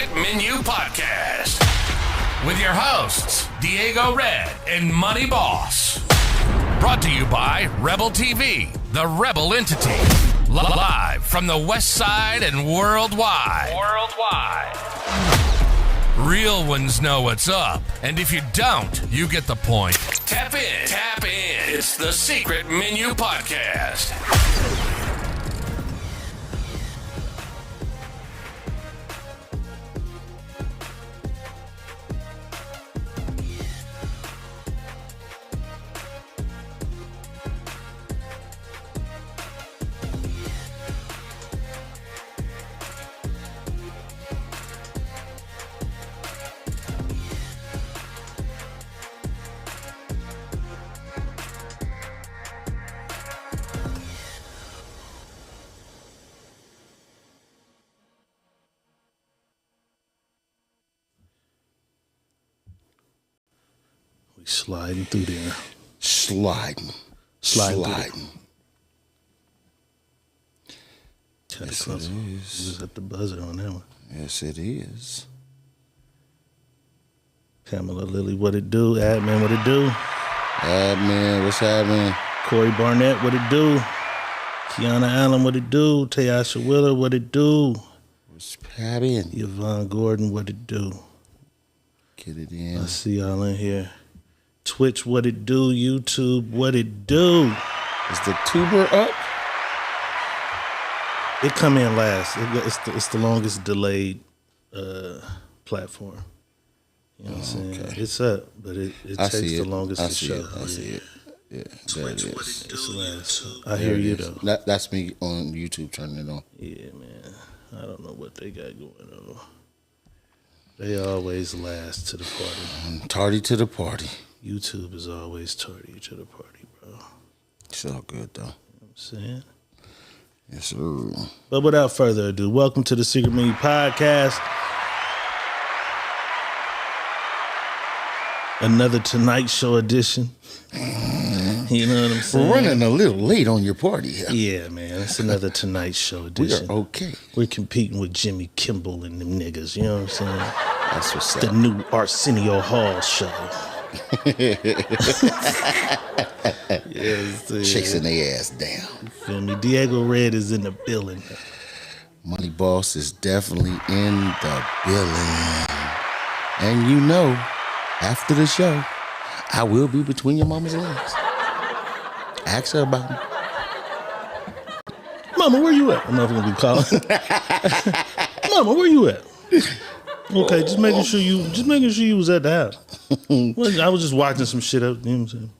Secret Menu Podcast with your hosts, Diego Red and Money Boss. Brought to you by Rebel TV, the Rebel entity. Live from the West Side and worldwide. Real ones know what's up, and if you don't, you get the point. Tap in. It's the Secret Menu Podcast. Sliding through there. Sliding. Yes, it is. You was at the buzzer on that one. Yes, it is. Pamela Lilly, what it do? Admin, what it do? Admin, what's happening? Corey Barnett, what it do? Kiana Allen, what it do? Tayasha Willer, what it do? What's happening? Yvonne Gordon, what it do? Get it in. I see y'all in here. Twitch, what it do? YouTube, what it do? Is the tuber up? It come in last. It's the longest delayed platform. You know what I'm saying? Okay. It's up, but it takes the longest to show. I see it. Yeah, Twitch, that what is. it do? It's last. I hear you though. That's me on YouTube turning it on. Yeah, man. I don't know what they got going on. They always last to the party. Tardy to the party. YouTube is always tardy to the party, bro. It's all good, though. You know what I'm saying? Yes, sir. But without further ado, welcome to the Secret Menu Podcast. Another Tonight Show edition. You know what I'm saying? We're running a little late on your party here. Yeah, man. It's another Tonight Show edition. We are okay. We're competing with Jimmy Kimmel and them niggas. You know what I'm saying? That's what's The up. new Arsenio Hall show. Yes, Chasing their ass down. feel me? Diego Red is in the building. Money Boss is definitely in the building. And you know, after the show, I will be between your mama's legs. Ask her about me. Mama, where you at? I'm not gonna be calling. Mama, where you at? Okay, just making sure you was at the house. Well, I was just watching some shit up. You know what I'm saying?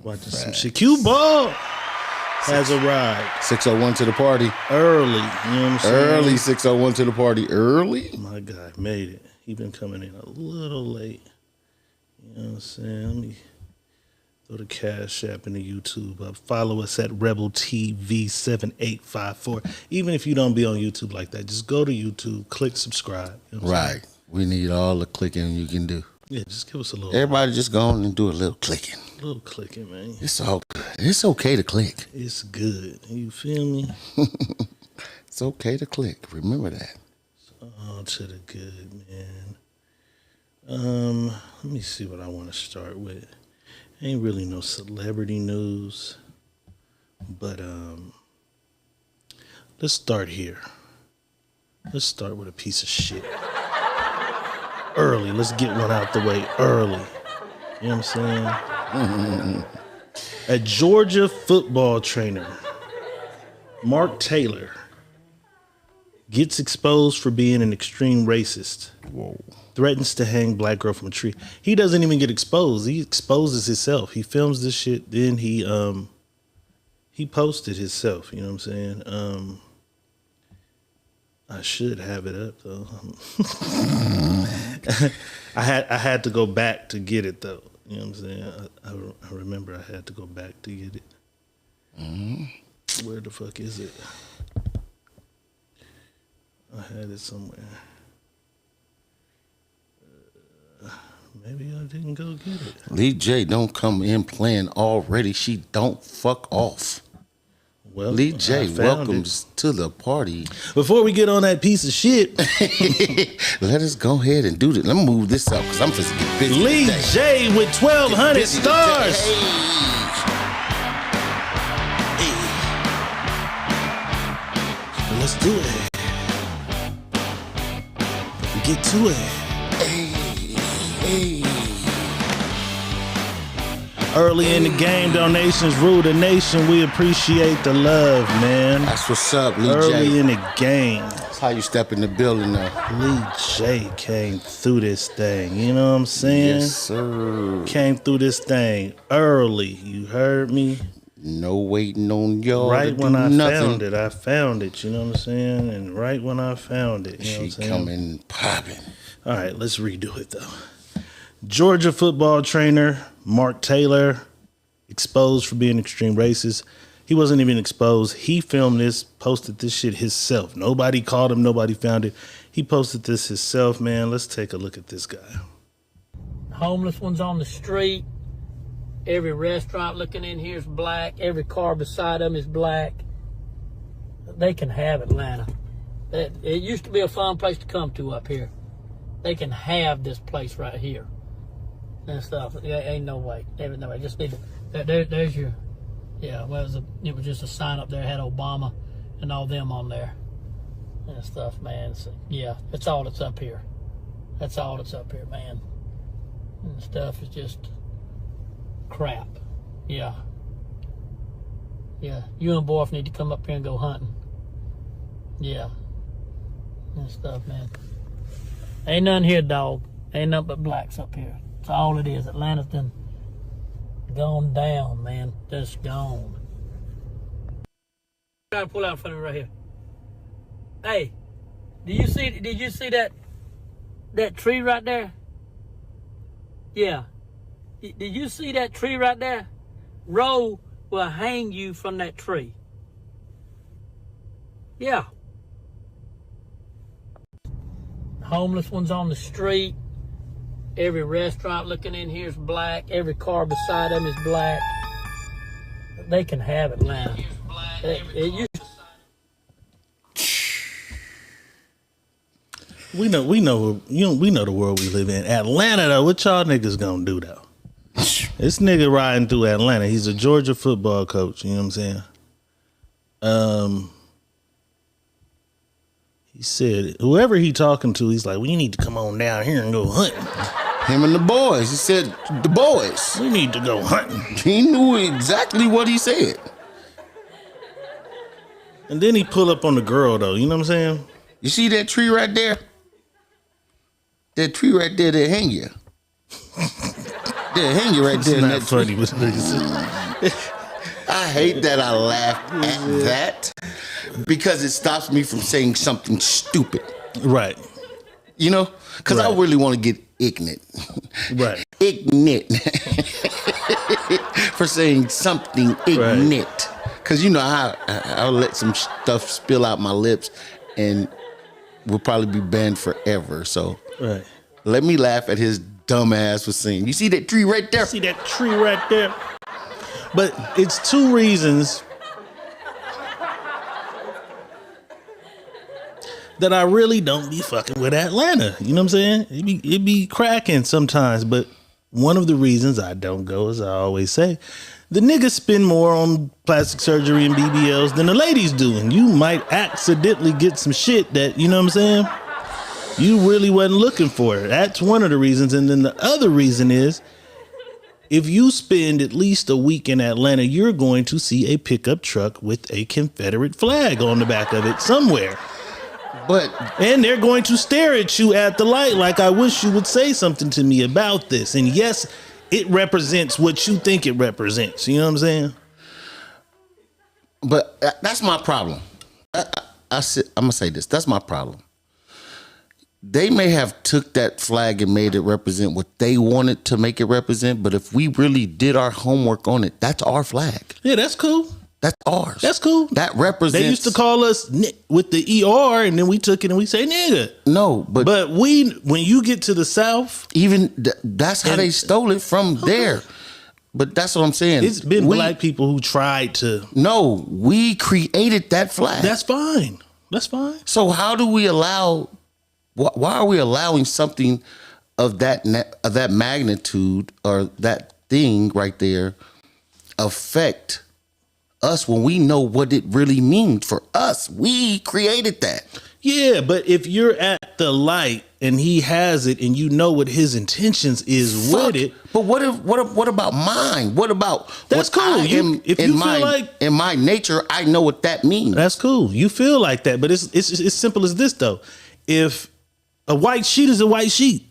Watching some shit. Cue ball has arrived 601 to the party. early. You know what I'm saying? Early 601 to the party. Early. My guy made it. He been coming in a little late. You know what I'm saying? Let me throw the Cash App and the YouTube up. Follow us at Rebel TV 7854. Even if you don't be on YouTube like that, just go to YouTube, click subscribe. You know what I'm saying? Right. We need all the clicking you can do. Yeah, just give us a little. Everybody just go on and do a little clicking. Little clicking, man. It's all good. It's okay to click. It's good. You feel me? It's okay to click. Remember that. All to the good, man. Let me see what I want to start with. Ain't really no celebrity news, but let's start here. Let's start with a piece of shit. Early. Let's get one out the way early. You know what I'm saying? A Georgia football trainer, Mark Taylor, gets exposed for being an extreme racist. Whoa. Threatens to hang black girl from a tree. He doesn't even get exposed. He exposes himself. He films this shit, then he posted himself. You know what I'm saying? I should have it up though. I had to go back to get it though. You know what I'm saying? I remember I had to go back to get it. Where the fuck is it? I had it somewhere. Maybe I didn't go get it. Lee J don't come in playing already. She don't fuck off. Well, Lee J, welcomes to the party. Before we get on that piece of shit, let us go ahead and do this. Let me move this up because I'm supposed to get busy. Lee today. J with 1,200 stars. Hey. Let's do it. Get to it. Hey. Early in the game, donations rule the nation. We appreciate the love, man. That's what's up, Lee J. Early in the game. That's how you step in the building now. Lee J came through this thing. You know what I'm saying? Yes, sir. Came through this thing early. You heard me? No waiting on y'all. Right to when do I nothing. found it. You know what I'm saying? And right when I found it, you know what I'm She saying? coming popping. All right, let's redo it though. Georgia football trainer Mark Taylor exposed for being extreme racist. He wasn't even exposed. He filmed this, posted this shit himself. Nobody called him. Nobody found it. He posted this himself, man. Let's take a look at this guy. Homeless ones on the street. Every restaurant looking in here is black. Every car beside them is black. They can have Atlanta. It used to be a fun place to come to up here. They can have this place right here and stuff. Ain't no way. Ain't no way. Just need to. There's your. Yeah, well, it was just a sign up there. It had Obama and all them on there and stuff, man. So, yeah, that's all that's up here. That's all that's up here, man. And stuff is just crap. Yeah. You and Borf need to come up here and go hunting. Yeah. And stuff, man. Ain't nothing here, dog. Ain't nothing but blacks up here. That's all it is. Atlanta's done gone down, man. Just gone. Try to pull out in front of me right here. Hey, did you see that tree right there? Yeah. Did you see that tree right there? Roe will hang you from that tree. Yeah. Homeless ones on the street. Every restaurant looking in here is black. Every car beside them is black. They can have Atlanta. We know the world we live in. Atlanta though, what y'all niggas gonna do though? This nigga riding through Atlanta. He's a Georgia football coach. You know what I'm saying? He said, whoever he talking to, he's like, we need to come on down here and go hunting. Him and the boys. He said, the boys. We need to go hunting. He knew exactly what he said. And then he pull up on the girl, though. You know what I'm saying? You see that tree right there? That tree right there, they hang you. They hang you right there. It's in not that funny. But I hate that I laugh at that because it stops me from saying something stupid. Right. You know? Because I Right. really want to get ignorant. Right. Ignorant. For saying something ignorant. Because you know, I'll let some stuff spill out my lips and will probably be banned forever. So Right. let me laugh at his dumb ass for saying, you see that tree right there? See that tree right there? But it's two reasons that I really don't be fucking with Atlanta. You know what I'm saying? It be cracking sometimes, but one of the reasons I don't go, as I always say, the niggas spend more on plastic surgery and BBLs than the ladies do, and you might accidentally get some shit that, you know what I'm saying, you really wasn't looking for. That's one of the reasons. And then the other reason is, if you spend at least a week in Atlanta, you're going to see a pickup truck with a Confederate flag on the back of it somewhere. And they're going to stare at you at the light like, I wish you would say something to me about this. And yes, it represents what you think it represents. You know what I'm saying? But that's my problem. I'm going to say this. That's my problem. They may have took that flag and made it represent what they wanted to make it represent, but if we really did our homework on it, that's our flag. Yeah, that's cool. That's ours. That's cool. That represents. They used to call us with the ER, and then we took it and we say nigga. No, but when you get to the South, even that's how they stole it from there. But that's what I'm saying. It's been black people who tried to. No, we created that flag. That's fine. That's fine. So how do we allow? Why are we allowing something of that magnitude or that thing right there affect us when we know what it really means for us? We created that. Yeah, but if you're at the light and he has it and you know what his intentions is with it. But what about mine? What about that's what cool. If you feel like in my nature, I know what that means. That's cool. You feel like that, but it's simple as this though. If a white sheet is a white sheet.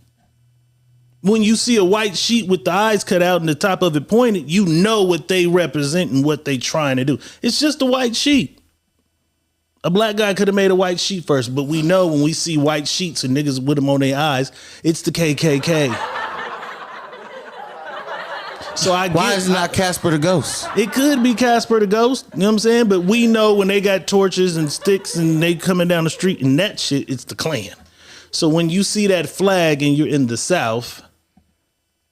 When you see a white sheet with the eyes cut out and the top of it pointed, you know what they represent and what they trying to do. It's just a white sheet. A black guy could have made a white sheet first, but we know when we see white sheets and niggas with them on their eyes, it's the KKK. So why is it not Casper the Ghost? It could be Casper the Ghost, you know what I'm saying? But we know when they got torches and sticks and they coming down the street and that shit, it's the Klan. So when you see that flag and you're in the South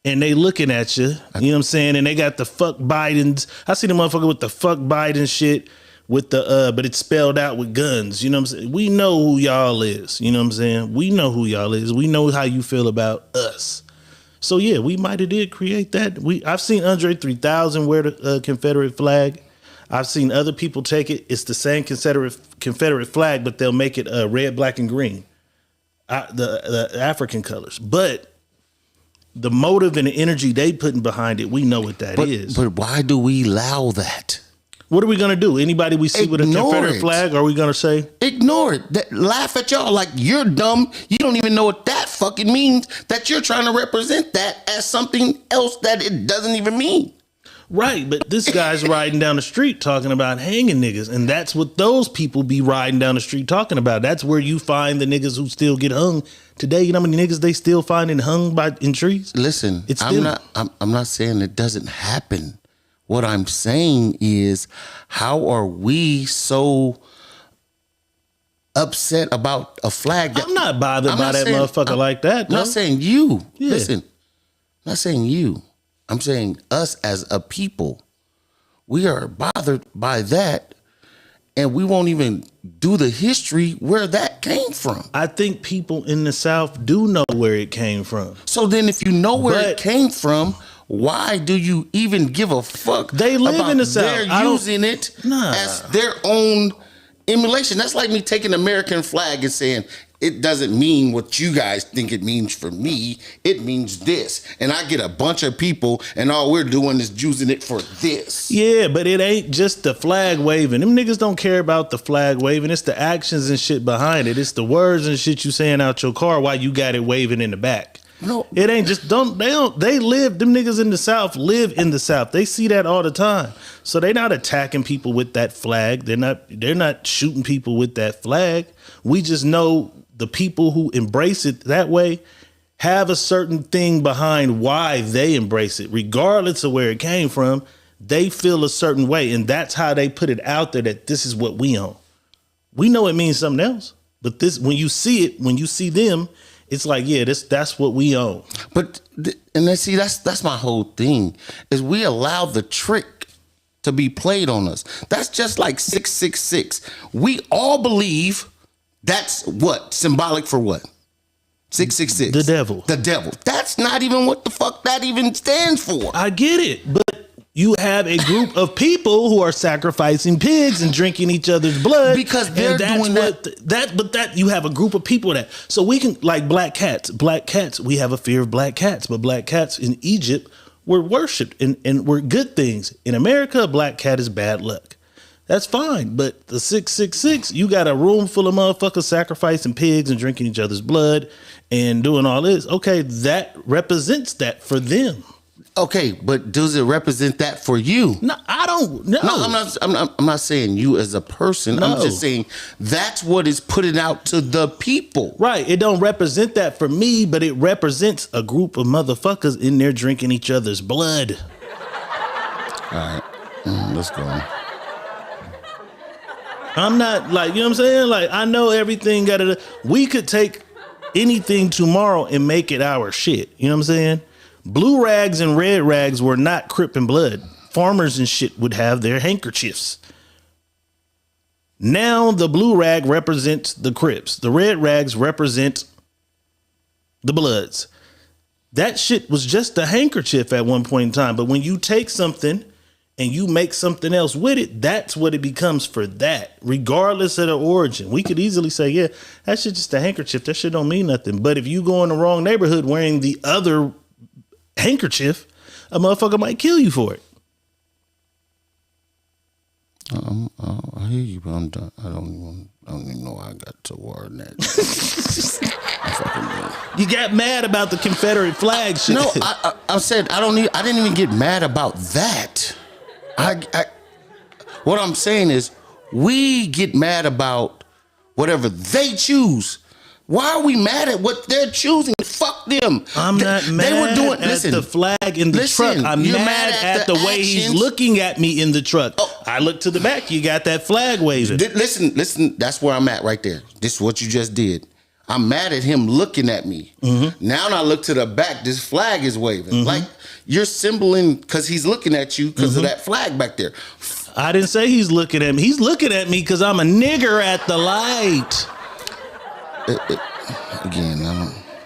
and they looking at you, you know what I'm saying? And they got the fuck Bidens. I see the motherfucker with the fuck Biden shit with the, but it's spelled out with guns. You know what I'm saying? We know who y'all is. You know what I'm saying? We know who y'all is. We know how you feel about us. So yeah, we might have did create that. I've seen Andre 3000 wear the Confederate flag. I've seen other people take it. It's the same Confederate flag, but they'll make it red, black, and green. The African colors. But the motive and the energy they putting behind it, we know what that is. But why do we allow that? What are we going to do? Anybody we see with a Confederate flag, are we going to say? Ignore it. Laugh at y'all like you're dumb. You don't even know what that fucking means, that you're trying to represent that as something else that it doesn't even mean. Right, but this guy's riding down the street talking about hanging niggas, and that's what those people be riding down the street talking about. That's where you find the niggas who still get hung today. You know how many niggas they still finding hung in trees? Listen, I'm not saying it doesn't happen. What I'm saying is, how are we so upset about a flag? I'm not bothered by that motherfucker like that. I'm not saying you. Yeah. Listen, I'm not saying you. I'm saying us as a people. We are bothered by that, and we won't even do the history where that came from. I think people in the South do know where it came from. So then if you know where it came from, why do you even give a fuck? They live in the South. They're using it as their own emulation. That's like me taking the American flag and saying, it doesn't mean what you guys think it means for me. It means this. And I get a bunch of people and all we're doing is using it for this. Yeah, but it ain't just the flag waving. Them niggas don't care about the flag waving. It's the actions and shit behind it. It's the words and shit you saying out your car while you got it waving in the back. No, it ain't just they live, them niggas in the South live in the South. They see that all the time. So they not attacking people with that flag. They're not shooting people with that flag. We just know the people who embrace it that way have a certain thing behind why they embrace it, regardless of where it came from. They feel a certain way, and that's how they put it out there that this is what we own. We know it means something else, but this, when you see it, when you see them, it's like, yeah, that's what we own. But and then see, that's my whole thing, is we allow the trick to be played on us. That's just like 666. We all believe that's what symbolic for what? 666. The devil. The devil. That's not even what the fuck that even stands for. I get it, but you have a group of people who are sacrificing pigs and drinking each other's blood because they're doing that. But you have a group of people that, so we can, like black cats, we have a fear of black cats, but black cats in Egypt were worshipped and were good things. In America, a black cat is bad luck. That's fine, but the 666, you got a room full of motherfuckers sacrificing pigs and drinking each other's blood and doing all this. Okay, that represents that for them. Okay, but does it represent that for you? No, I don't know. No, I'm not saying you as a person. No. I'm just saying that's what is putting out to the people. Right. It don't represent that for me, but it represents a group of motherfuckers in there drinking each other's blood. All right, let's go on. I'm not like, you know what I'm saying? Like, I know everything we could take anything tomorrow and make it our shit. You know what I'm saying? Blue rags and red rags were not Crip and blood. Farmers and shit would have their handkerchiefs. Now the blue rag represents the Crips. The red rags represent the Bloods. That shit was just a handkerchief at one point in time. But when you take something and you make something else with it, that's what it becomes for that, regardless of the origin. We could easily say, yeah, that shit just a handkerchief. That shit don't mean nothing. But if you go in the wrong neighborhood wearing the other handkerchief, a motherfucker might kill you for it. I hear you, but I'm done. I don't even know how I got to word that. You got mad about the Confederate flag shit. No, I said I didn't even get mad about that. What I'm saying is, we get mad about whatever they choose. Why are we mad at what they're choosing? Fuck them. I'm not mad at the flag in the truck. I'm mad at the way he's looking at me in the truck. Oh. I look to the back. You got that flag waving. Listen. That's where I'm at right there. This is what you just did. I'm mad at him looking at me. Mm-hmm. Now I look to the back. This flag is waving. Mm-hmm. Like you're symboling because he's looking at you because of that flag back there. I didn't say he's looking at me. He's looking at me because I'm a nigger at the light. Again,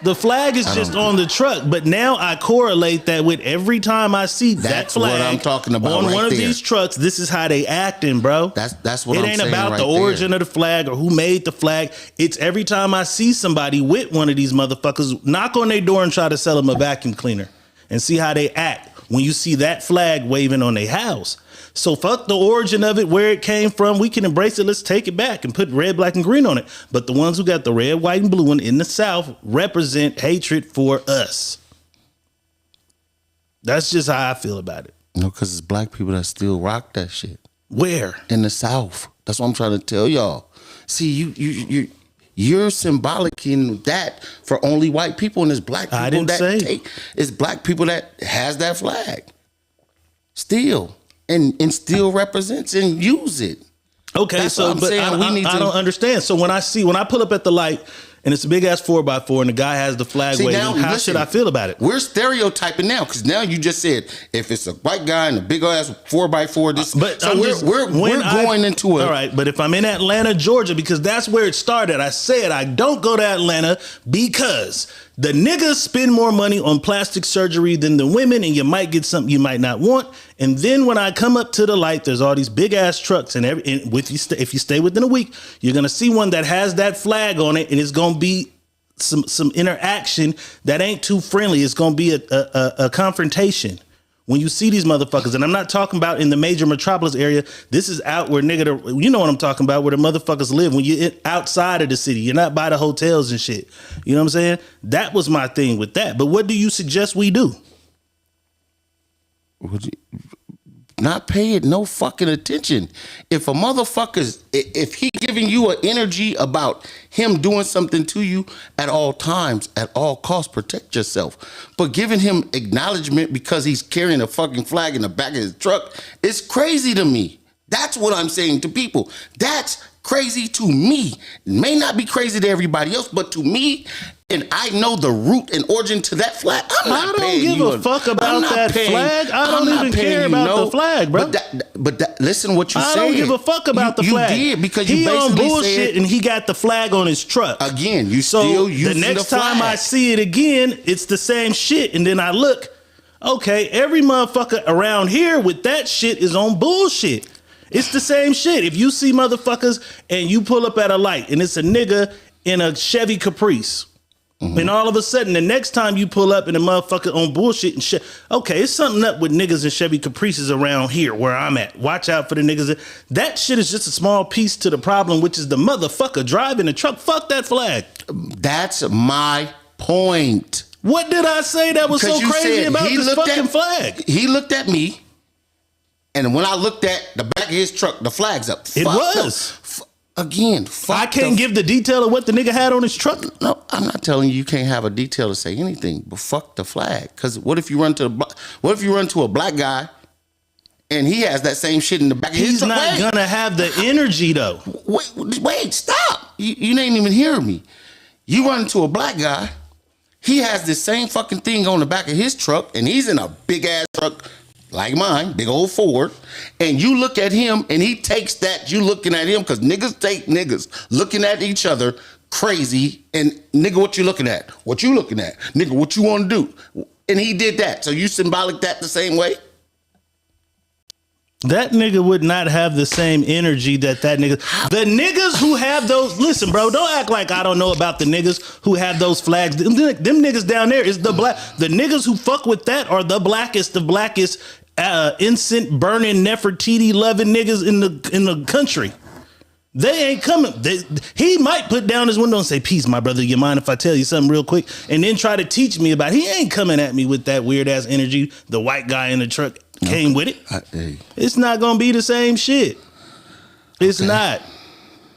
the flag is just on the truck, but now I correlate that with every time I see that flag what I'm talking about on right one of there. These trucks. This is how they acting, bro. That's what I'm saying. It ain't about right the origin there. of the flag or who made the flag. It's every time I see somebody with one of these motherfuckers, knock on their door and try to sell them a vacuum cleaner and see how they act when you see that flag waving on their house. So fuck the origin of it, where it came from. We can embrace it. Let's take it back and put red, black, and green on it. But the ones who got the red, white, and blue one in the South represent hatred for us. That's just how I feel about it. No, because it's black people that still rock that shit. Where? In the South. That's what I'm trying to tell y'all. See, you're symbolic in that for only white people, and it's black people it's black people that has that flag. Still. And still represents and use it. Okay, That's so but I don't understand. So when I pull up at the light and it's a big ass 4x4 and the guy has the flag waving, how should I feel about it? We're stereotyping now because now you just said if it's a white guy and a big ass 4x4, this. But so we're going into it. All right, but if I'm in Atlanta, Georgia, because that's where it started, I said I don't go to Atlanta because the niggas spend more money on plastic surgery than the women, and you might get something you might not want. And then when I come up to the light, there's all these big ass trucks, and if you stay within a week, you're gonna see one that has that flag on it, and it's gonna be some interaction that ain't too friendly. It's gonna be a confrontation. When you see these motherfuckers, and I'm not talking about in the major metropolis area, this is out where you know what I'm talking about, where the motherfuckers live. When you're outside of the city, you're not by the hotels and shit. You know what I'm saying? That was my thing with that. But what do you suggest we do? Not pay it no fucking attention. If a motherfucker's, if he giving you an energy about him doing something to you at all times, at all costs, protect yourself. But giving him acknowledgement because he's carrying a fucking flag in the back of his truck is crazy to me. That's what I'm saying to people. That's crazy to me. It may not be crazy to everybody else, but to me, and I know the root and origin to that flag. I don't give a fuck about that flag. I don't even care about the flag, bro. But listen what you said. I don't give a fuck about the flag. You did because you basically on bullshit said, and he got the flag on his truck. Again, you still using the next the time I see it again, it's the same shit. And then I look, okay, every motherfucker around here with that shit is on bullshit. It's the same shit. If you see motherfuckers and you pull up at a light and it's a nigga in a Chevy Caprice, and all of a sudden the next time you pull up and a motherfucker on bullshit and shit, okay, it's something up with niggas and Chevy Caprices around here where I'm at. Watch out for the niggas. That shit is just a small piece to the problem, which is the motherfucker driving the truck. Fuck that flag. That's my point. What did I say that was so crazy about this fucking flag? He looked at me. And when I looked at the back of his truck, the flag's up. It was. Again, I can't give the detail of what the nigga had on his truck. No, I'm not telling you can't have a detail to say anything, but fuck the flag. Because what if you run to a black guy and he has that same shit in the back of his truck? He's not gonna have the energy though. Wait, stop. You ain't even hearing me. You run into a black guy, He has this same fucking thing on the back of his truck, and he's in a big ass truck like mine, big old Ford. And you look at him, and he takes that. You looking at him because niggas take niggas looking at each other crazy. And nigga, what you looking at? What you looking at? Nigga, what you want to do? And he did that. So you symbolic that the same way? That nigga would not have the same energy that nigga. The niggas who have those, listen, bro, don't act like I don't know about the niggas who have those flags. Them niggas down there is the black. The niggas who fuck with that are the blackest incense burning Nefertiti loving niggas in the country. They ain't coming. He might put down his window and say, "Peace, my brother. You mind if I tell you something real quick?" And then try to teach me about it. He ain't coming at me with that weird ass energy. The white guy in the truck came with it. It's not gonna be the same shit. It's not.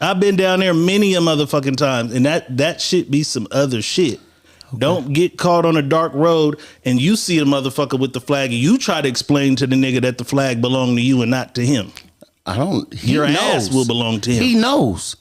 I've been down there many a motherfucking times, and that shit be some other shit. Okay. Don't get caught on a dark road and you see a motherfucker with the flag and you try to explain to the nigga that the flag belonged to you and not to him. Your ass will belong to him. He knows.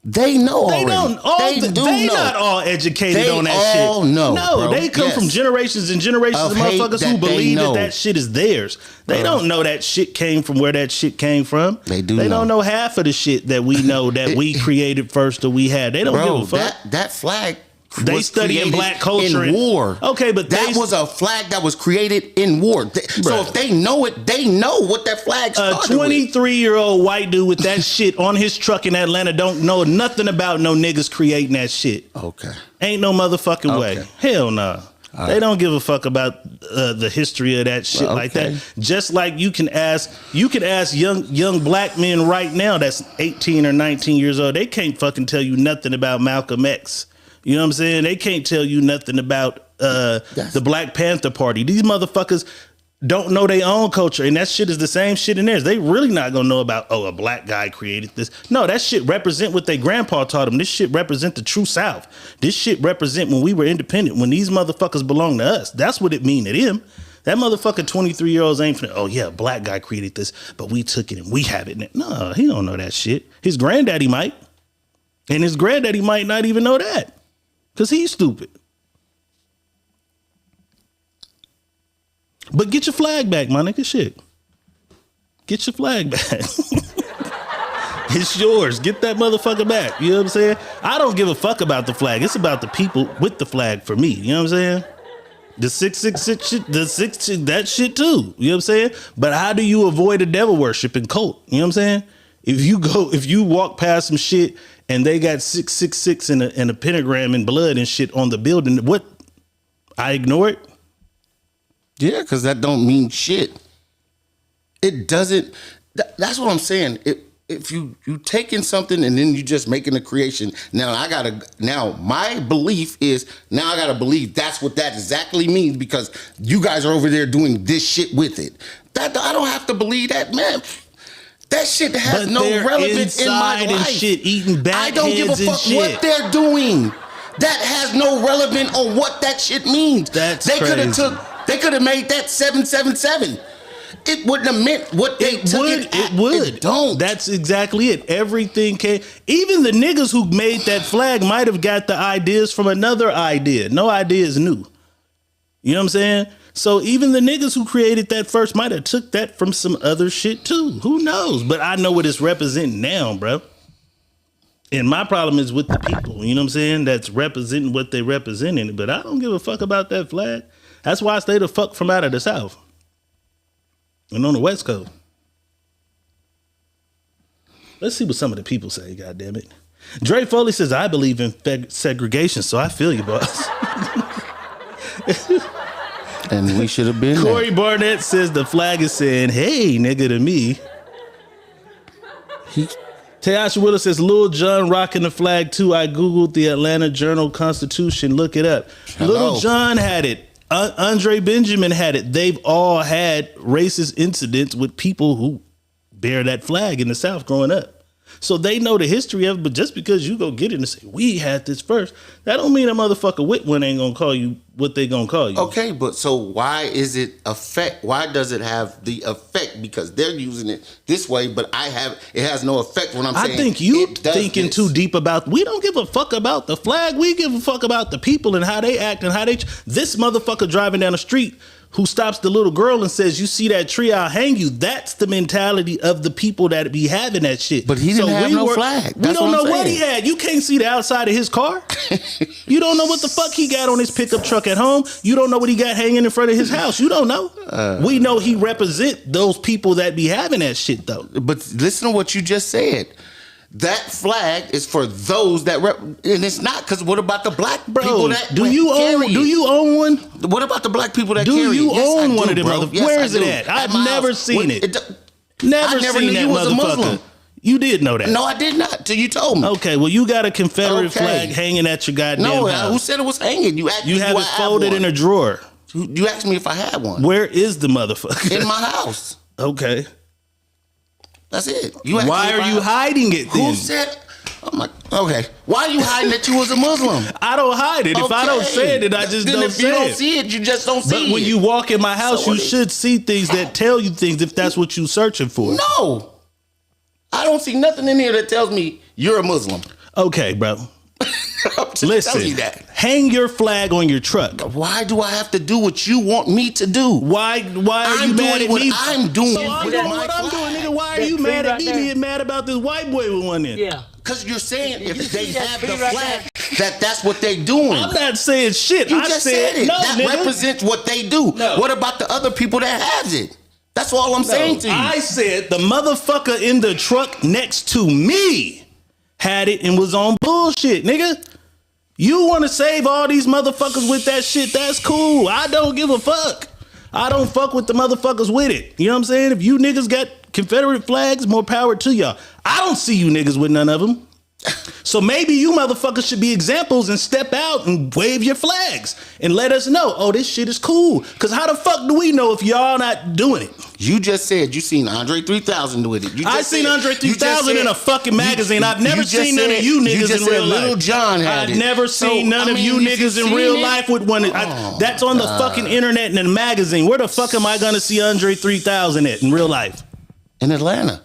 They know already. They not all educated on that shit. Know, no, bro. they come from generations and generations of motherfuckers who believe that shit is theirs. They don't know that shit came from where that shit came from. They don't know half of the shit that we know that we created first or we had. They don't give a fuck. That flag. They study in black culture in war. Okay, but that was a flag that was created in war. So if they know it, they know what that flag started. A 23-year-old white dude with that shit on his truck in Atlanta don't know nothing about no niggas creating that shit. Okay, ain't no motherfucking way. Hell no. Nah. They don't give a fuck about the history of that shit like that. Just like you can ask young black men right now that's 18 or 19 years old. They can't fucking tell you nothing about Malcolm X. You know what I'm saying? They can't tell you nothing about the Black Panther Party. These motherfuckers don't know their own culture, and that shit is the same shit in theirs. They really not gonna know about, a black guy created this. No, that shit represent what their grandpa taught them. This shit represent the true South. This shit represent when we were independent, when these motherfuckers belong to us. That's what it mean to them. That motherfucking 23-year-olds ain't finna, a black guy created this, but we took it and we have it now. No, he don't know that shit. His granddaddy might. And his granddaddy might not even know that. Because he's stupid. But get your flag back, my nigga. Shit. Get your flag back. It's yours. Get that motherfucker back. You know what I'm saying? I don't give a fuck about the flag. It's about the people with the flag for me. You know what I'm saying? The 666 shit, that shit too. You know what I'm saying? But how do you avoid a devil worship and cult? You know what I'm saying? If you walk past some shit and they got 666 and a pentagram and blood and shit on the building, what? I ignore it? Yeah, because that don't mean shit. It doesn't. That's what I'm saying. If you taking something and then you just making a creation. Now my belief is I gotta believe that's what that exactly means because you guys are over there doing this shit with it. That I don't have to believe that, man. That shit has no relevance in my life. Shit, eating I don't give a fuck what they're doing. That has no relevance on what that shit means. They could have made that 777. It wouldn't have meant what they took it at. It would. It don't. That's exactly it. Everything came. Even the niggas who made that flag might have got the ideas from another idea. No idea is new. You know what I'm saying? So even the niggas who created that first might have took that from some other shit too. Who knows? But I know what it's representing now, bro. And my problem is with the people, you know what I'm saying? That's representing what they representing. But I don't give a fuck about that flag. That's why I stay the fuck from out of the South. And on the West Coast. Let's see what some of the people say, goddamn it. Dre Foley says, I believe in segregation, so I feel you, boss. And we should have been Corey there. Barnett says the flag is saying, hey, nigga, to me. Tayasha Willis says, Lil Jon rocking the flag too. I Googled the Atlanta Journal-Constitution. Look it up. Hello. Lil Jon had it. Andre Benjamin had it. They've all had racist incidents with people who bear that flag in the South growing up. So they know the history of it, but just because you go get it and say, we had this first, that don't mean a motherfucker with one ain't gonna call you what they gonna call you. Okay, but so why is it why does it have the effect? Because they're using it this way, but it has no effect when I'm saying I think you thinking too deep about, we don't give a fuck about the flag, we give a fuck about the people and how they act and how they, this motherfucker driving down the street who stops the little girl and says, you see that tree, I'll hang you. That's the mentality of the people that be having that shit. But he didn't have no flag. We don't know what he had. You can't see the outside of his car. You don't know what the fuck he got on his pickup truck at home. You don't know what he got hanging in front of his house. You don't know. We know he represent those people that be having that shit though. But listen to what you just said. That flag is for those that and it's not, because what about the black people that do you own one? What about the black people that do carry you it? Yes, own I one do, of them bro. motherfuckers? Yes, Where is it do. at? I've never seen it. I Never never seen knew that you was a motherfucker. Muslim. You did know that. No, I did not till you told me. Okay, well, you got a Confederate flag hanging at your goddamn house. Who said it was hanging? You asked me You have it folded in a drawer. You asked me if I had one. Where is the motherfucker? In my house. Okay. That's it. Why are you hiding it then? Who said? I'm like, okay. Why are you hiding that you was a Muslim? I don't hide it. If I don't say it, then I just don't say it. If you don't see it, you just don't see it. But when you walk in my house, you should see things that tell you things if that's what you're searching for. No. I don't see nothing in here that tells me you're a Muslim. Okay, bro. Listen, you that. Hang your flag on your truck. Why do I have to do what you want me to do? Why are you mad at me? I'm doing so I'm doing what I'm doing, nigga. Why are you mad at me being mad about this white boy with one in? Yeah. Because you're saying if they have the flag, that's what they doing. I'm not saying shit. You just said it. No, that nigga. represents what they do. No. What about the other people that has it? That's all I'm saying to you. I said the motherfucker in the truck next to me had it and was on bullshit, nigga. You want to save all these motherfuckers with that shit, that's cool. I don't give a fuck. I don't fuck with the motherfuckers with it. You know what I'm saying? If you niggas got Confederate flags, more power to y'all. I don't see you niggas with none of them. So maybe you motherfuckers should be examples and step out and wave your flags and let us know, oh, this shit is cool. Because how the fuck do we know if y'all not doing it? You just said you seen Andre 3000 with it. I seen Andre 3000 in a fucking magazine. I've never seen none of you niggas in real life. Little John had I've never seen none of you niggas in real life with one. That's on the fucking internet and in a magazine. Where the fuck am I going to see Andre 3000 at in real life? In Atlanta.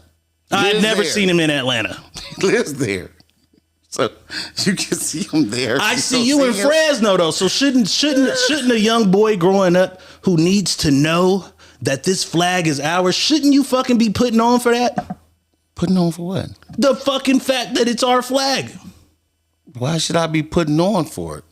I've never seen him in Atlanta. He lives there. So you can see him there. I see you in Fresno though. So shouldn't a young boy growing up who needs to know that this flag is ours, shouldn't you fucking be putting on for that? Putting on for what? The fucking fact that it's our flag. Why should I be putting on for it?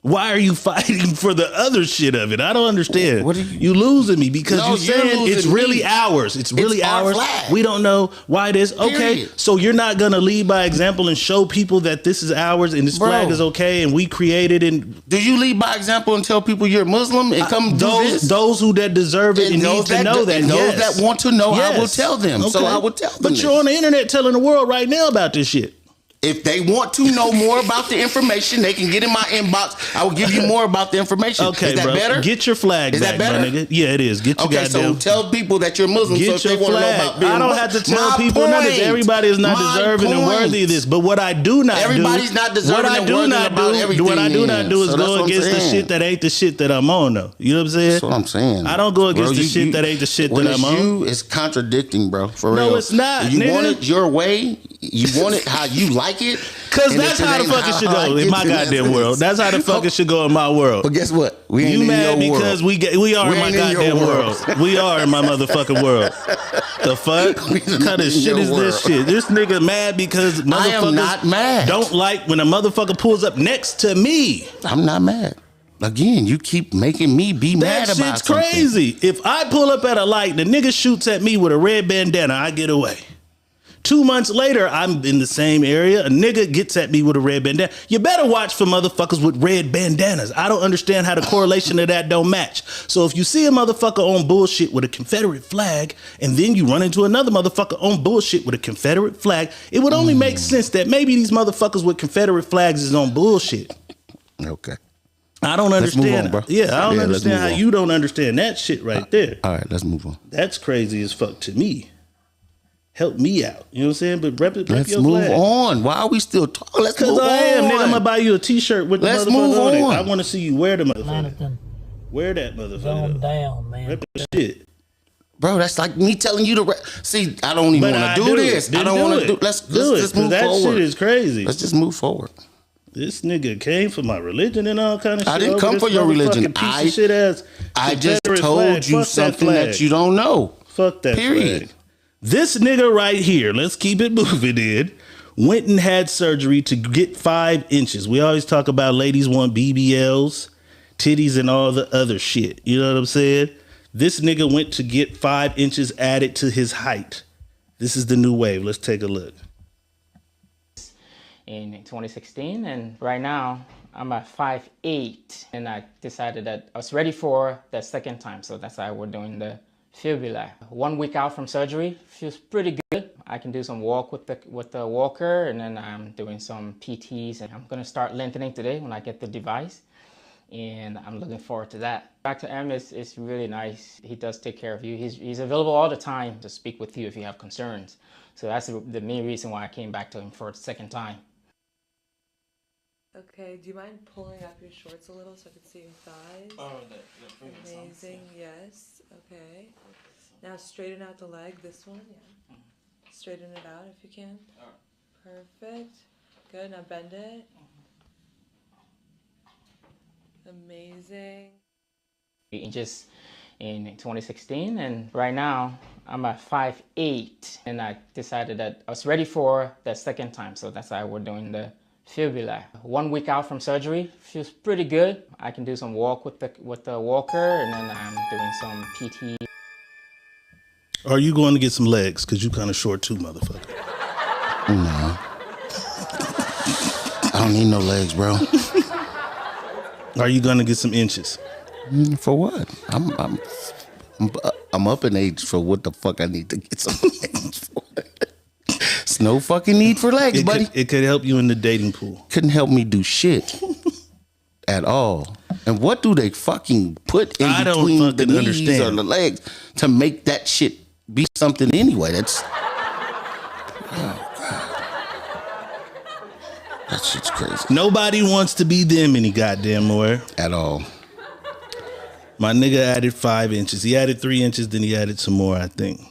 Why are you fighting for the other shit of it? I don't understand. What are you losing me because you're saying it's really ours. It's really ours. We don't know why it is. Okay, so you're not gonna lead by example and show people that this is ours and this flag is okay and we created it. Do you lead by example and tell people you're Muslim and come those who that deserve it and need to know that? And those that want to know, I will tell them. Okay. So I will tell them. But you're on the internet telling the world right now about this shit. If they want to know more about the information, they can get in my inbox. I will give you more about the information. Okay, is that bro. better? Get your flag is back, that better? Nigga. Yeah, it is. Get your goddamn. So tell people that you're Muslim. Get so your if they want to know flag. about being I don't Muslim. have to tell people nothing. Everybody is not deserving and worthy of this. But what I do not Everybody's not deserving and worthy about everything. What I do not do is So go against the shit that ain't the shit that I'm on, though. You know what I'm saying? That's what I'm saying. I don't go against the shit that ain't the shit that I'm on. It's contradicting, bro. For real. No, it's not. You want it your way. You want it how you like it. Because that's how the fuck it should go in my goddamn world. That's how the fuck it should go in my world. But guess what? We ain't you in mad your because world. we are in my goddamn world. We are in my motherfucking world. The fuck? What kind of shit is this shit? This nigga mad because motherfuckers I am not mad. Don't like when a motherfucker pulls up next to me. I'm not mad. Again, you keep making me be mad about something. That shit's crazy. If I pull up at a light, the nigga shoots at me with a red bandana, I get away. 2 months later, I'm in the same area. A nigga gets at me with a red bandana. You better watch for motherfuckers with red bandanas. I don't understand how the correlation of that don't match. So if you see a motherfucker on bullshit with a Confederate flag, and then you run into another motherfucker on bullshit with a Confederate flag, it would only make sense that maybe these motherfuckers with Confederate flags is on bullshit. Okay. I don't understand. Let's move on, bro. Yeah, I don't understand how you don't understand that shit right there. All right, let's move on. That's crazy as fuck to me. help me out. You know what I'm saying? But rep Let's your move flag. on. Why are we still talking? Let's move Because on. I am, nigga. I'm gonna buy you a T-shirt with the Let's motherfucker move on it. on. I want to see you wear the motherfucker. Manhattan Wear that motherfucker. going down, man. Rep the shit. Bro, that's like me telling you to see. I don't even want to do this. I don't want to do. Let's just move that forward. Shit is crazy. Let's just move forward. This nigga came for my religion and all kind of shit. I didn't come for your religion. I just told you something that you don't know. Fuck that Period. flag. This nigga right here, let's keep it moving in, went and had surgery to get 5 inches. We always talk about ladies want BBLs, titties, and all the other shit. You know what I'm saying? This nigga went to get 5 inches added to his height. This is the new wave. Let's take a look. In 2016, and right now I'm at 5'8", and I decided that I was ready for the second time, so that's why we're doing the fibula. 1 week out from surgery, feels pretty good. I can do some walk with the walker, and then I'm doing some PTs, and I'm gonna start lengthening today when I get the device, and I'm looking forward to that. Dr. M is really nice. He does take care of you. He's available all the time to speak with you if you have concerns. So that's the main reason why I came back to him for the second time. Okay, do you mind pulling up your shorts a little so I can see your thighs? Oh, Amazing, yes. Okay. Now straighten out the leg, this one, yeah. Straighten it out if you can. Perfect. Good, now bend it. Amazing. Inches in 2016, and right now I'm at 5'8", and I decided that I was ready for the second time, so that's why we're doing the fibula. 1 week out from surgery, feels pretty good. I can do some walk with the walker, and then I'm doing some PT. Are you going to get some legs? Because you kind of short too, motherfucker. No. I don't need no legs, bro. Are you going to get some inches? For what? I'm up in age for what the fuck I need to get some legs for. It's no fucking need for legs, buddy. It could help you in the dating pool. Couldn't help me do shit at all. And what do they fucking put in between the knees or the legs to make that shit be something anyway? That's oh god, that shit's crazy. Nobody wants to be them any goddamn more At all. My nigga added 5 inches. He added 3 inches, then he added some more, I think.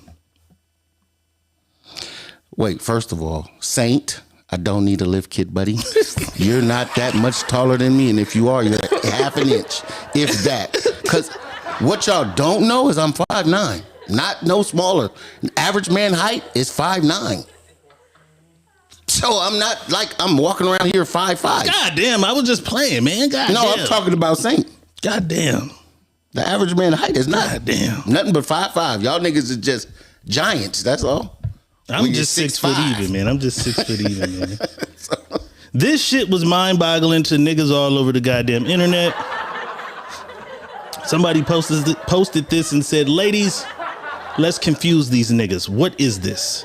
Wait, first of all, Saint, I don't need a lift kit, buddy. You're not that much taller than me, and if you are, you're half an inch, if that. Because what y'all don't know is I'm 5'9", not no smaller. Average man height is 5'9". So I'm not like I'm walking around here 5'5". God damn, I was just playing, man. God No, damn. I'm talking about Saint. God damn. The average man height is not. God damn. Nothing but 5'5". Y'all niggas is just giants, that's all. I'm just 6 foot even, man. I'm just 6 foot even, man. This shit was mind-boggling to niggas all over the goddamn internet. Somebody posted this and said, "Ladies, let's confuse these niggas. What is this?"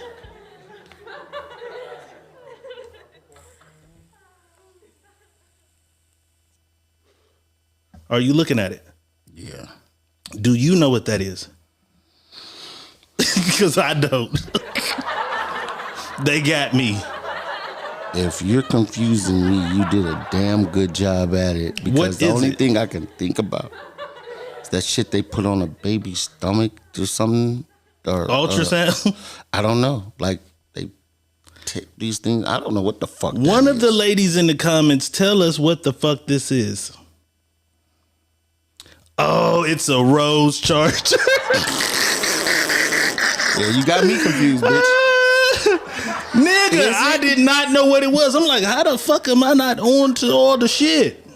Are you looking at it? Yeah. Do you know what that is? Because I don't. They got me. If you're confusing me, you did a damn good job at it. Because the only thing I can think about is that shit they put on a baby's stomach or something. Or Ultrasound? I don't know. Like they take these things. I don't know what the fuck. One of the ladies in the comments, tell us what the fuck this is. Oh, it's a rose charger. Yeah, you got me confused, bitch. Nigga, I did not know what it was. I'm like, how the fuck am I not on to all the shit?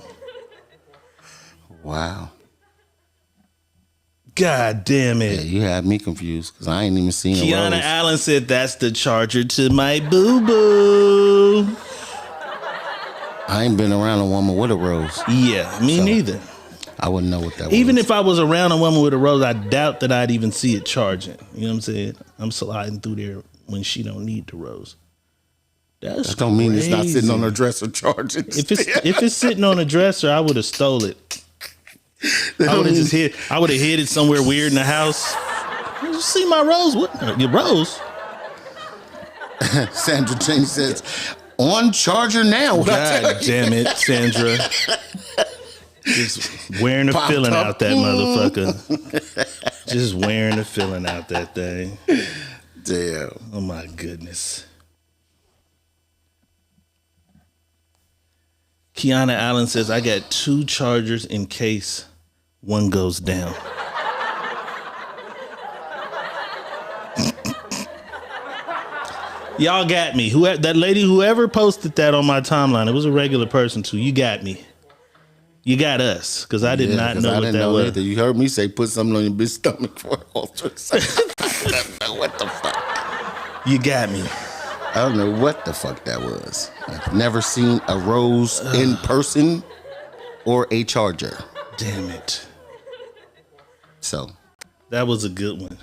Wow. God damn it. Yeah, you had me confused because I ain't even seen Kiana a rose. Allen said that's the charger to my boo-boo. I ain't been around a woman with a rose. Yeah, me neither. I wouldn't know what that was. Even if I was around a woman with a rose, I doubt that I'd even see it charging. You know what I'm saying? I'm sliding through there when she don't need the rose. That don't mean it's not sitting on her dresser charging. If it's sitting on a dresser, I would have stole it. I would have hid it somewhere weird in the house. You see my rose? What? Your rose? Sandra Jane says, on charger now. God damn it, Sandra. Just wearing the filling out that motherfucker. Just wearing the filling out that thing. Damn. Oh my goodness. Kiana Allen says, I got 2 chargers in case one goes down. Y'all got me. That lady, whoever posted that on my timeline, it was a regular person too. You got me. You got us, because I did not know what that was. Either. You heard me say put something on your bitch stomach for ultrasound. I don't know what the fuck. You got me. I don't know what the fuck that was. I've never seen a rose in person or a charger. Damn it. So that was a good one.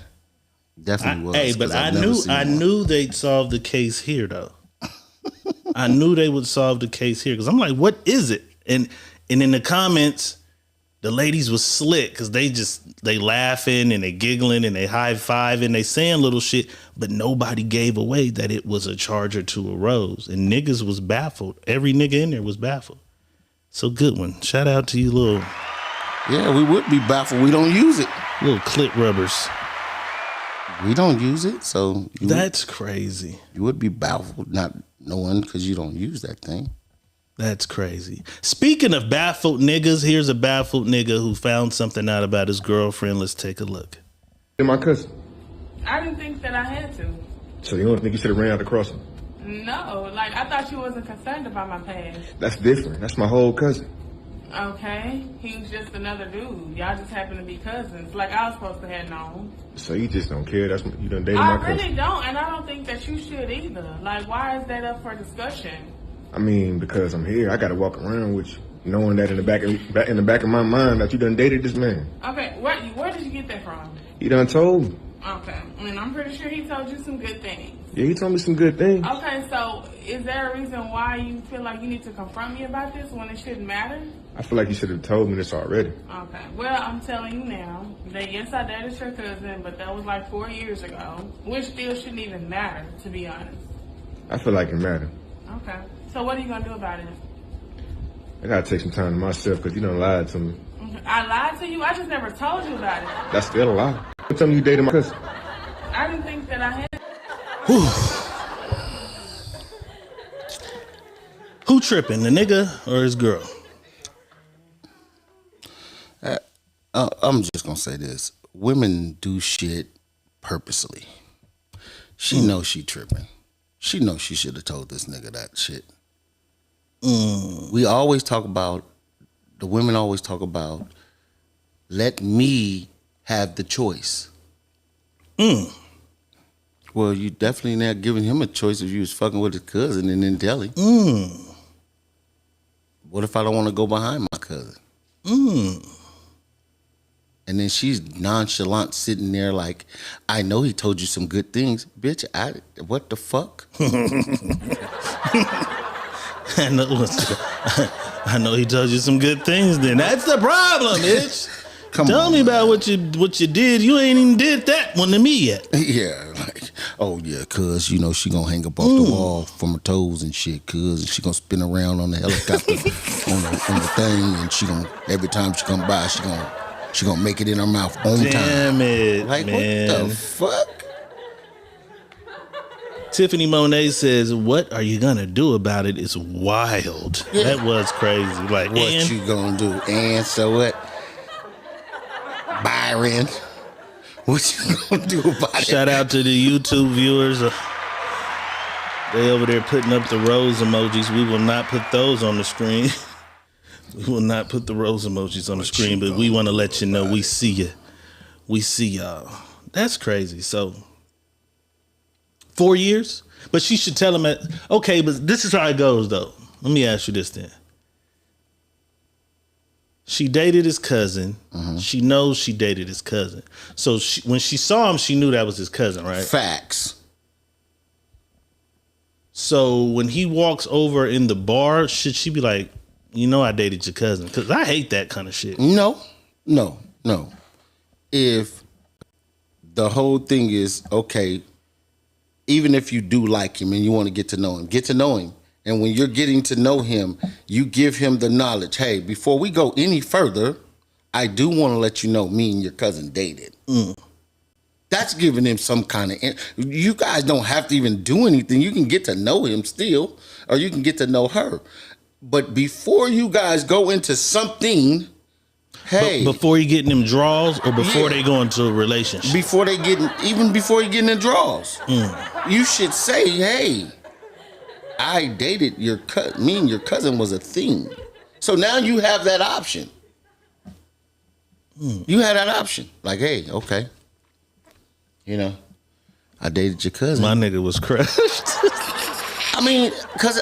Definitely was. Hey, but I knew they'd solve the case here though. I knew they would solve the case here because I'm like, what is it? And in the comments, the ladies was slick because they laughing and they giggling and they high fiving, they saying little shit, but nobody gave away that it was a charger to a rose. And niggas was baffled. Every nigga in there was baffled. So good one. Shout out to you little. Yeah, we would be baffled. We don't use it. Little clit rubbers. We don't use it, so that's crazy. You would be baffled not knowing because you don't use that thing. That's crazy. Speaking of baffled niggas, here's a baffled nigga who found something out about his girlfriend. Let's take a look. You're my cousin. I didn't think that I had to. So you don't think you should have ran out the crossing? No, like I thought you wasn't concerned about my past. That's different. That's my whole cousin. Okay, he was just another dude. Y'all just happen to be cousins, like I was supposed to have known. So you just don't care? That's you done dated my cousin? I really don't, and I don't think that you should either. Like, why is that up for discussion? I mean, because I'm here, I gotta walk around with you, knowing that in the back of my mind that you done dated this man. Okay, where did you get that from? He done told me. Okay, and I'm pretty sure he told you some good things. Yeah, he told me some good things. Okay, so is there a reason why you feel like you need to confront me about this when it shouldn't matter? I feel like you should have told me this already. Okay, well, I'm telling you now that yes, I dated your cousin, but that was like 4 years ago, which still shouldn't even matter, to be honest. I feel like it mattered. Okay, so what are you gonna do about it? I gotta take some time to myself because you done lied to me. I lied to you? I just never told you about it. That's still a lie. Tell me you dated my cousin. I didn't think that I had. Who tripping, the nigga or his girl? I'm just gonna say this: women do shit purposely. She knows she tripping. She knows she should have told this nigga that shit. We always talk about, the women always talk about, let me have the choice. Well, you definitely not giving him a choice if you was fucking with his cousin and then tell him. What if I don't want to go behind my cousin? And then she's nonchalant sitting there like, I know he told you some good things. Bitch, what the fuck? I know he told you some good things then. That's the problem, bitch. Tell me about what you did. You ain't even did that one to me yet. Yeah, like, oh yeah, cuz, you know, she gonna hang up off the wall from her toes and shit, cuz, and she gonna spin around on the helicopter on the thing, and she gonna, every time she come by, she gonna make it in her mouth on time. Damn it, like, man. What the fuck? Tiffany Monet says, what are you gonna do about it? It's wild. Yeah. That was crazy. Like, what you gonna do? And so what? Byron, what you gonna do about it? Shout out to the YouTube viewers. They over there putting up the rose emojis. We will not put those on the screen. We will not put the rose emojis on the screen, but we want to let you know we see you. We see y'all. That's crazy. So 4 years? But she should tell him okay, but this is how it goes though. Let me ask you this then. She dated his cousin. She knows she dated his cousin. So when she saw him, she knew that was his cousin, right? Facts. So when he walks over in the bar, should she be like, you know I dated your cousin? Because I hate that kind of shit. No. If the whole thing is, okay, even if you do like him and you want to get to know him. And when you're getting to know him, you give him the knowledge. Hey, before we go any further, I do want to let you know me and your cousin dated. That's giving him some kind of... You guys don't have to even do anything. You can get to know him still, or you can get to know her. But before you guys go into something... Hey, before you get in them draws, or before they go into a relationship? Before they get, even before you get in the draws, you should say, "Hey, I dated your cousin. Me and your cousin was a thing." So now you have that option. You had that option, like, "Hey, okay, I dated your cousin." My nigga was crushed. I mean, because.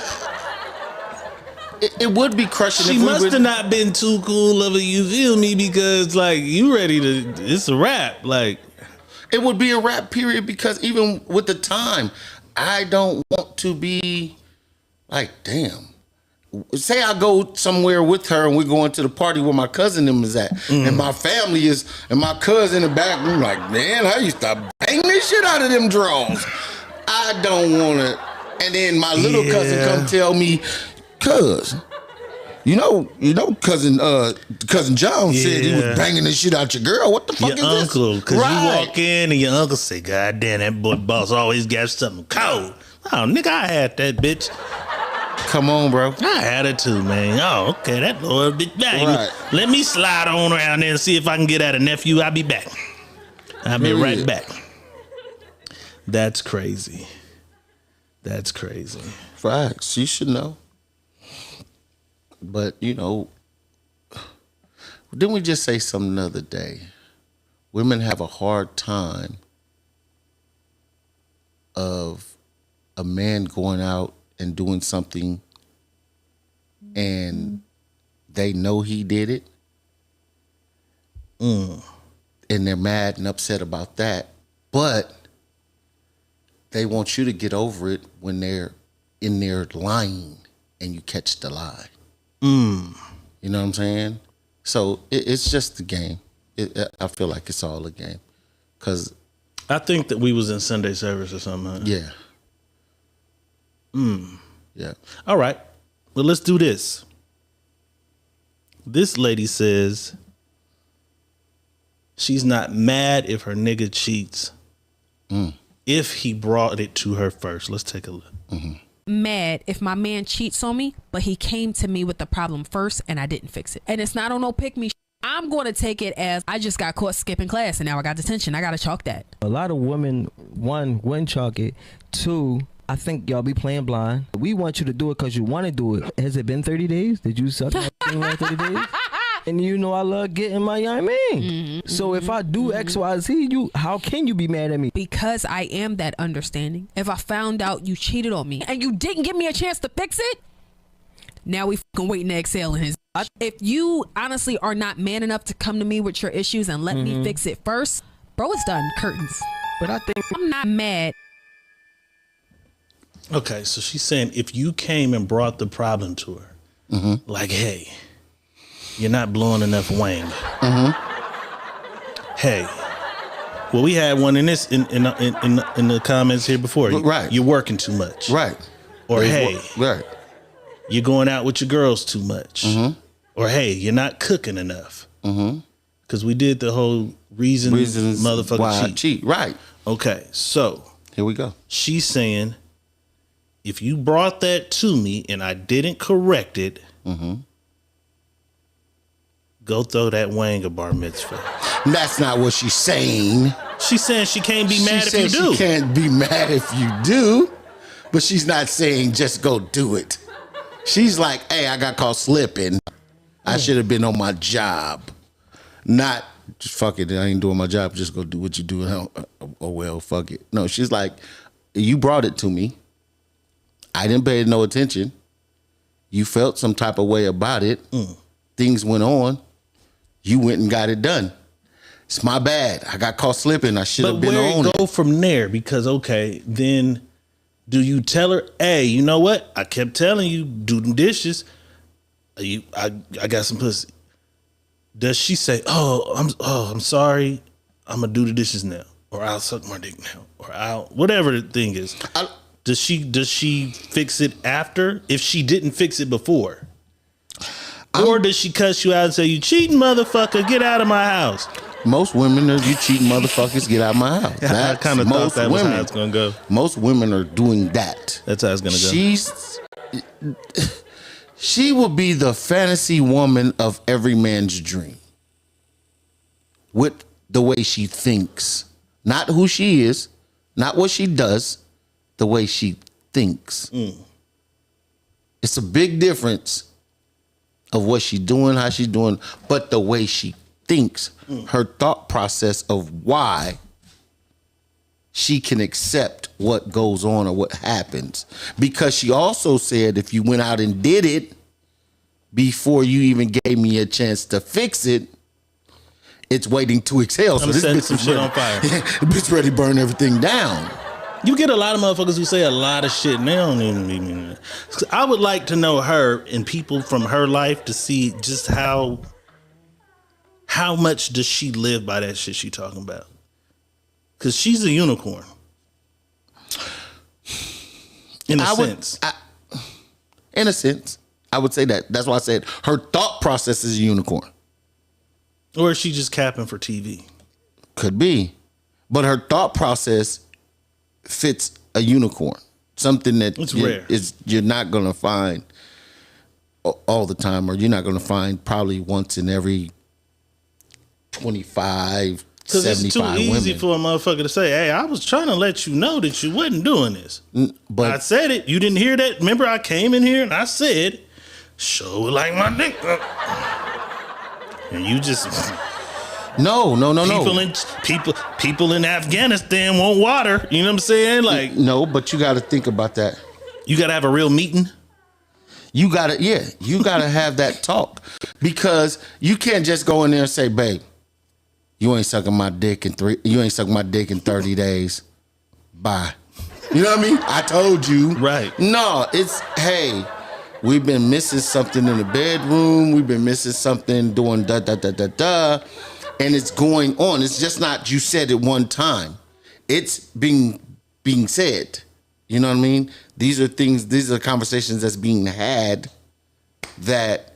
It would be crushing. She must have not been too cool of a, you feel me? Because like you ready to, it's a wrap. Like it would be a wrap period, because even with the time, I don't want to be like, damn. Say I go somewhere with her and we're going to the party where my cousin them is at, and my family is, and my cousin in the back room like, man, how you stop banging this shit out of them draws? I don't want to. And then my little cousin come tell me, cuz, you know, cousin John said he was banging the shit out your girl. What the fuck your is uncle, this? Because you walk in and your uncle say, God damn, that boy boss always got something cold. Oh, nigga, I had that bitch. Come on, bro. I had it too, man. Oh, okay, that little bitch back. Right. Let me slide on around there and see if I can get at a nephew. I'll be back. I'll be right back. That's crazy. That's crazy. Facts. You should know. But, didn't we just say something the other day? Women have a hard time of a man going out and doing something and they know he did it. And they're mad and upset about that. But they want you to get over it when they're in there lying and you catch the lie. You know what I'm saying? So it's just a game. I feel like it's all a game. Cause I think that we was in Sunday service or something. Huh? Yeah. Yeah. All right. Well, let's do this. This lady says she's not mad if her nigga cheats if he brought it to her first. Let's take a look. Mad if my man cheats on me, but he came to me with the problem first and I didn't fix it. And it's not on no pick me. I'm going to take it as I just got caught skipping class and now I got detention. I got to chalk that. A lot of women, one, wouldn't chalk it. Two, I think y'all be playing blind. We want you to do it because you want to do it. Has it been 30 days? Did you suck my thing like 30 days? And I love getting my, So if I do X, Y, Z, how can you be mad at me? Because I am that understanding. If I found out you cheated on me and you didn't give me a chance to fix it, now we fucking waiting to exhale in his. If you honestly are not man enough to come to me with your issues and let me fix it first, bro, it's done. Curtains. But I think I'm not mad. Okay, so she's saying if you came and brought the problem to her, like, hey, you're not blowing enough wang. Hey, well, we had one in this in the comments here before. Right, you're working too much. Right. Or hey, right, you're going out with your girls too much. Or hey, you're not cooking enough. Because we did the whole reasons motherfucker why cheat. Right. Okay, so here we go. She's saying, if you brought that to me and I didn't correct it, go throw that wang a bar mitzvah. That's not what she's saying. She's saying she can't be mad if you do. She can't be mad if you do, but she's not saying just go do it. She's like, hey, I got caught slipping. I should have been on my job. Not just fuck it, I ain't doing my job. Just go do what you do. Oh well, fuck it. No, she's like, you brought it to me. I didn't pay no attention. You felt some type of way about it. Things went on. You went and got it done. It's my bad. I got caught slipping. I should have been on it. But where go from there? Because, okay, then do you tell her, hey, you know what? I kept telling you, do the dishes. I got some pussy. Does she say, I'm sorry, I'm going to do the dishes now? or I'll suck my dick now, or I'll whatever the thing is. Does she fix it after if she didn't fix it before? Or does she cuss you out and say, you cheating motherfucker, get out of my house? Most women are, you cheating motherfuckers, get out of my house. I kind of thought that was how it's going to go. Most women are doing that. That's how it's going to go. She will be the fantasy woman of every man's dream. With the way she thinks. Not who she is, not what she does, the way she thinks. It's a big difference of what she's doing, how she's doing, but the way she thinks, her thought process of why she can accept what goes on or what happens. Because she also said if you went out and did it before you even gave me a chance to fix it, it's waiting to exhale. So this bitch some shit on fire. Bitch ready to burn everything down. You get a lot of motherfuckers who say a lot of shit and they don't even mean that. I would like to know her and people from her life to see just how much does she live by that shit she talking about. Because she's a unicorn. In a sense. In a sense. I would say that. That's why I said her thought process is a unicorn. Or is she just capping for TV? Could be. But her thought process fits a unicorn. Something that rare. You're not going to find all the time, or you're not going to find probably once in every 25, 75 Because it's too easy women. for a motherfucker to say, hey, I was trying to let you know that you wasn't doing this. But I said it. You didn't hear that? Remember I came in here and I said, show it like my dick. And you just... No. People in Afghanistan want water. You know what I'm saying? Like, no, but you got to think about that. You got to have a real meeting. You got to have that talk, because you can't just go in there and say, babe, you ain't sucking my dick in 30 days. Bye. You know what I mean? I told you. Right. No, it's, hey, we've been missing something in the bedroom. We've been missing something doing da. And it's going on. It's just not you said it one time. It's being said. You know what I mean? These are conversations that's being had that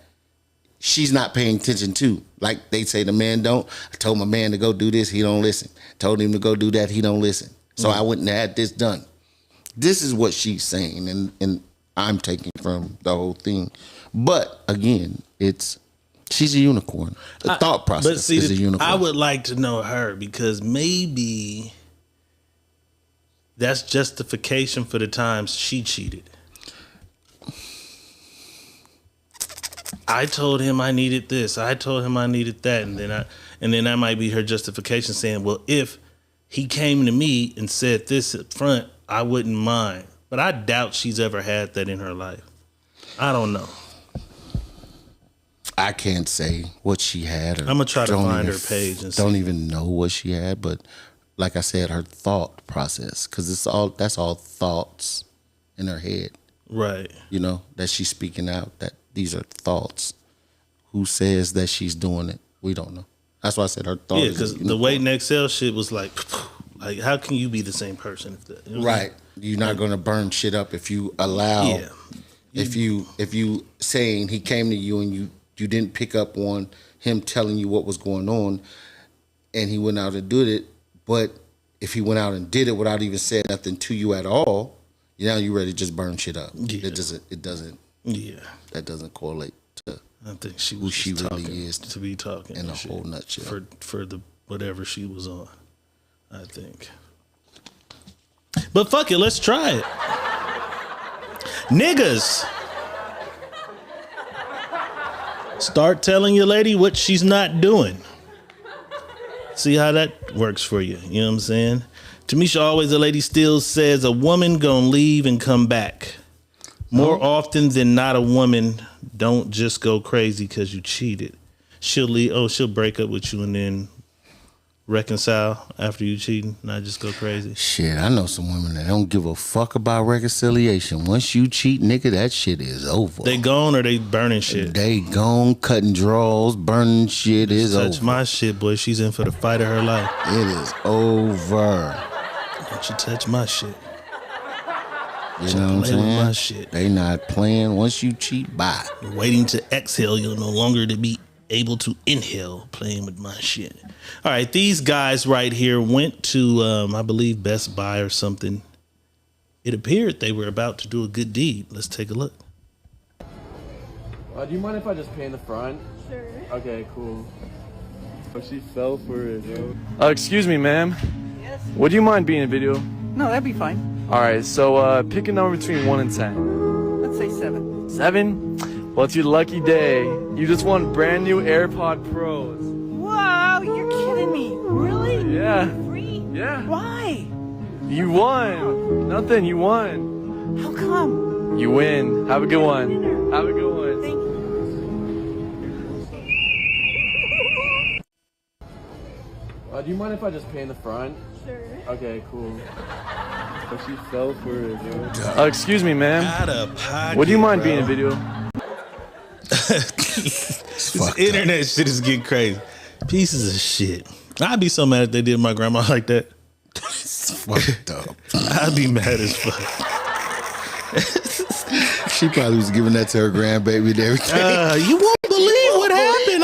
she's not paying attention to. Like they say the man don't. I told my man to go do this, he don't listen. Told him to go do that, he don't listen. So I wouldn't have had this done. This is what she's saying, and I'm taking from the whole thing. But again, she's a unicorn. The thought process is a unicorn. I would like to know her, because maybe that's justification for the times she cheated. I told him I needed this. I told him I needed that, and then that might be her justification, saying, well, if he came to me and said this up front, I wouldn't mind. But I doubt she's ever had that in her life. I don't know. I can't say what she had. I'm gonna try to find her page and don't even know what she had, but like I said, her thought process, because that's all thoughts in her head, right? You know, that she's speaking out. That these are thoughts. Who says that she's doing it? We don't know. That's why I said her thought. Yeah, because the Wait and Excel shit was like how can you be the same person if that? You know right? You're not gonna burn shit up if you allow. Yeah. If you saying he came to you and you didn't pick up on him telling you what was going on, and he went out and did it. But if he went out and did it without even saying nothing to you at all, now you're ready to just burn shit up. Yeah. It doesn't. Yeah. That doesn't correlate to I think she who was she really is to be talking in a whole nutshell for the whatever she was on. I think. But fuck it, let's try it. Niggas. Start telling your lady what she's not doing. See how that works for you. You know what I'm saying? Tamisha Always a Lady still says a woman gonna leave and come back. More often than not, a woman don't just go crazy because you cheated. She'll leave. She'll break up with you and then reconcile after you cheating, not just go crazy? Shit, I know some women that don't give a fuck about reconciliation. Once you cheat, nigga, that shit is over. They gone or they burning shit? They gone, cutting draws, burning shit is over. Touch my shit, boy. She's in for the fight of her life. It is over. Don't you touch my shit. You know what I'm saying? My shit. They not playing. Once you cheat, bye. You're waiting to exhale. You're no longer to be able to inhale playing with my shit. All right, these guys right here went to, I believe, Best Buy or something. It appeared they were about to do a good deed. Let's take a look. Do you mind if I just pay in the front? Sure. Okay, cool. Oh, she fell for it, yo. Excuse me, ma'am. Yes? Would you mind being in video? No, that'd be fine. All right, so pick a number between 1 and 10. Let's say 7. 7? Well, it's your lucky day. You just won brand new AirPod Pros. Wow, you're kidding me. Really? Yeah. Free? Yeah. Why? You won. Nothing, you won. How come? You win. Have a good one. Have a good one. Thank you. Do you mind if I just pay in the front? Sure. Okay, cool. But she fell for it, yo. Excuse me, ma'am. Out of pocket, Would you mind bro. being in video? This internet shit is getting crazy. Pieces of shit. I'd be so mad if they did my grandma like that. It's fucked up. I'd be mad as fuck. She probably was giving that to her grandbaby and everything. You won't believe what happened.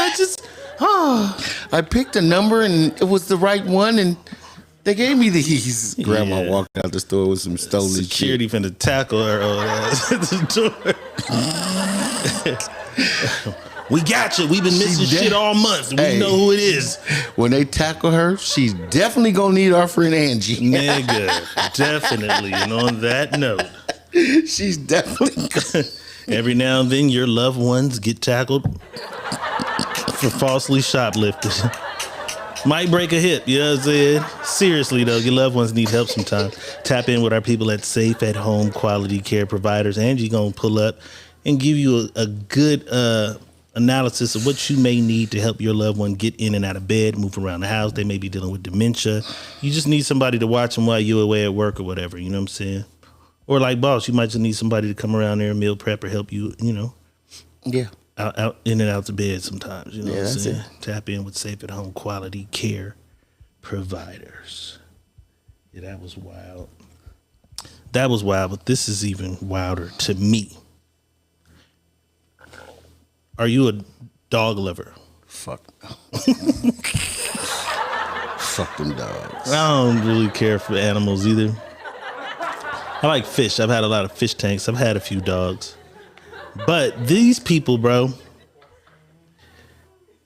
I picked a number and it was the right one and they gave me these. Grandma walked out the store with some stolen Security shit. finna tackle her old ass at the door. We got you. We've been missing shit all month. We know who it is. When they tackle her, she's definitely gonna need our friend Angie. Nigga, definitely. And on that note, she's definitely. Every now and then, your loved ones get tackled for falsely shoplifting. Might break a hip, you know what I'm saying? Seriously, though, your loved ones need help sometimes. Tap in with our people at Safe at Home Quality Care Providers. Angie gonna pull up and give you a good analysis of what you may need to help your loved one get in and out of bed, move around the house. They may be dealing with dementia. You just need somebody to watch them while you're away at work or whatever, you know what I'm saying? Or like boss, you might just need somebody to come around there and meal prep or help you, you know. Yeah. Out in and out to bed sometimes, you know what I'm that's saying? it. Tap in with Safe at Home Quality Care Providers. Yeah, that was wild. That was wild, but this is even wilder to me. Are you a dog lover? Fuck. Fuck them dogs. I don't really care for animals either. I like fish. I've had a lot of fish tanks. I've had a few dogs. But these people, bro,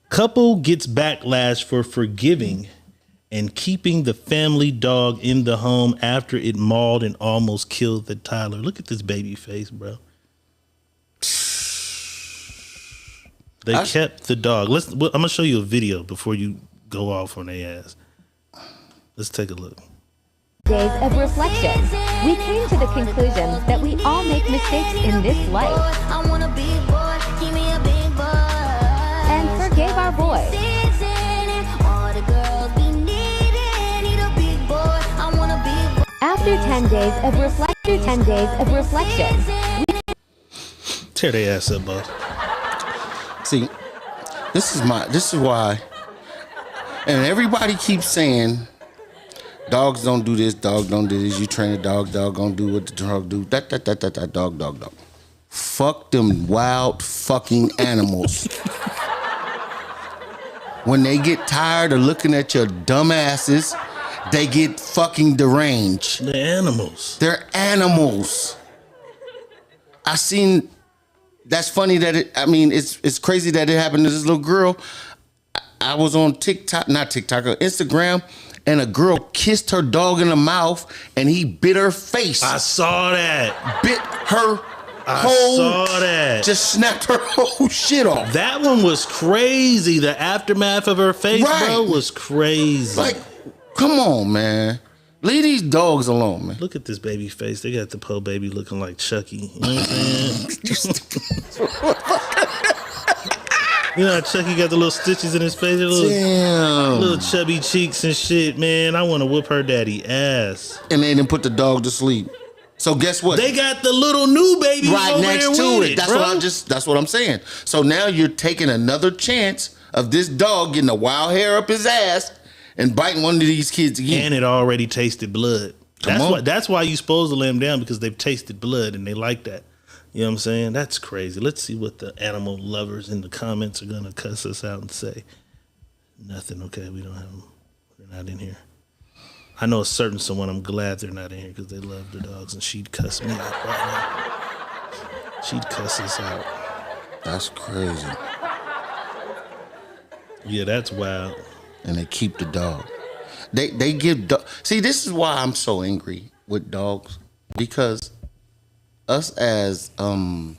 couple gets backlash for forgiving and keeping the family dog in the home after it mauled and almost killed the toddler. Look at this baby face, bro. They kept the dog. I'm gonna show you a video before you go off on their ass. Let's take a look. Days of reflection, we came to the conclusion that we all make mistakes in this life and forgave our boy. After 10 days of reflection, Tear their ass up, boss. See, this is why, and everybody keeps saying, dogs don't do this, dog don't do this. You train a dog gonna do what the dog do. Dog. Fuck them wild fucking animals. When they get tired of looking at your dumb asses, they get fucking deranged. They're animals. They're animals. That's funny that it's crazy that it happened to this little girl. I was on Instagram, and a girl kissed her dog in the mouth, and he bit her face. I saw that. Bit her saw that. Just snapped her whole shit off. That one was crazy. The aftermath of her face, bro, was crazy. Like, come on, man. Leave these dogs alone, man. Look at this baby face. They got the poor baby looking like Chucky. You know what I'm saying? You know how Chucky got the little stitches in his face, the little chubby cheeks and shit. Man, I want to whoop her daddy ass. And they didn't put the dog to sleep. So guess what? They got the little new baby right over next there to with it. bro. That's what I'm saying. So now you're taking another chance of this dog getting a wild hair up his ass and biting one of these kids again. And it already tasted blood. That's why you supposed to lay them down, because they've tasted blood and they like that. You know what I'm saying? That's crazy. Let's see what the animal lovers in the comments are gonna cuss us out and say. Nothing. Okay, we don't have them. They're not in here. I know a certain someone. I'm glad they're not in here because they love the dogs, and she'd cuss me out right now. She'd cuss us out. That's crazy. Yeah, that's wild. And they keep the dog. They give see, this is why I'm so angry with dogs, because us as and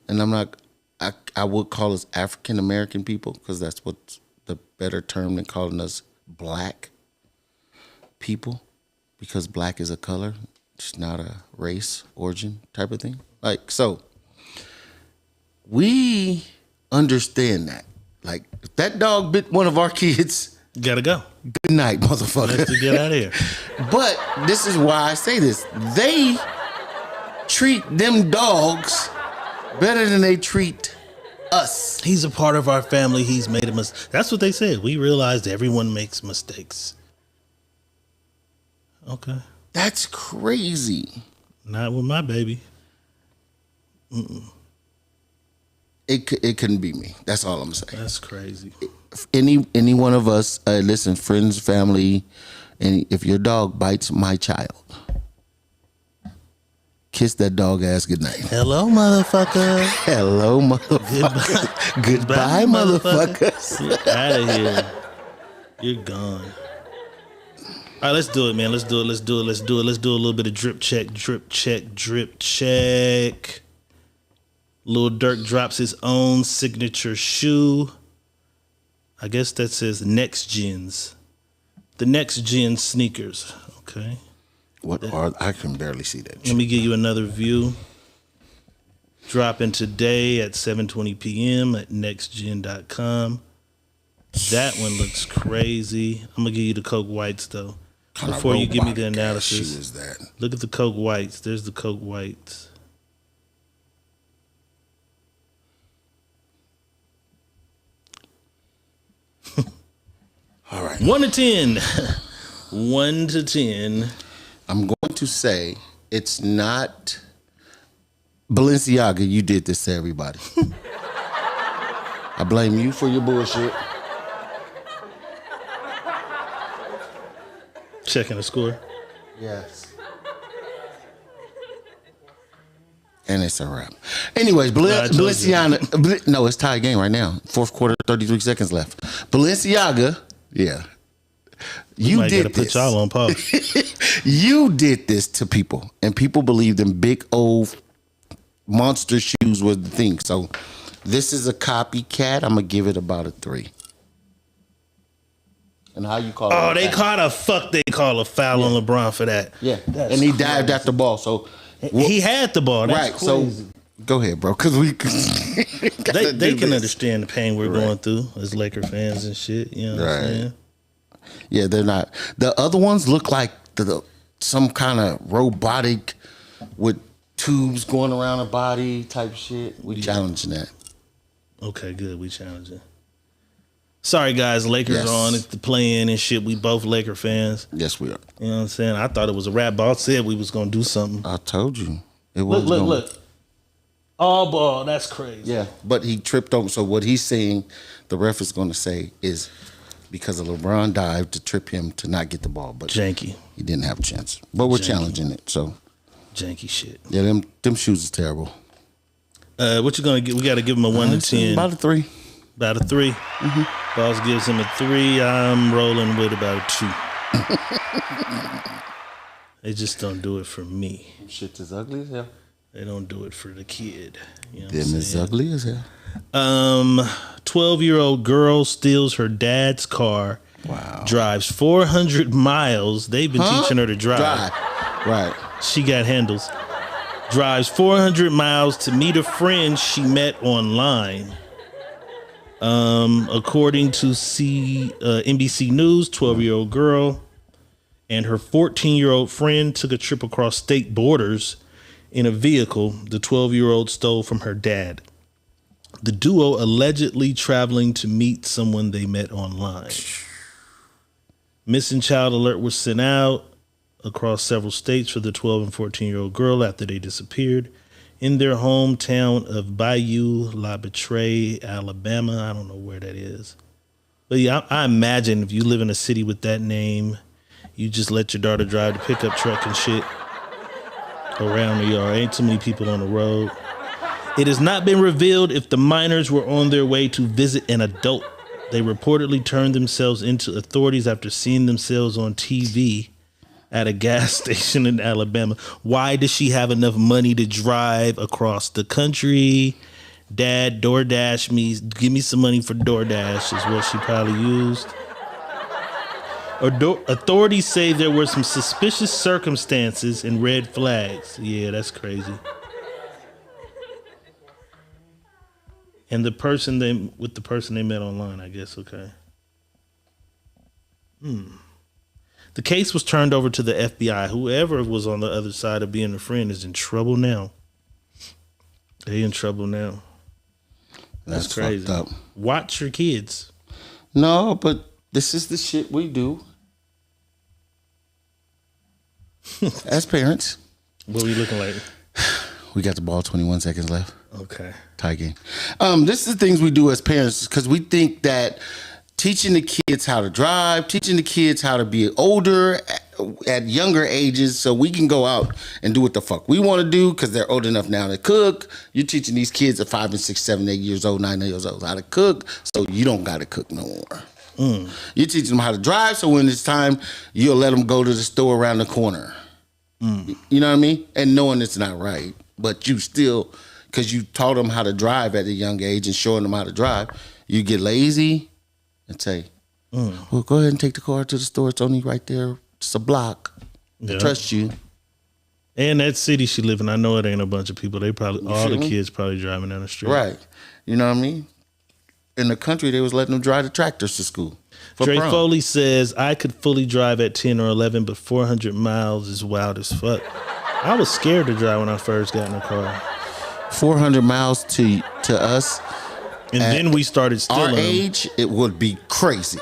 I'm not, I would call us African American people, because that's what's the better term than calling us black people, because black is a color, it's not a race, origin type of thing. Like, so we understand that. Like, if that dog bit one of our kids, gotta go. Good night, motherfucker. Let's get out of here. But this is why I say this. They treat them dogs better than they treat us. He's a part of our family. He's made a mistake. That's what they said. We realized everyone makes mistakes. Okay. That's crazy. Not with my baby. It couldn't be me. That's all I'm saying. That's crazy. Any one of us, listen, friends, family, and if your dog bites my child, kiss that dog ass goodnight. Hello, motherfucker. Hello, motherfucker. Goodbye, motherfucker. Get out of here. You're gone. All right, let's do it, man. Let's do it. Let's do a little bit of drip check. Lil Durk drops his own signature shoe. I guess that says Next Gens. The Next Gen sneakers. Okay. What are, I can barely see that. Let me give you another view. Dropping today at 7:20 p.m. at nextgen.com. That one looks crazy. I'm going to give you the Coke Whites, though. Before you give me the analysis. Shoe is that? Look at the Coke Whites. There's the Coke Whites. All right. 1 to 10. 1 to 10. I'm going to say it's not Balenciaga. You did this to everybody. I blame you for your bullshit. Checking the score. Yes. And it's a wrap. Anyways, Balenciaga. No, it's tied game right now. Fourth quarter, 33 seconds left. Balenciaga. Yeah. You did this. Put y'all on pause. You did this to people, and people believed in big old monster shoes was the thing. So this is a copycat. I'm gonna give it about a 3. And how you call it? Oh, they caught a They call a foul on LeBron for that. Yeah, and he dived at the ball. So he had the ball. That's right. crazy. So go ahead, bro, because we they can understand the pain we're going through as Laker fans and shit. You know what I'm saying? Yeah, they're not. The other ones look like some kind of robotic with tubes going around a body type shit. We challenging that. Okay, good. We challenging. Sorry, guys. Lakers are on. It's the play-in and shit. We both Laker fans. Yes, we are. You know what I'm saying? I thought it was a rap. Boss said we was going to do something. I told you. It was. Look. All ball. That's crazy. Yeah, but he tripped over. So what he's saying, the ref is going to say is because of LeBron dived to trip him to not get the ball. But janky. He didn't have a chance. But we're challenging it. So janky shit. Yeah, them shoes is terrible. What you gonna get? We got to give him a 1 to 10. About a 3. About a 3. Mm-hmm. Boss gives him a 3. I'm rolling with about a 2. They just don't do it for me. Shit is ugly as hell. They don't do it for the kid. You know Them is ugly as hell. 12-year-old girl steals her dad's car. Wow. Drives 400 miles. They've been teaching her to drive. Right. She got handles. drives 400 miles to meet a friend she met online. According to NBC News, 12-year-old girl and her 14-year-old friend took a trip across state borders in a vehicle the 12-year-old stole from her dad. The duo allegedly traveling to meet someone they met online. Missing child alert was sent out across several states for the 12 and 14-year-old girl after they disappeared in their hometown of Bayou La Batre, Alabama. I don't know where that is. But yeah, I imagine if you live in a city with that name, you just let your daughter drive the pickup truck and shit around the yard. Ain't too many people on the road. It has not been revealed if the minors were on their way to visit an adult. They reportedly turned themselves into authorities after seeing themselves on TV at a gas station in Alabama. Why does she have enough money to drive across the country? Dad, DoorDash me. Give me some money for DoorDash is what she probably used. Authorities say there were some suspicious circumstances and red flags. Yeah, that's crazy. And the person they met online, I guess. Okay. The case was turned over to the FBI. Whoever was on the other side of being a friend is in trouble now. They in trouble now. That's crazy. Fucked up. Watch your kids. No, but this is the shit we do as parents. What are we looking like? We got the ball, 21 seconds left. Okay. Tie game. This is the things we do as parents because we think that teaching the kids how to drive, teaching the kids how to be older at younger ages so we can go out and do what the fuck we want to do because they're old enough now to cook. You're teaching these kids at 5 and 6, 7, 8 years old, 9 years old how to cook so you don't got to cook no more. You're teaching them how to drive so when it's time, you'll let them go to the store around the corner. You know what I mean? And knowing it's not right, but you still, because you taught them how to drive at a young age and showing them how to drive, you get lazy and say, well, go ahead and take the car to the store. It's only right there. It's a block. I trust you. And that city she live in, I know it ain't a bunch of people. They probably, all the kids probably driving down the street. Right. You know what I mean? In the country, they was letting them drive the tractors to school. Dre Foley says, I could fully drive at 10 or 11, but 400 miles is wild as fuck. I was scared to drive when I first got in the car. 400 miles to us. And then we started stealing. Our age, it would be crazy.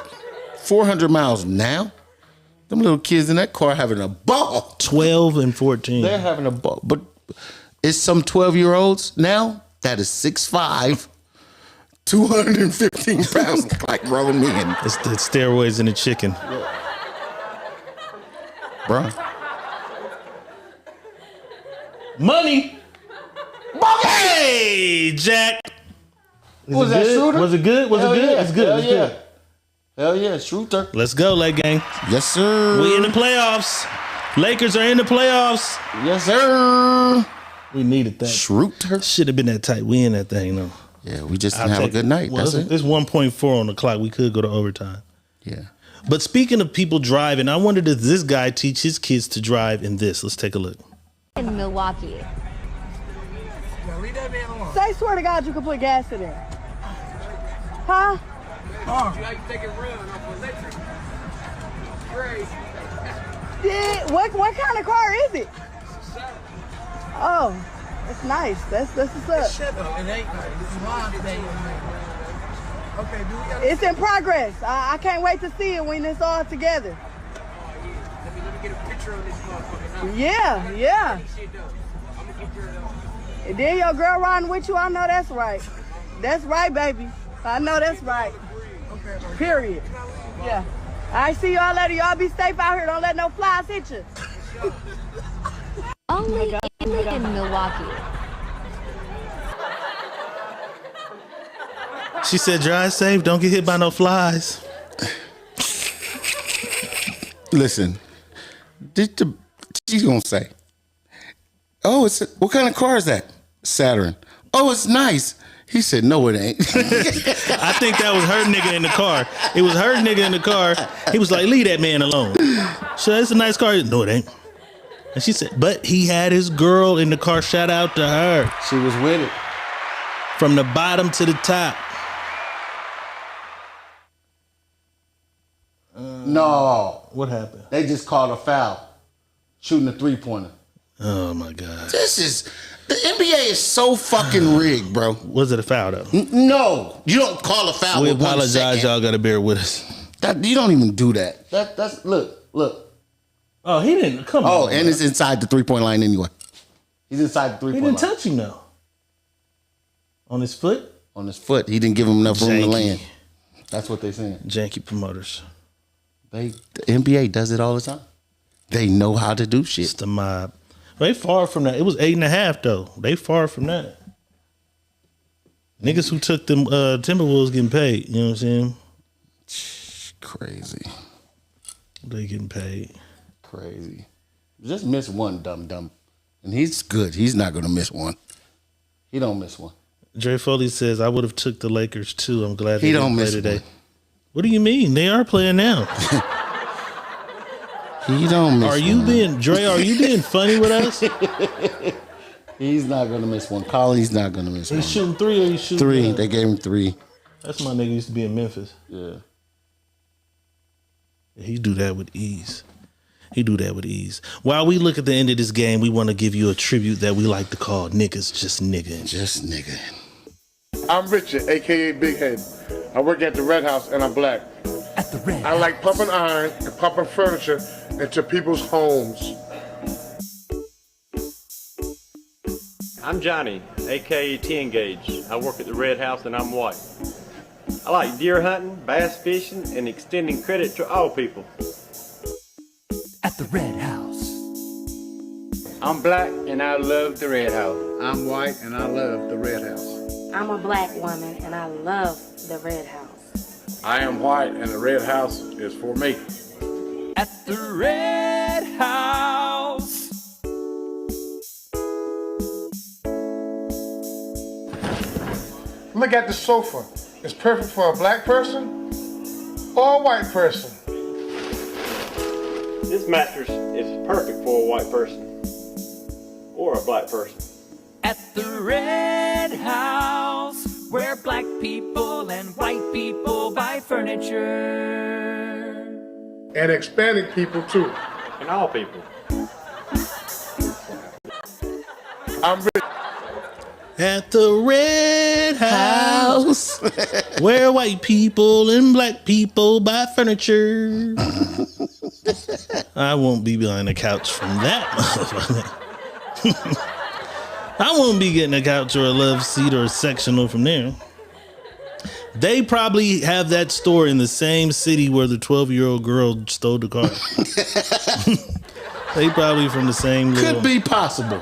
400 miles now? Them little kids in that car having a ball. 12 and 14. They're having a ball. But it's some 12-year-olds now that is 6'5", 215 pounds like grown men. It's the steroids and the chicken. Bro. Money. Hey, Jack. Was that shooter? Was it good? Was it good? Yeah. It's good. Hell it's yeah. good. Hell yeah, shooter. Let's go, leg gang. Yes, sir. We in the playoffs. Lakers are in the playoffs. Yes, sir. We needed that. Shooter. Should have been that tight. We in that thing, though. Yeah, we just didn't have a good night. Well, That's it. It's 1.4 on the clock. We could go to overtime. Yeah. But speaking of people driving, I wondered, does this guy teach his kids to drive in this? Let's take a look. In Milwaukee. Say, swear to God, you can put gas in there. Huh? Yeah, what kind of car is it? Oh, it's nice. That's what's up. It's in progress. I can't wait to see it when it's all together. Let me get a picture of this motherfucker. Yeah. And then your girl riding with you, I know that's right. That's right, baby. I know that's right. Period. Yeah. I see y'all later. Y'all be safe out here. Don't let no flies hit you. Only in Milwaukee. She said, drive safe. Don't get hit by no flies. Listen, she's going to say, oh, what kind of car is that? Saturn. Oh, it's nice. He said, no, it ain't. I think that was her nigga in the car. It was her nigga in the car. He was like, leave that man alone. Sure, it's a nice car. No, it ain't. And she said, but he had his girl in the car. Shout out to her. She was with it. From the bottom to the top. No. What happened? They just called a foul. Shooting a 3-pointer. Oh, my God. The NBA is so fucking rigged, bro. Was it a foul, though? No. You don't call a foul We with 1 apologize. second. Y'all got to bear with us. You don't even do that. That's look. Oh, he didn't. Come on. Oh, and it's inside the 3-point line anyway. He's inside the 3-point line. He didn't touch him, though. On his foot? On his foot. He didn't give him enough room to Janky. land. That's what they're saying. Janky promoters. The NBA does it all the time. They know how to do shit. It's the mob. They far from that. It was 8.5 though. They far from that. Niggas who took them Timberwolves getting paid. You know what I'm saying? Crazy. They getting paid. Crazy. Just miss one, dumb. And he's good. He's not gonna miss one. He don't miss one. Dre Foley says, I would have took the Lakers too. I'm glad He they don't didn't play miss today. one. What do you mean? They are playing now. He don't miss Are you one. are you being funny with us? He's not gonna miss one. Colin's not gonna miss one. He's shooting 3 or he's shooting 3. 1? They gave him 3. That's my nigga used to be in Memphis. Yeah. He do that with ease. While we look at the end of this game, we want to give you a tribute that we like to call niggas just nigga. Just nigga. I'm Richard, a.k.a. Big Head. I work at the Red House and I'm black. At the Red I like pumping iron and pumping furniture into people's homes. I'm Johnny, aka T-Engage. I work at the Red House and I'm white. I like deer hunting, bass fishing, and extending credit to all people. At the Red House. I'm black and I love the Red House. I'm white and I love the Red House. I'm a black woman and I love the Red House. I am white and the Red House is for me. At the Red House. Look at the sofa. It's perfect for a black person or a white person. This mattress is perfect for a white person or a black person. At the Red House, where black people and white people buy furniture. And Hispanic people too. And all people. I'm rich. At the Red House, where white people and black people buy furniture. I won't be behind the couch from that motherfucker. I won't be getting a couch or a love seat or a sectional from there. They probably have that store in the same city where the 12-year-old girl stole the car. They probably from the same Could be possible.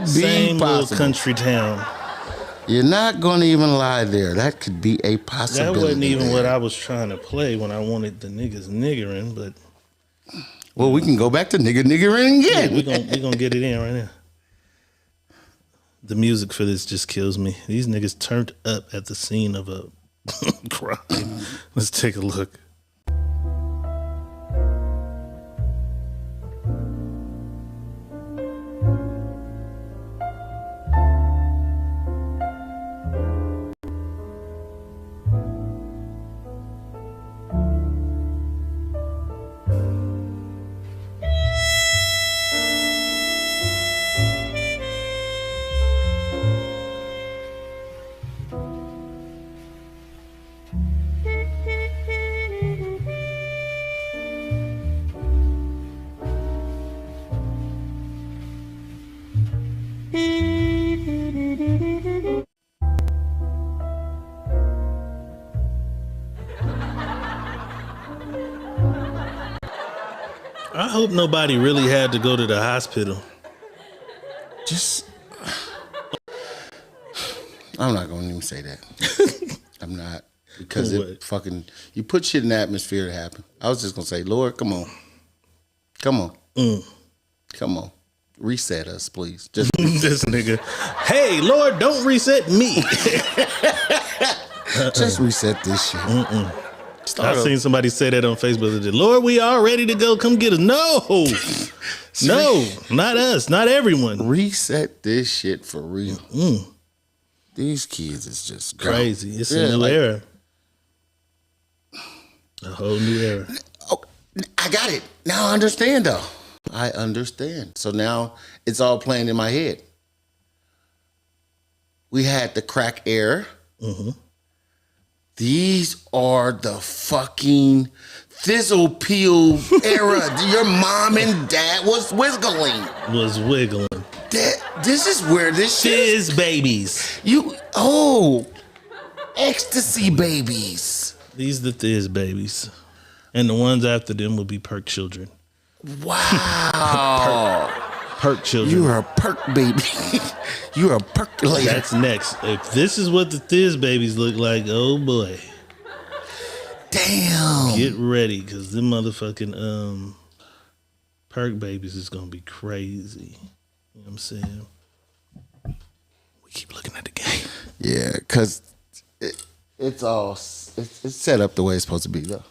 Same little country town. You're not gonna even lie there. That could be a That possibility. wasn't even what I was trying to play when I wanted the niggas niggering, but well, we can go back to niggering again. Yeah, we gonna get it in right now. The music for this just kills me. These niggas turned up at the scene of a crime. Let's take a look. I hope nobody really had to go to the hospital. I'm not gonna even say that. I'm not, because it fucking, you put shit in the atmosphere to happen. I was just gonna say, Lord, come on, come on, reset us, please. Just this nigga. Hey, Lord, don't reset me. Just reset this shit. I seen somebody say that on Facebook. Lord, we all ready to go. Come get us. No. No, not us. Not everyone. Reset this shit for real. These kids is just crazy. It's a new era. A whole new era. Oh, I got it. Now I understand, though. I understand. So now it's all playing in my head. We had the crack era. These are the fucking Thizzle Peel era. Your mom and dad was wiggling. This is where this shit is. Fizz babies. Ecstasy babies. These are the Fizz babies. And the ones after them will be perk children. Wow. Perk children. You are a perk baby. You are a percolator. That's next. If this is what the Fizz babies look like, oh boy. Damn. Get ready, because them motherfucking perk babies is going to be crazy. You know what I'm saying? We keep looking at the game. Yeah, because it's set up the way it's supposed to be, though.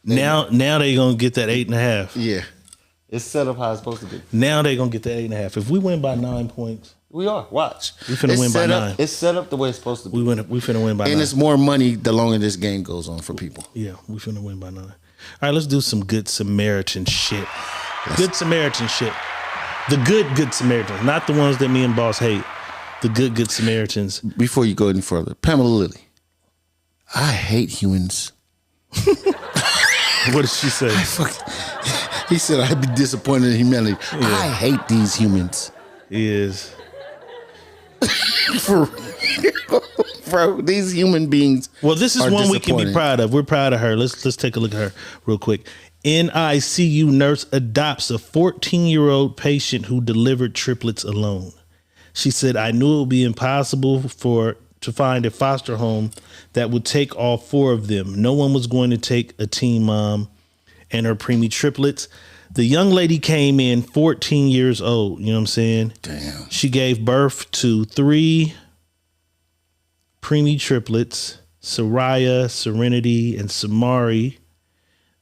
Now they going to get that 8.5. Yeah. It's set up how it's supposed to be. Now they going to get that 8.5. If we win by 9 points. We are. Watch. We finna win by 9. It's set up the way it's supposed to be. We finna win by 9. And it's more money the longer this game goes on for people. Yeah, we finna win by 9. All right, let's do some good Samaritan shit. Good Samaritan shit. The good Samaritans, not the ones that me and Boss hate. The good Samaritans. Before you go any further, Pamela Lilly. I hate humans. What did she say? He said I'd be disappointed in humanity. Yeah. I hate these humans. He is. For real, bro, these human beings. Well, this is one we can be proud of. We're proud of her. Let's take a look at her real quick. NICU nurse adopts a 14-year-old patient who delivered triplets alone. She said, "I knew it would be impossible to find a foster home that would take all 4 of them. No one was going to take a teen mom and her preemie triplets." The young lady came in 14 years old. You know what I'm saying? Damn. She gave birth to 3 preemie triplets, Soraya, Serenity, and Samari.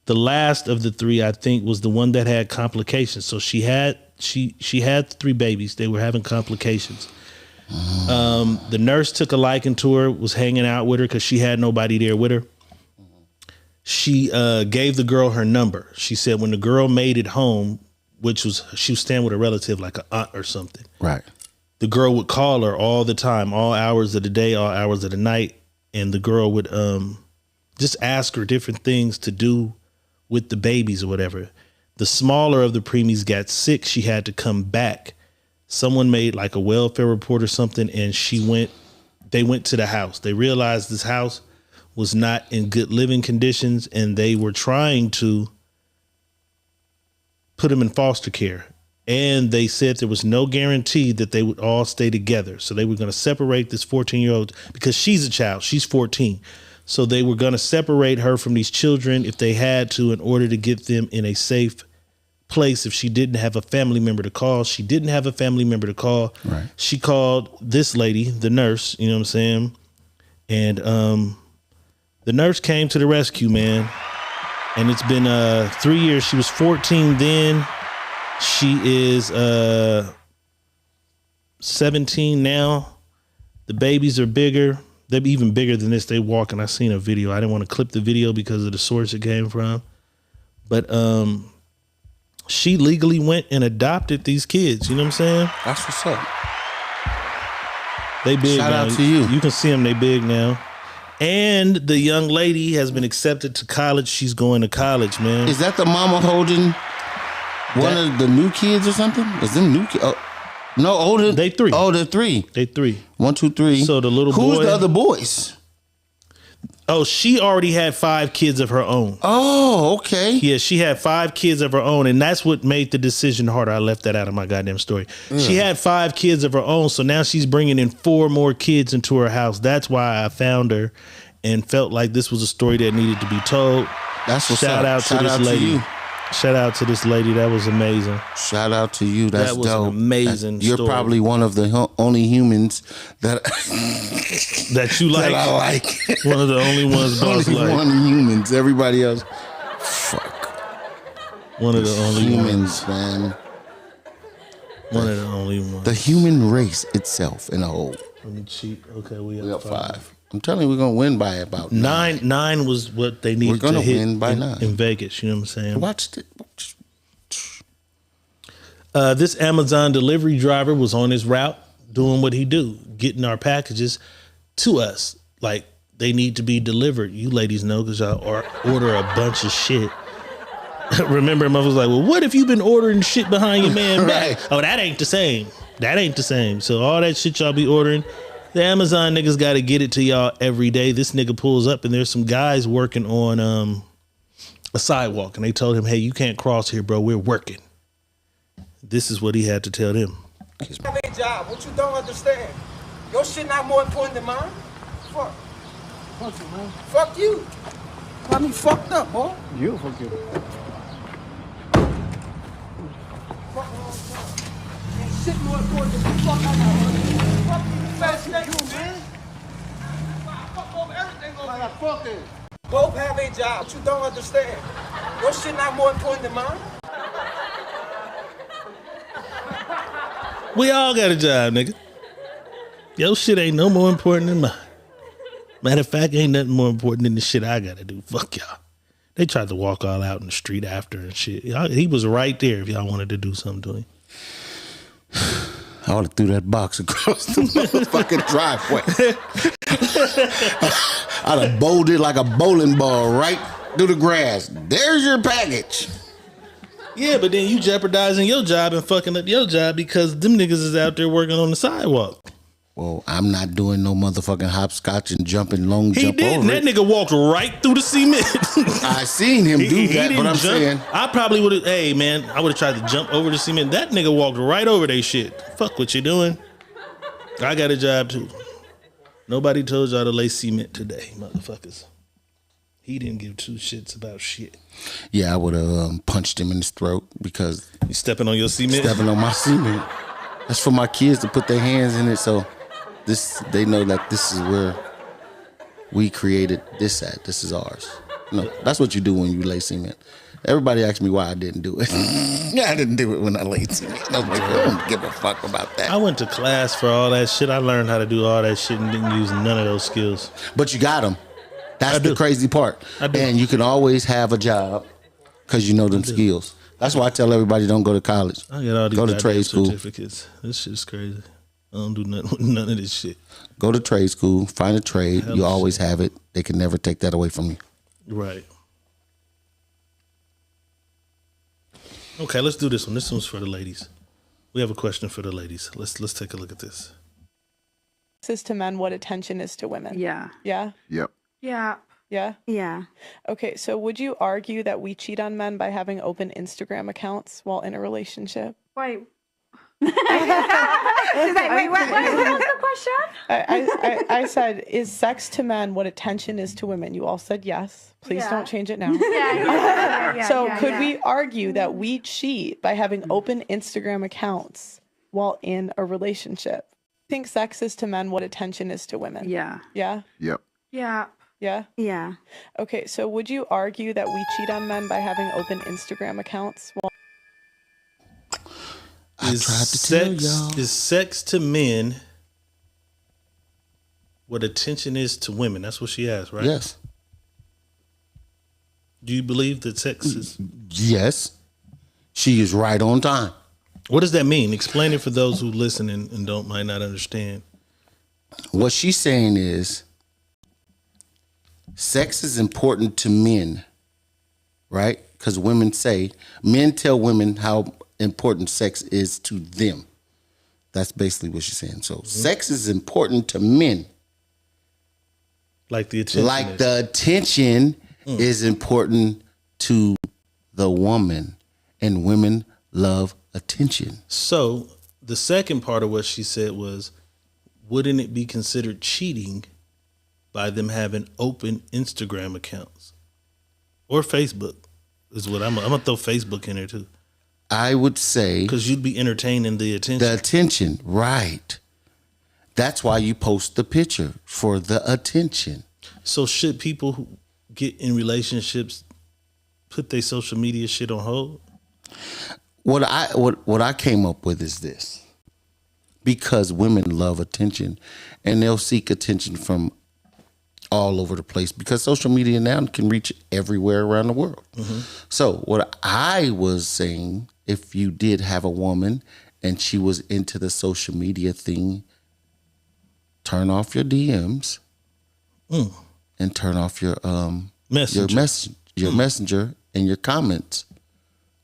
The last of the 3, I think, was the one that had complications. So she had 3 babies. They were having complications. The nurse took a liking to her, was hanging out with her because she had nobody there with her. She gave the girl her number. She said when the girl made it home, she was staying with a relative, like an aunt or something. Right. The girl would call her all the time, all hours of the day, all hours of the night. And the girl would just ask her different things to do with the babies or whatever. The smaller of the preemies got sick. She had to come back. Someone made like a welfare report or something, and they went to the house. They realized this house was not in good living conditions, and they were trying to put them in foster care. And they said there was no guarantee that they would all stay together. So they were going to separate this 14-year-old because she's a child. She's 14. So they were going to separate her from these children if they had to in order to get them in a safe place if she didn't have a family member to call. She didn't have a family member to call. Right. She called this lady, the nurse, you know what I'm saying? And the nurse came to the rescue, man. And it's been 3 years. She was 14 then. She is 17 now. The babies are bigger. They're even bigger than this. They walk, and I seen a video. I didn't want to clip the video because of the source it came from. But she legally went and adopted these kids. You know what I'm saying? That's what's up. They big Shout now. out to you. You can see them. They big now. And the young lady has been accepted to college. She's going to college, man. Is that the mama holding one of the new kids or something? Is them new kids? Oh, no, older. They 3. Oh, they're 3. They 3. 1, 2, 3. So the little boy. Who's the other boys? Oh, she already had 5 kids of her own. Oh, okay. Yeah, she had 5 kids of her own, and that's what made the decision harder. I left that out of my goddamn story. She had 5 kids of her own, so now she's bringing in 4 more kids into her house. That's why I found her and felt like this was a story that needed to be told. That's what's Shout up. out to this lady. Shout out to this lady. That was amazing. Shout out to you. That's that was dope. An amazing You're story. Probably one of the only humans that that you like. That I like. One of the only ones Boss only like. one humans. Everybody else, fuck. One of the only humans, ones. man. One of the only ones. The human race itself in a whole. Let me cheat. Okay, we We have have 5. I'm telling you, we're gonna win by about 9. 9 was what they needed We're gonna to hit win by 9 in Vegas. You know what I'm saying? Watch it. This Amazon delivery driver was on his route doing what he do, getting our packages to us. Like, they need to be delivered. You ladies know because y'all order a bunch of shit. Remember, I was like, well, what if you've been ordering shit behind your man back? Right. Oh, that ain't the same. That ain't the same. So all that shit y'all be ordering, the Amazon niggas got to get it to y'all every day. This nigga pulls up and there's some guys working on a sidewalk. And they told him, hey, you can't cross here, bro. We're working. This is what he had to tell them. Have a job. What you don't understand? Your shit not more important than mine? Fuck. Fuck you, man. Fuck you. Got me fucked up, boy. You fuck you. Ain't shit more important than the fuck I got. Fuck you, fast nigga, man. Fuck over everything over here. Fuck it. Both have a job. What you don't understand? Your shit not more important than mine? We all got a job, nigga. Your shit ain't no more important than mine. Matter of fact, ain't nothing more important than the shit I gotta do. Fuck y'all. They tried to walk all out in the street after and shit. He was right there if y'all wanted to do something to him. I would have threw that box across the motherfucking driveway. I'd have bowled it like a bowling ball right through the grass. There's your package. Yeah, but then you jeopardizing your job and fucking up your job because them niggas is out there working on the sidewalk. Well, I'm not doing no motherfucking hopscotch and jumping long He jump did. over That it. nigga walked right through the cement. I seen him do that, didn't but I'm jump. saying I probably would have. Hey man, I would have tried to jump over the cement. That nigga walked right over they shit. Fuck what you doing. I got a job too. Nobody told y'all to lay cement today, motherfuckers. He didn't give 2 shits about shit. yeah, I would have punched him in his throat because You stepping on your cement? stepping on my cement. That's for my kids to put their hands in it, so they know that this is where we created this at. This is ours. No, that's what you do when you lay cement. Everybody asks me why I didn't do it. I didn't do it when I laid cement. I was like, I don't give a fuck about that. I went to class for all that shit. I learned how to do all that shit and didn't use none of those skills. But you got them. That's the crazy part. And you can always have a job because you know them skills. That's why I tell everybody don't go to college. I got all these go to goddamn trade school. certificates. This shit's crazy. I don't do nothing with none of this shit. Go to trade school. Find a trade. Hell You always have it. They can never take that away from you. Right. Okay, let's do this one. This one's for the ladies. We have a question for the ladies. Let's take a look at this. Is to men what attention is to women. Yeah. Yeah? Yep. Yeah. Yeah? Yeah. Okay, so would you argue that we cheat on men by having open Instagram accounts while in a relationship? Wait. She's like, wait, what was the question? I said, is sex to men what attention is to women? You all said yes. Please Yeah. don't change it now. Yeah. So could we argue that we cheat by having open Instagram accounts while in a relationship? I think sex is to men what attention is to women. Yeah. Yeah? Yep. Yeah. Yeah? Yeah. Okay, so would you argue that we cheat on men by having open Instagram accounts while Is sex to men what attention is to women? That's what she asked, right? Yes. Do you believe that sex is? Yes. She is right on time. What does that mean? Explain it for those who listen and might not understand. What she's saying is sex is important to men, right? Because men tell women how important sex is to them. That's basically what she's saying. So sex is important to men. Like the attention. Like the attention is important to the woman. And women love attention. So the second part of what she said was, wouldn't it be considered cheating by them having open Instagram accounts or Facebook? Is what I'm gonna throw Facebook in there too. I would say because you'd be entertaining the attention. The attention, right? That's why you post the picture, for the attention. So should people who get in relationships put their social media shit on hold? What I came up with is this. Because women love attention, and they'll seek attention from all over the place, because social media now can reach everywhere around the world. So what I was saying, if you did have a woman and she was into the social media thing, turn off your DMs and turn off your messenger and your comments.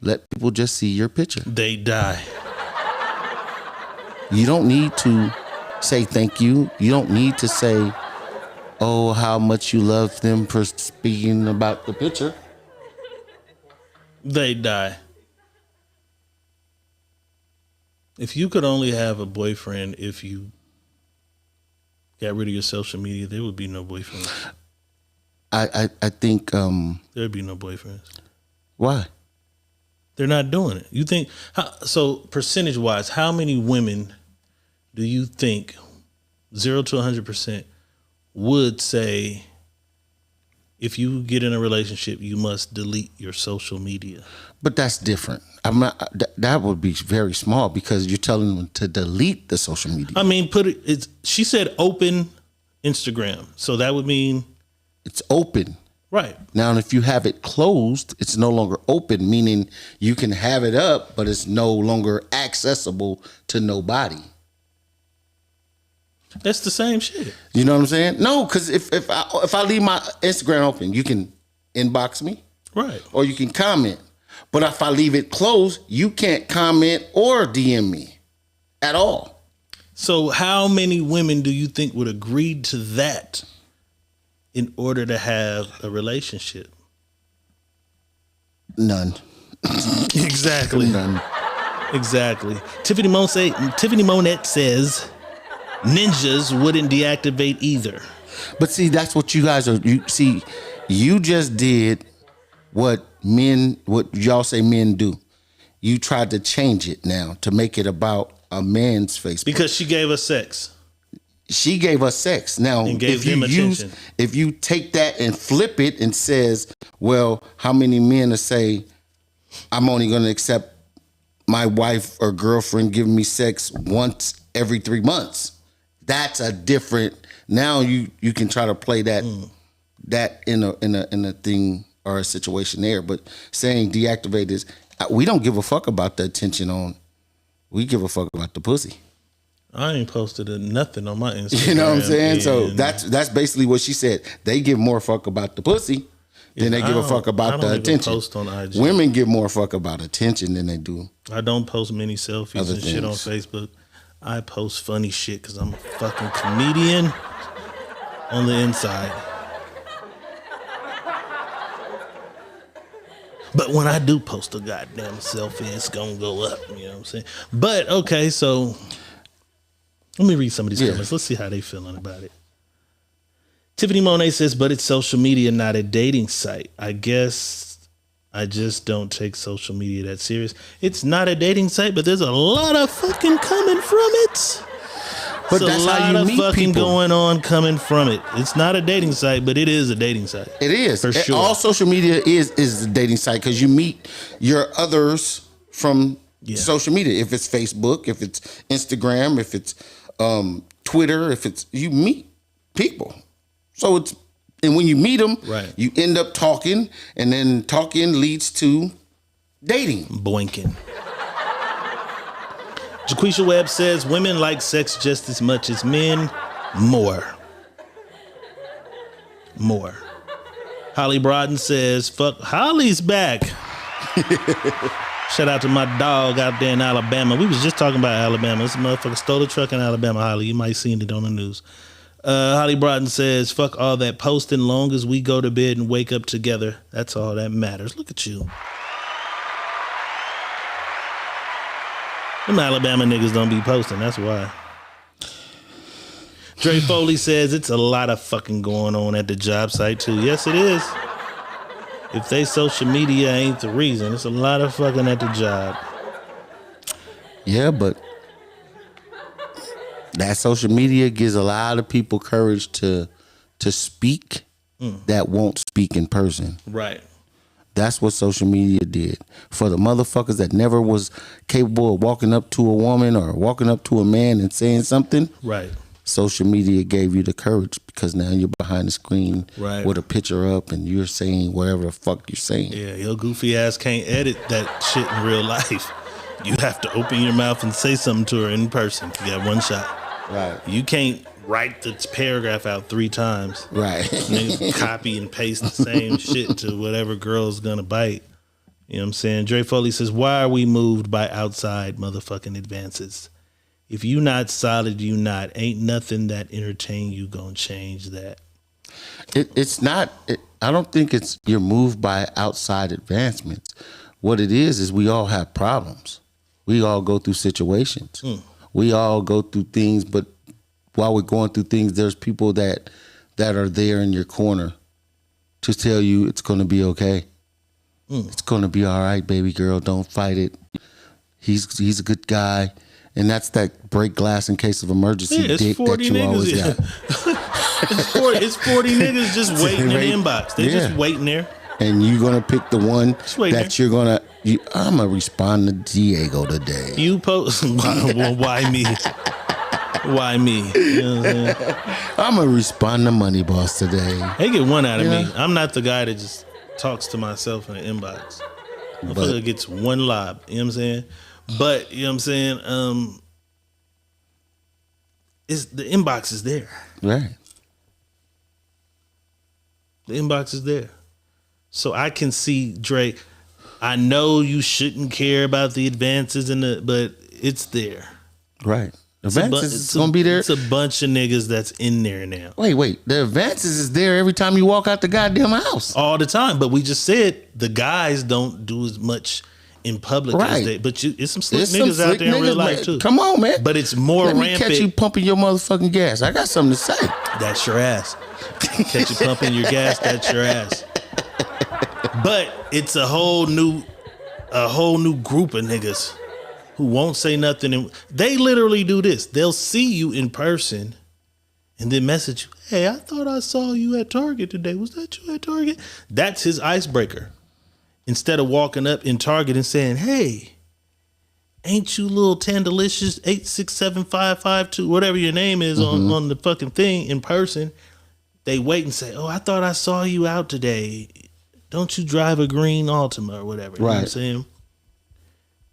Let people just see your picture. They die. You don't need to say thank you. You don't need to say, oh, how much you love them for speaking about the picture. They die. If you could only have a boyfriend if you got rid of your social media, there would be no boyfriend. I think there'd be no boyfriends. Why? They're not doing it. You think so? Percentage wise, how many women do you think 0 to 100% would say, if you get in a relationship, you must delete your social media? But that's different. I'm not, that would be very small, because you're telling them to delete the social media. I mean, she said open Instagram. So that would mean it's open. Right. Now, if you have it closed, it's no longer open, meaning you can have it up, but it's no longer accessible to nobody. That's the same shit. You know what I'm saying? No, because if I leave my Instagram open, you can inbox me. Right. Or you can comment. But if I leave it closed, you can't comment or DM me at all. So how many women do you think would agree to that in order to have a relationship? None. Exactly. None. Exactly. Tiffany Monette says ninjas wouldn't deactivate either. But see, that's what you guys are. You just did what y'all say men do. You tried to change it now to make it about a man's Facebook. Because she gave us sex. She gave us sex. Now, and gave them attention. If you take that and flip it and says, well, how many men to say, I'm only going to accept my wife or girlfriend giving me sex once every 3 months? That's a different. Now you can try to play that in a thing or a situation there. But saying deactivate is, we don't give a fuck about the attention on. We give a fuck about the pussy. I ain't posted nothing on my Instagram. You know what I'm saying? So that's basically what she said. They give more fuck about the pussy than they give a fuck about the attention. Post on IG. Women give more fuck about attention than they do. I don't post many selfies and shit on Facebook. I post funny shit because I'm a fucking comedian on the inside. But when I do post a goddamn selfie, it's gonna go up. You know what I'm saying? But okay, so let me read some of these comments. Let's see how they feeling about it. Tiffany Monet says, but it's social media, not a dating site. I guess I just don't take social media that serious. It's not a dating site, but there's a lot of fucking coming from it. But that's how you meet fucking people. Going on coming from it. It's not a dating site, but it is a dating site. It is. For sure. All social media is a dating site, because you meet your others from social media. If it's Facebook, if it's Instagram, if it's Twitter, you meet people. So and when you meet them, you end up talking, and then talking leads to dating. Boinking. Jaquisha Webb says, women like sex just as much as men. More. Holly Brodden says, fuck, Holly's back. Shout out to my dog out there in Alabama. We was just talking about Alabama. This motherfucker stole a truck in Alabama, Holly. You might have seen it on the news. Holly Brodden says, fuck all that posting, long as we go to bed and wake up together. That's all that matters. Look at you. Them Alabama niggas don't be posting. That's why. Dre Foley says it's a lot of fucking going on at the job site too. Yes, it is. If they social media ain't the reason, it's a lot of fucking at the job. Yeah, but that social media gives a lot of people courage to speak that won't speak in person. Right. That's what social media did. For the motherfuckers that never was capable of walking up to a woman or walking up to a man and saying something. Right. Social media gave you the courage because now you're behind the screen Right. with a picture up and you're saying whatever the fuck you're saying. Yeah, your goofy ass can't edit that shit in real life. You have to open your mouth and say something to her in person. You got one shot. Right. You can't write the paragraph out 3 times. Right. Niggas copy and paste the same shit to whatever girl's gonna bite. You know what I'm saying? Dre Foley says, why are we moved by outside motherfucking advances? If you not solid, you not. Ain't nothing that entertain you gonna change that. It's not, I don't think it's you're moved by outside advancements. What it is we all have problems. We all go through situations. We all go through things, but while we're going through things, there's people that are there in your corner to tell you it's going to be okay. It's going to be all right, baby girl. Don't fight it. He's a good guy. And that's that break glass in case of emergency dick that you always got. It's 40 niggas just waiting in the inbox. They're just waiting there. And you're going to pick the one that you're going to... I'm going to respond to Diego today. You post... Why me? Why me? You know what I'm saying? I'm going to respond to Money Boss today. They get one out of me. I'm not the guy that just talks to myself in the inbox. Motherfucker gets one lob. You know what I'm saying? But, you know what I'm saying? The inbox is there. Right. The inbox is there. So I can see, Dre, I know you shouldn't care about the advances but it's there. Right. Advances is going to be there. It's a bunch of niggas that's in there now. Wait. The advances is there every time you walk out the goddamn house. All the time. But we just said the guys don't do as much in public as they, but it's some slick niggas out there in real life too. Come on, man. But it's more Let me rampant. catch you pumping your motherfucking gas. I got something to say. That's your ass. Catch you pumping your gas, that's your ass. But it's a whole new group of niggas who won't say nothing. And they literally do this. They'll see you in person and then message you, hey, I thought I saw you at Target today. Was that you at Target? That's his icebreaker. Instead of walking up in Target and saying, hey, ain't you little Tandalicious 867552, whatever your name is on the fucking thing in person, they wait and say, oh, I thought I saw you out today. Don't you drive a green Altima or whatever? You know what I'm saying?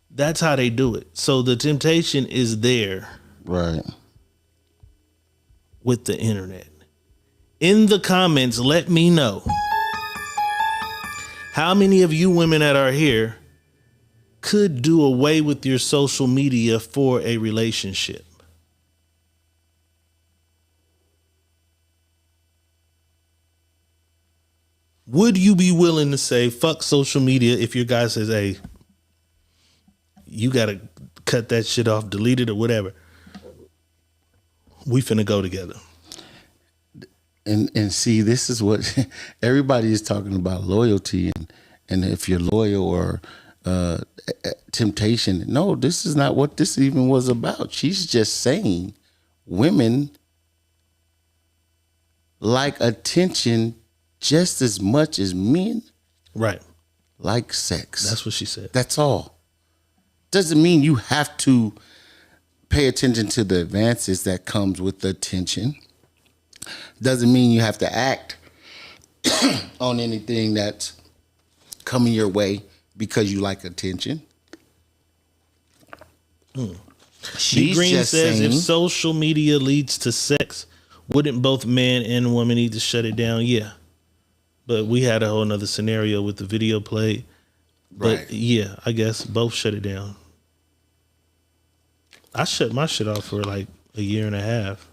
That's how they do it. So the temptation is there. Right. With the internet. In the comments, let me know. How many of you women that are here could do away with your social media for a relationship? Would you be willing to say, fuck social media, if your guy says, hey, you got to cut that shit off, delete it or whatever. We finna go together. And see, this is what everybody is talking about, loyalty and if you're loyal or temptation. No, this is not what this even was about. She's just saying women like attention just as much as men. Right. Like sex. That's what she said. That's all. Doesn't mean you have to pay attention to the advances that comes with the attention. Doesn't mean you have to act on anything that's coming your way because you like attention. She's Green says saying, if social media leads to sex, wouldn't both man and woman need to shut it down? Yeah. But we had a whole nother scenario with the video played. But right. Yeah, I guess both shut it down. I shut my shit off for like a year and a half.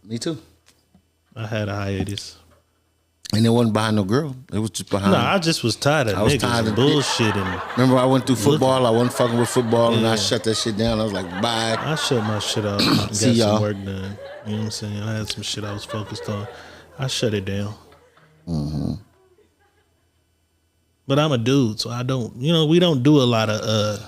Me too. I had a hiatus. And it wasn't behind no girl. It was just behind. No, I just was tired of niggas and bullshit. And remember, I went through football. I wasn't fucking with football, and I shut that shit down. I was like, bye. I shut my shit off. Got See y'all. Some work done. You know what I'm saying? I had some shit I was focused on. I shut it down. Mm-hmm. But I'm a dude, so I don't. You know, we don't do a lot of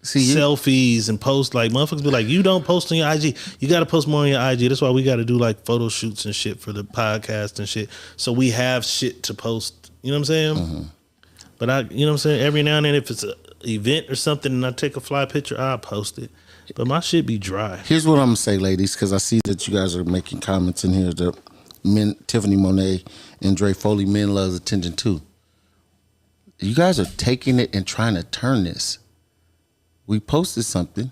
selfies and posts. Like motherfuckers be like, you don't post on your IG. You got to post more on your IG. That's why we got to do like photo shoots and shit for the podcast and shit. So we have shit to post. You know what I'm saying? Mm-hmm. But you know what I'm saying? Every now and then, if it's an event or something and I take a fly picture, I'll post it. But my shit be dry. Here's what I'm going to say, ladies, because I see that you guys are making comments in here that men, Tiffany Monet and Dre Foley, men love attention too. You guys are taking it and trying to turn this. We posted something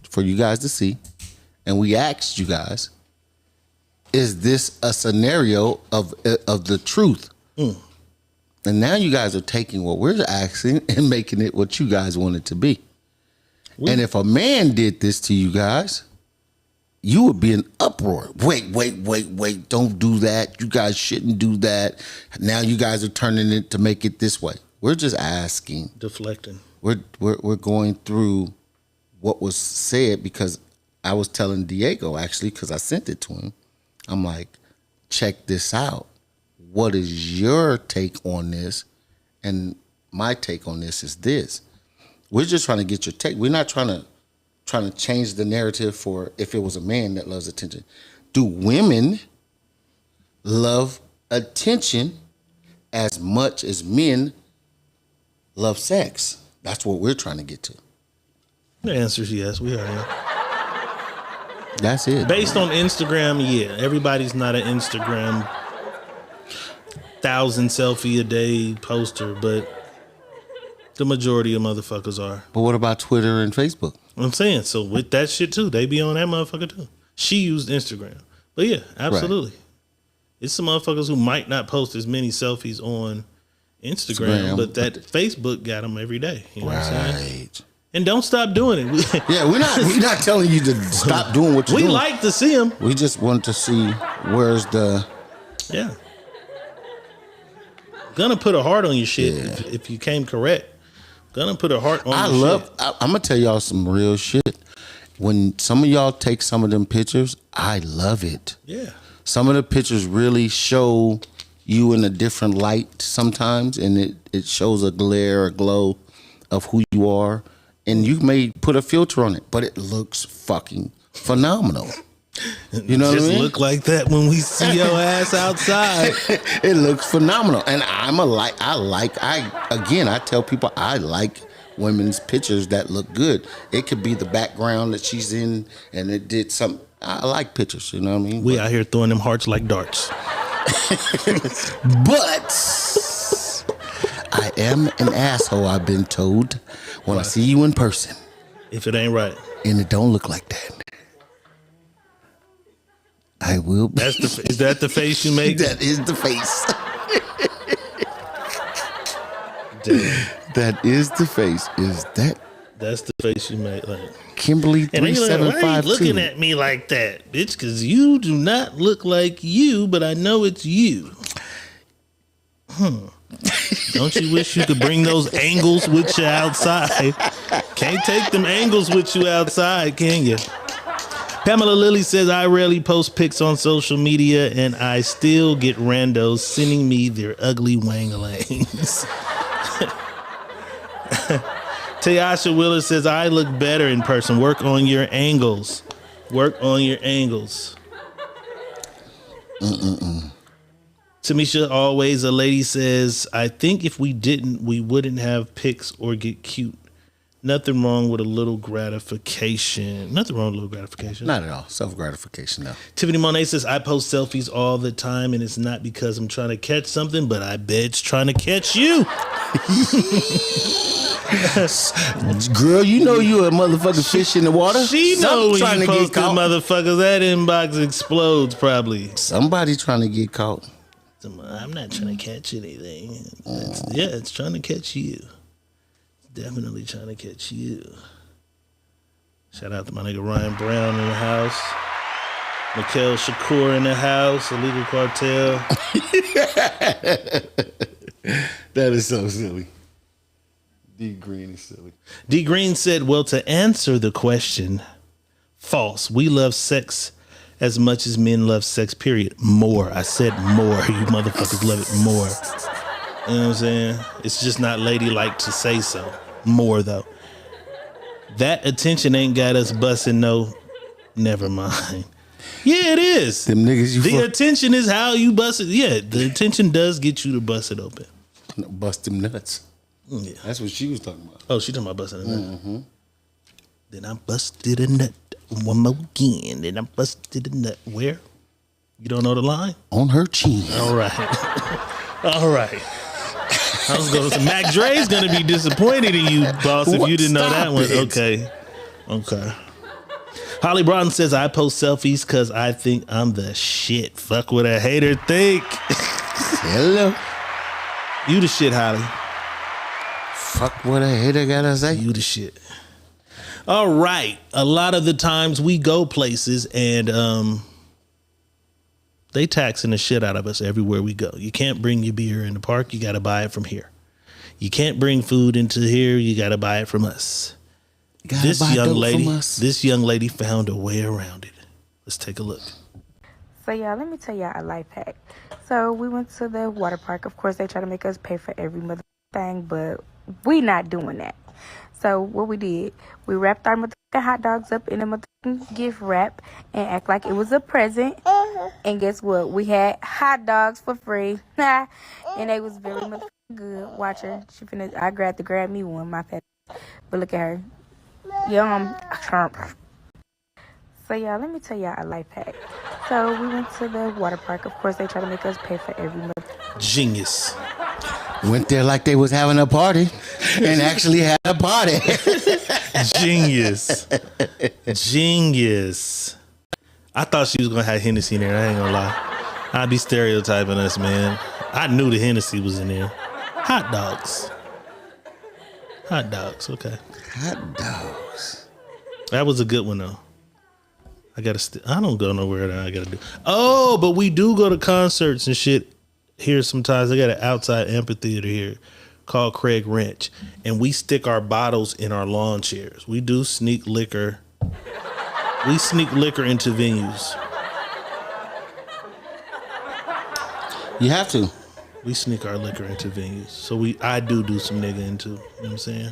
for you guys to see, and we asked you guys, is this a scenario of the truth? And now you guys are taking what we're asking and making it what you guys want it to be. And if a man did this to you guys, you would be in uproar. Wait, don't do that. You guys shouldn't do that. Now you guys are turning it to make it this way. We're just asking. Deflecting. We're going through what was said, because I was telling Diego, actually, because I sent it to him. I'm like, check this out. What is your take on this? And my take on this is this. We're just trying to get your take. We're not trying to change the narrative for if it was a man that loves attention. Do women love attention as much as men love sex? That's what we're trying to get to. The answer is yes. We are. Yeah. That's it. Based on Instagram, yeah. Everybody's not an Instagram 1,000 selfie a day poster, but the majority of motherfuckers are. But what about Twitter and Facebook? I'm saying, so with that shit too, they be on that motherfucker too. She used Instagram. But yeah, absolutely. Right. It's some motherfuckers who might not post as many selfies on Instagram, but that Facebook got them every day. You know what I'm saying? And don't stop doing it. Yeah, we're not telling you to stop doing what you're doing. We like to see them. We just want to see where's the... Yeah. Gonna put a heart on your shit if you came correct. Gonna put a heart on your shit. I'm gonna tell y'all some real shit. When some of y'all take some of them pictures, I love it. Yeah. Some of the pictures really show you in a different light sometimes, and it shows a glare or glow of who you are. And you may put a filter on it, but it looks fucking phenomenal. You know what I mean? Look like that when we see your ass outside. It looks phenomenal. And I tell people I like women's pictures that look good. It could be the background that she's in and it did something. I like pictures, you know what I mean? We out here throwing them hearts like darts. But I am an asshole, I've been told, when I see you in person. If it ain't right. And it don't look like that. I will be. Is that the face you make? That is the face. That is the face. That's the face you make. Like Kimberly 3752. Why are you looking at me like that, bitch? Because you do not look like you, but I know it's you. Don't you wish you could bring those angles with you outside? Can't take them angles with you outside, can you? Pamela Lilly says, I rarely post pics on social media and I still get randos sending me their ugly wangalangs. Tayasha Willer says, I look better in person. Work on your angles. Work on your angles. Tamisha Always a Lady says, I think if we didn't, we wouldn't have pics or get cute. Nothing wrong with a little gratification. Nothing wrong with a little gratification. Not at all. Self-gratification, though. Tiffany Monet says, I post selfies all the time, and it's not because I'm trying to catch something, but I bet it's trying to catch you. Girl, you know you a motherfucking fish in the water. She know when you post the motherfuckers, that inbox explodes probably. Somebody trying to get caught. I'm not trying to catch anything. It's trying to catch you. Definitely trying to catch you. Shout out to my nigga Ryan Brown in the house. Mikhail Shakur in the house. Illegal Cartel. That is so silly. D Green is silly. D Green said, well, to answer the question, false. We love sex as much as men love sex, period. More. I said more. You motherfuckers love it more. You know what I'm saying? It's just not ladylike to say so. More, though. That attention ain't got us busting no... Never mind. Yeah, it is. Them niggas the attention is how you bust it. Yeah, the attention does get you to bust it open. Bust them nuts. Yeah. That's what she was talking about. Oh, she talking about busting a nut. Mm-hmm. Then I busted a nut one more again. Then I busted a nut. Where? You don't know the line? On her chin. All right. All right. I was going to say, Mac Dre's going to be disappointed in you, boss, if you didn't know that one. Okay. Okay. Holly Broughton says, I post selfies because I think I'm the shit. Fuck what a hater think. Hello. You the shit, Holly. Fuck what a hater gotta say. You the shit. All right. A lot of the times we go places and they taxing the shit out of us everywhere we go. You can't bring your beer in the park. You got to buy it from here. You can't bring food into here. You got to buy it from us. This young lady found a way around it. Let's take a look. So y'all, let me tell y'all a life hack. So we went to the water park. Of course, they try to make us pay for every mother thing, but we not doing that. So what we did, we wrapped our motherfucking hot dogs up in a motherfucking gift wrap and act like it was a present. And guess what? We had hot dogs for free. And they was very motherfucking good. Watch her. I grabbed to grab me one, my fat. But look at her. Yum. Trump. So y'all, let me tell y'all a life hack. So we went to the water park. Of course, they try to make us pay for every mother. Genius. Went there like they was having a party and actually had a party. Genius. Genius. I thought she was going to have Hennessy in there. I ain't going to lie. I'd be stereotyping us, man. I knew the Hennessy was in there. Hot dogs. Hot dogs. Okay. Hot dogs. That was a good one, though. I don't go nowhere that I got to do. Oh, but we do go to concerts and shit here sometimes. I got an outside amphitheater here called Craig Ranch, and we stick our bottles in our lawn chairs. We do sneak liquor. We sneak liquor into venues. You have to. We sneak our liquor into venues. So I do some nigga into, you know what I'm saying?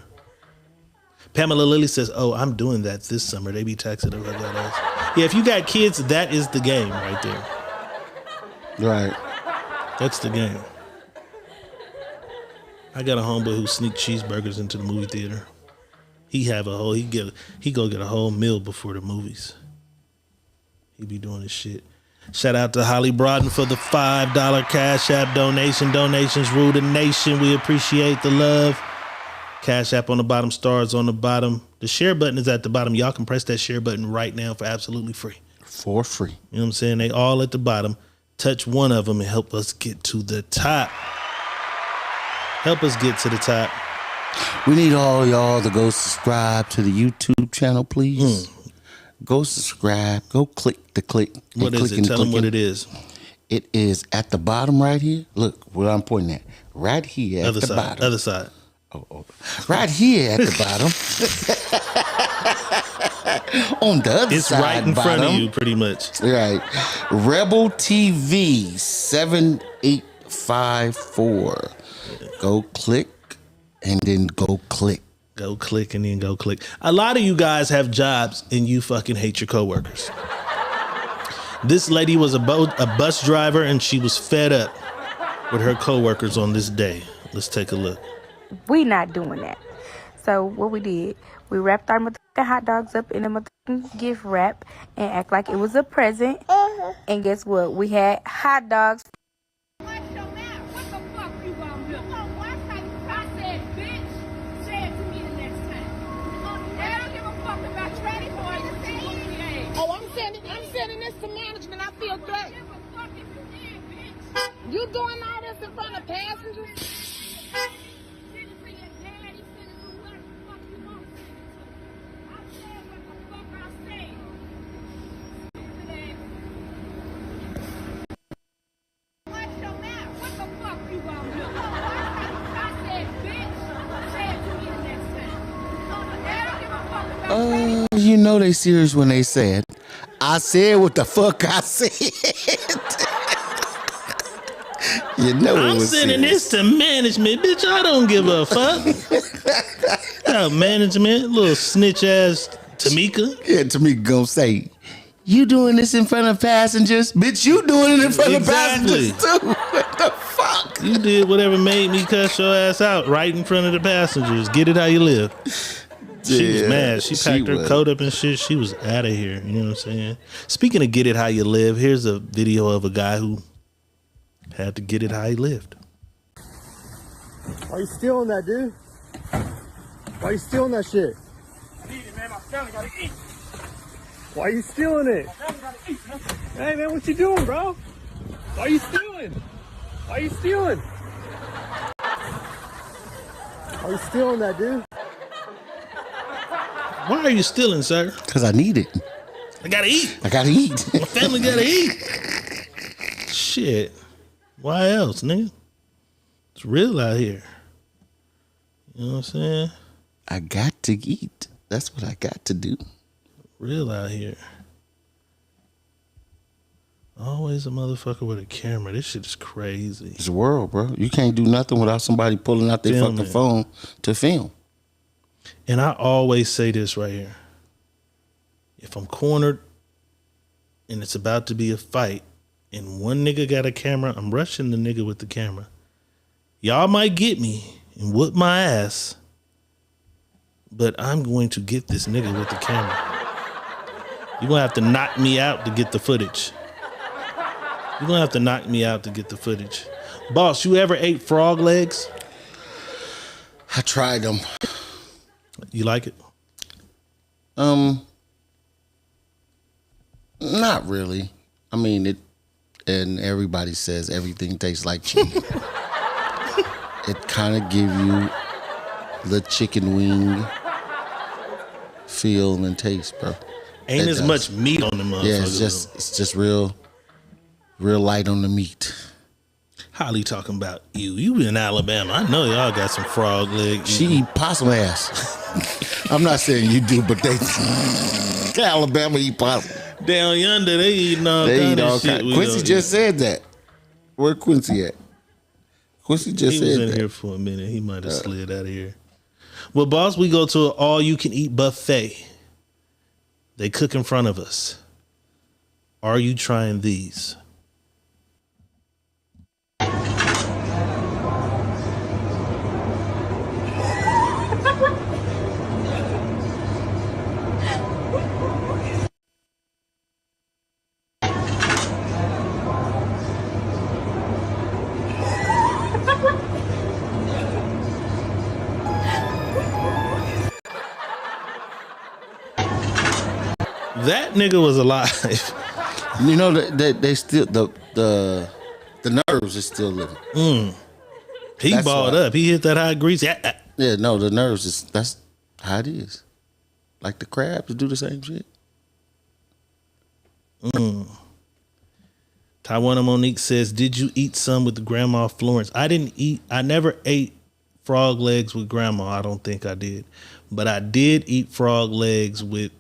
Pamela Lilly says, oh, I'm doing that this summer. They be taxing over that. Yeah, if you got kids, that is the game right there. Right. That's the game. I got a homeboy who sneaks cheeseburgers into the movie theater. He go get a whole meal before the movies. He be doing his shit. Shout out to Holly Broughton for the $5 Cash App donation. Donations rule the nation. We appreciate the love. Cash App on the bottom, stars on the bottom. The share button is at the bottom. Y'all can press that share button right now for absolutely free. For free. You know what I'm saying? They all at the bottom. Touch one of them and help us get to the top. Help us get to the top. We need all y'all to go subscribe to the YouTube channel, please. Go subscribe. Go click. What is it? Tell them what it is. It is at the bottom right here. Look where I'm pointing at. Right here at the bottom. Other side. Oh. Right here at the bottom. On the other it's side, right in front of you, pretty much. Right. Rebel TV 7854. Go click and then go click. Go click and then go click. A lot of you guys have jobs and you fucking hate your coworkers. This lady was a bus driver and she was fed up with her coworkers on this day. Let's take a look. We not doing that. So what we did, we wrapped our motherfucking hot dogs up in a motherfucking gift wrap and act like it was a present. And guess what? We had hot dogs. I'm sending this to management. I feel great. You doing all this in front of passengers? You know they serious when they said, I said what the fuck I said. You know I'm sending this to management. Bitch, I don't give a fuck. Management, little snitch ass Tamika. Yeah, Tamika gonna say, you doing this in front of passengers? Bitch, you doing it in front of passengers too. What the fuck? You did whatever made me cuss your ass out right in front of the passengers. Get it how you live. She was mad. She packed her coat up and shit. She was out of here. You know what I'm saying? Speaking of get it how you live, here's a video of a guy who had to get it how he lived. Why you stealing that, dude? Why you stealing that shit? I need it, man. My family gotta eat. Why you stealing it? My family gotta eat, man. Hey, man, what you doing, bro? Why you stealing? Why you stealing? Why you stealing that, dude? Why are you stealing, sir? Because I need it. I gotta eat. I gotta eat. My family gotta eat. Shit. Why else, nigga? It's real out here. You know what I'm saying? I got to eat. That's what I got to do. Real out here. Always a motherfucker with a camera. This shit is crazy. It's the world, bro. You can't do nothing without somebody pulling out their fucking phone to film. And I always say this right here. If I'm cornered and it's about to be a fight and one nigga got a camera, I'm rushing the nigga with the camera. Y'all might get me and whoop my ass, but I'm going to get this nigga with the camera. You're going to have to knock me out to get the footage. You're going to have to knock me out to get the footage. Boss, you ever ate frog legs? I tried them. You like it? Not really. I mean, it, and everybody says everything tastes like chicken. It kind of give you the chicken wing feel and taste, bro. Ain't as much meat on the motherfucker. Yeah, it's just real light on the meat. Holly talking about you. You in Alabama. I know y'all got some frog legs. She eat possum ass. I'm not saying you do, but they Alabama eat possum. Down yonder, they eating all kind of shit. Quincy just said that. Where Quincy at? Quincy just said that. He was in here for a minute. He might have slid out of here. Well, boss, we go to an all-you-can-eat buffet. They cook in front of us. Are you trying these? That nigga was alive. You know that they still the nerves is still living. He That's balled why. up. He hit that high grease. Yeah, no, the nerves is that's how it is. Like the crabs do the same shit. Taiwan Monique says, "Did you eat some with Grandma Florence?" I never ate frog legs with Grandma. I don't think I did, but I did eat frog legs with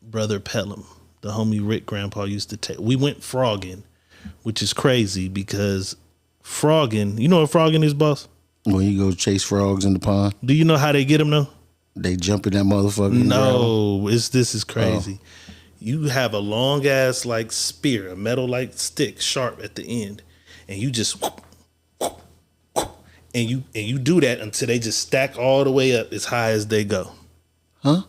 Brother Pelham, the homie Rick Grandpa used to take. We went frogging, which is crazy because frogging. You know what frogging is, boss? When you go chase frogs in the pond. Do you know how they get them though? They jump in that motherfucker. No, this is crazy. You have a long ass like spear, a metal like stick, sharp at the end, and you just and you do that until they just stack all the way up as high as they go. Huh?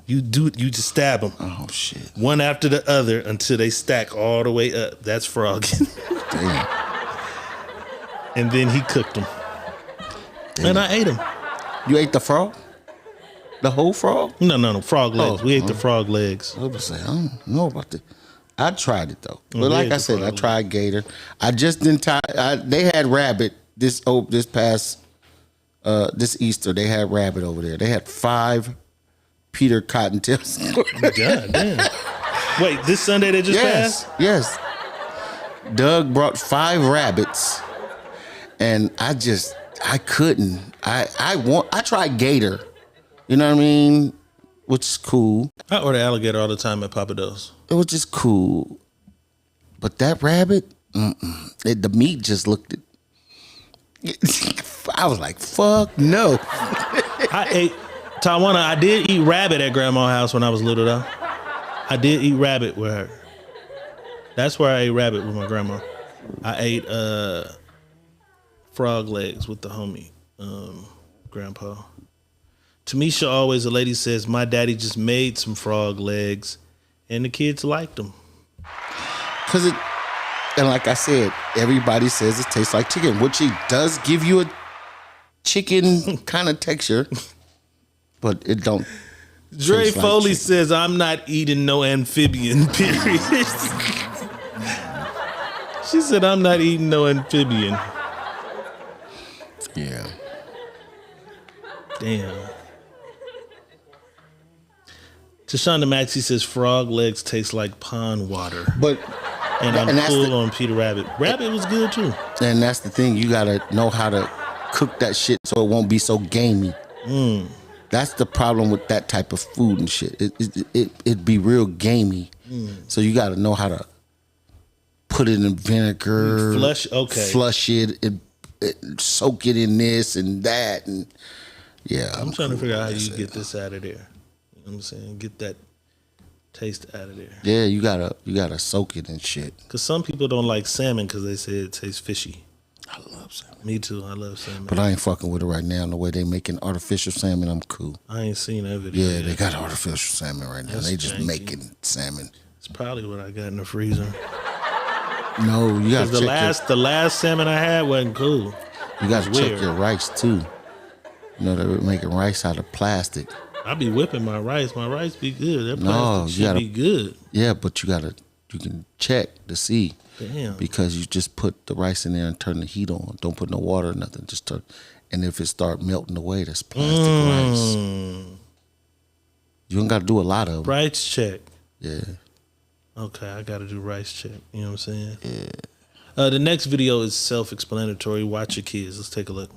You just stab them. Oh shit! One after the other until they stack all the way up. That's frogging. Damn. And then he cooked them, and I ate them. You ate the frog? The whole frog? No, frog legs. We ate the frog legs. I was saying, I don't know about that. I tried it though, Oh, but we like ate I the said, I frog tried gator. I just didn't. They had rabbit this past Easter. They had rabbit over there. They had 5 Peter Cottontails. God damn. Wait, this Sunday they just passed? Yes. Doug brought 5 rabbits, and I couldn't. I tried gator. You know what I mean? Which is cool. I order alligator all the time at Papa Do's. It was just cool. But that rabbit, the meat just looked I was like, fuck no. I ate Tawana. I did eat rabbit at Grandma's house when I was little though. I did eat rabbit with her. That's where I ate rabbit with my grandma. I ate frog legs with the homie, Grandpa. Tamisha always, a lady says, my daddy just made some frog legs and the kids liked them. Cause it, and like I said, everybody says it tastes like chicken, which it does give you a chicken kind of texture, but it don't. Dre taste like Foley chicken. says, I'm not eating no amphibian, period. She said, I'm not eating no amphibian. Yeah. Damn. Tashonda Maxey says frog legs taste like pond water. But and I'm cool on Peter Rabbit. Rabbit was good too. And that's the thing, you gotta know how to cook that shit so it won't be so gamey. That's the problem with that type of food and shit. It'd be real gamey. So you gotta know how to put it in vinegar, flush it, soak it in this and that, and yeah. I'm trying to figure out how you get this out of there. You know what I'm saying? Get that taste out of there. Yeah, you gotta soak it and shit. Because some people don't like salmon because they say it tastes fishy. I love salmon. Me too. I love salmon. But I ain't fucking with it right now. The way they making artificial salmon, I'm cool. I ain't seen that video. Yeah, yet. they got artificial salmon right now. They just making salmon. It's probably what I got in the freezer. No, you got to the last salmon I had wasn't cool. You got to check your rice too. You know, they're making rice out of plastic. I be whipping my rice. My rice be good. That No, plastic should be good. Yeah, but you can check to see. Damn. Because you just put the rice in there and turn the heat on. Don't put no water or nothing. Just turn. And if it start melting away, that's plastic rice. You don't got to do a lot of them. Rice check. Yeah. Okay, I got to do rice check. You know what I'm saying? Yeah. The next video is self-explanatory. Watch your kids. Let's take a look.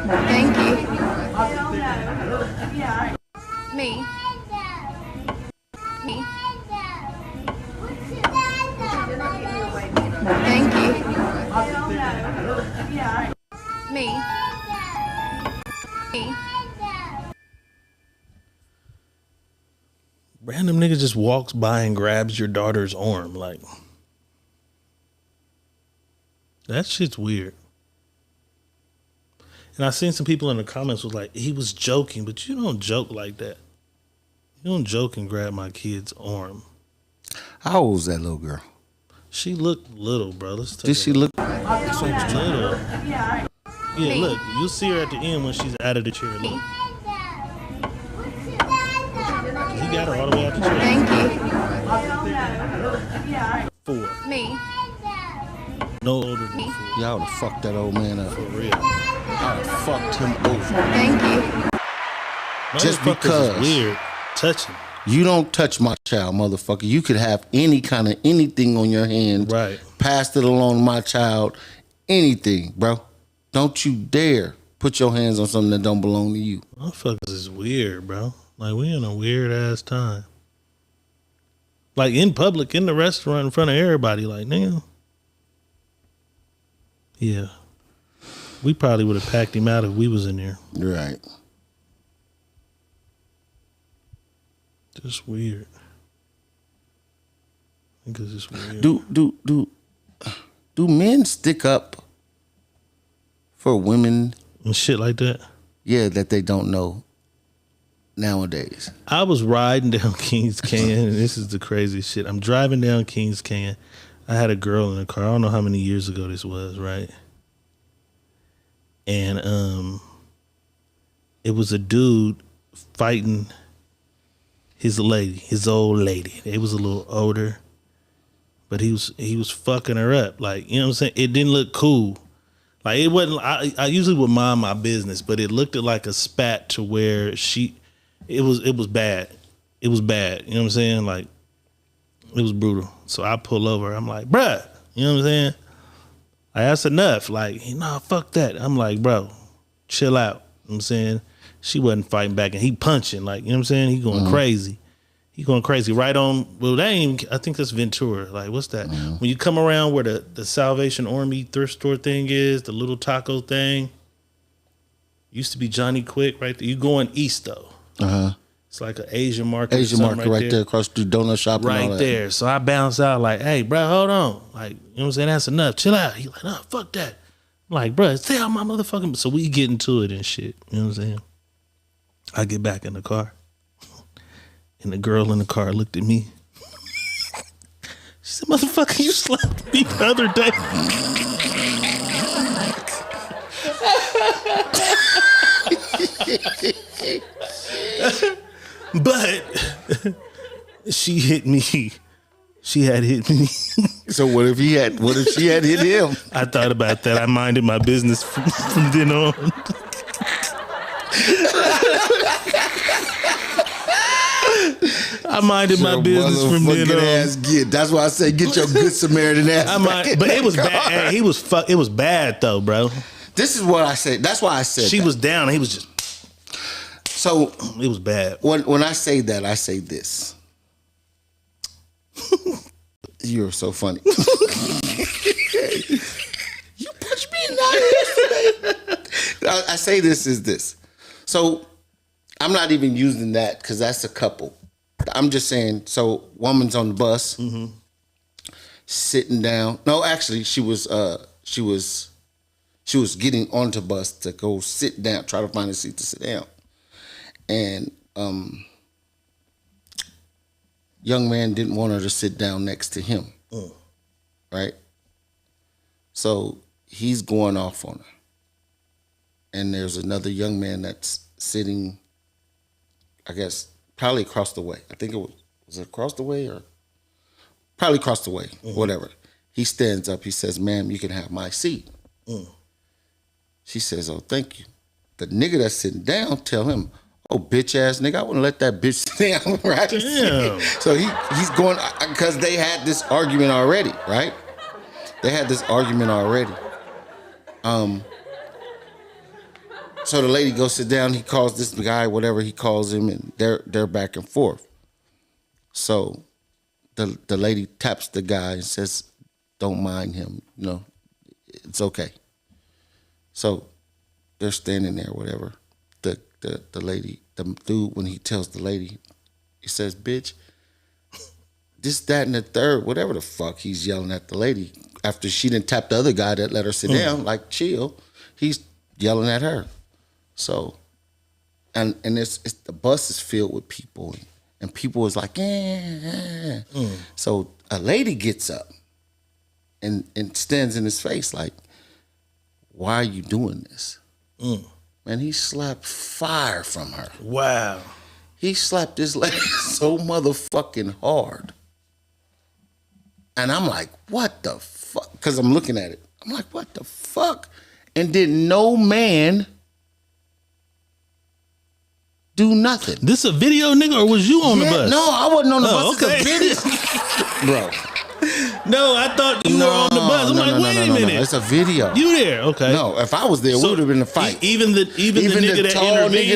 Thank you. Me. Thank you. Me. Random nigga just walks by and grabs your daughter's arm. Like, that shit's weird. And I seen some people in the comments was like, he was joking, but you don't joke like that. You don't joke and grab my kid's arm. How old was that little girl? She looked little, bro. Did she look? Little. Yeah, look. You'll see her at the end when she's out of the chair. Look. He got her all the way out the chair. Thank you. 4. Me. No older than 4. Y'all would have fucked that old man up. For real. I would have fucked him over. Thank you. Just because. It's weird. Touch him. You don't touch my child, motherfucker. You could have any kind of anything on your hand. Right. Pass it along to my child. Anything, bro. Don't you dare put your hands on something that don't belong to you. Motherfuckers is weird, bro. Like, we in a weird ass time. Like, in public, in the restaurant, in front of everybody. Like, nigga. Yeah. We probably would have packed him out if we was in there. Right. Just weird. Because it's weird. Do men stick up for women and shit like that? Yeah, that they don't know nowadays. I was riding down Kings Canyon, and this is the craziest shit. I'm driving down Kings Canyon. I had a girl in the car. I don't know how many years ago this was, right? And it was a dude fighting his lady, his old lady. They was a little older, but he was fucking her up. Like, you know what I'm saying? It didn't look cool. Like, it wasn't. I usually would mind my business, but it looked like a spat to where it was bad. It was bad. You know what I'm saying? Like, it was brutal. So I pull over. I'm like, bruh, you know what I'm saying? Like, that's enough. Like, nah, fuck that. I'm like, bro, chill out. You know what I'm saying? She wasn't fighting back, and he punching. Like, you know what I'm saying? He going crazy. He going crazy. Right on, well, that ain't, I think that's Ventura. Like, what's that? When you come around where the Salvation Army thrift store thing is, the little taco thing, used to be Johnny Quick right there. You going east, though. It's like an Asian market. Asian market right there across the donut shop. Right and all there. That. So I bounce out like, hey, bro, hold on. Like, you know what I'm saying? That's enough. Chill out. He like, no, fuck that. I'm like, bro, stay out my motherfucking. So we get into it and shit. You know what I'm saying? I get back in the car. And the girl in the car looked at me. She said, motherfucker, you slapped me the other day. But she hit me. She had hit me. So what if she had hit him? I thought about that. I minded my business from then on. I minded my business from then on. Ass get. That's why I say get your good Samaritan ass. But it was bad. Hey, it was bad though, bro. This is what I said. That's why I said she was down. He was just. So it was bad. When I say that, I say this. You're so funny. You punched me in the eye yesterday. I say this is this. So I'm not even using that because that's a couple. I'm just saying. So woman's on the bus, sitting down. No, actually, she was getting onto the bus to go sit down, try to find a seat to sit down. And young man didn't want her to sit down next to him. Right? So he's going off on her. And there's another young man that's sitting, I guess, probably across the way. I think was it across the way or? Probably across the way, whatever. He stands up, he says, ma'am, you can have my seat. She says, oh, thank you. The nigga that's sitting down, tell him, oh, bitch ass nigga, I wouldn't let that bitch sit down, right? Damn. So he's going, because they had this argument already, right? They had this argument already. So the lady goes sit down, he calls this guy, whatever he calls him, and they're back and forth. So the lady taps the guy and says, don't mind him, you know, it's okay. So they're standing there, whatever. The lady, the dude, when he tells the lady, he says, bitch, this, that, and the third, whatever the fuck he's yelling at the lady. After she didn't tap the other guy that let her sit down, like chill, he's yelling at her. So, and it's the bus is filled with people, and people is like, yeah. So a lady gets up and stands in his face like, why are you doing this? Man, he slapped fire from her. Wow. He slapped this lady so motherfucking hard. And I'm like, what the fuck? Because I'm looking at it. I'm like, what the fuck? And did no man do nothing? This a video, nigga, or was you on the bus? No, I wasn't on the bus. Okay. It's a video. Bro. No, I thought you were on the bus. I'm like, wait a minute. It's a video. You there? Okay. No, if I was there, we would have been a fight. Even the nigga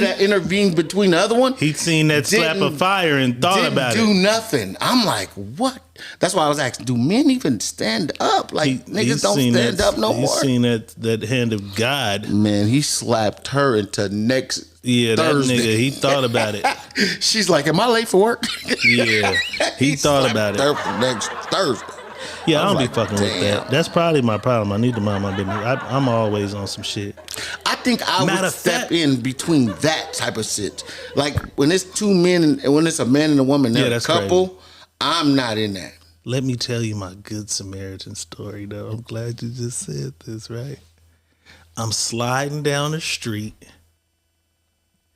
that intervened between the other one, he'd seen that slap of fire and thought about it. Didn't do nothing. I'm like, what? That's why I was asking, do men even stand up? Like, niggas don't stand up no more. He's seen that hand of God. Man, he slapped her into next Thursday. That nigga, he thought about it. She's like, am I late for work? Yeah, he thought about it. Her for next Thursday. Yeah, I don't be fucking with that. That's probably my problem. I need to mind my business. I'm always on some shit. I think I would step in between that type of shit. Like when it's two men and when it's a man and a woman, they're a couple. Crazy. I'm not in that. Let me tell you my good Samaritan story, though. I'm glad you just said this, right? I'm sliding down the street,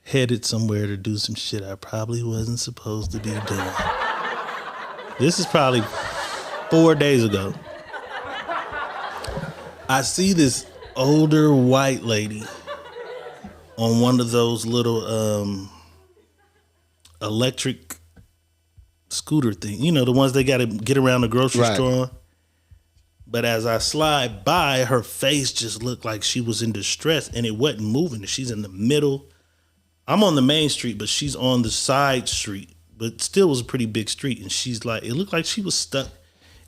headed somewhere to do some shit I probably wasn't supposed to be doing. This is probably 4 days ago. I see this older white lady on one of those little electric scooter thing. You know, the ones they got to get around the grocery store on. But as I slide by, her face just looked like she was in distress, and it wasn't moving. She's in the middle. I'm on the main street, but she's on the side street, but still was a pretty big street. And she's like, it looked like she was stuck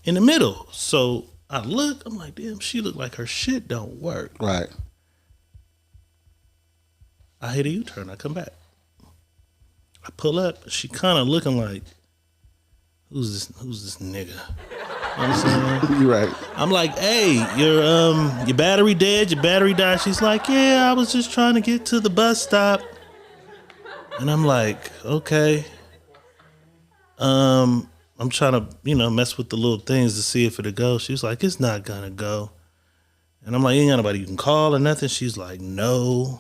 in the middle. So I look, I'm like, damn, she looked like her shit don't work. Right. I hit a U-turn, I come back. I pull up. She kind of looking like, who's this nigga? You know what I'm saying? You're right. I'm like, hey, your battery dead? Your battery died? She's like, yeah, I was just trying to get to the bus stop. And I'm like, okay. I'm trying to, mess with the little things to see if it'll go. She was like, it's not gonna go. And I'm like, ain't got nobody you can call or nothing. She's like, no.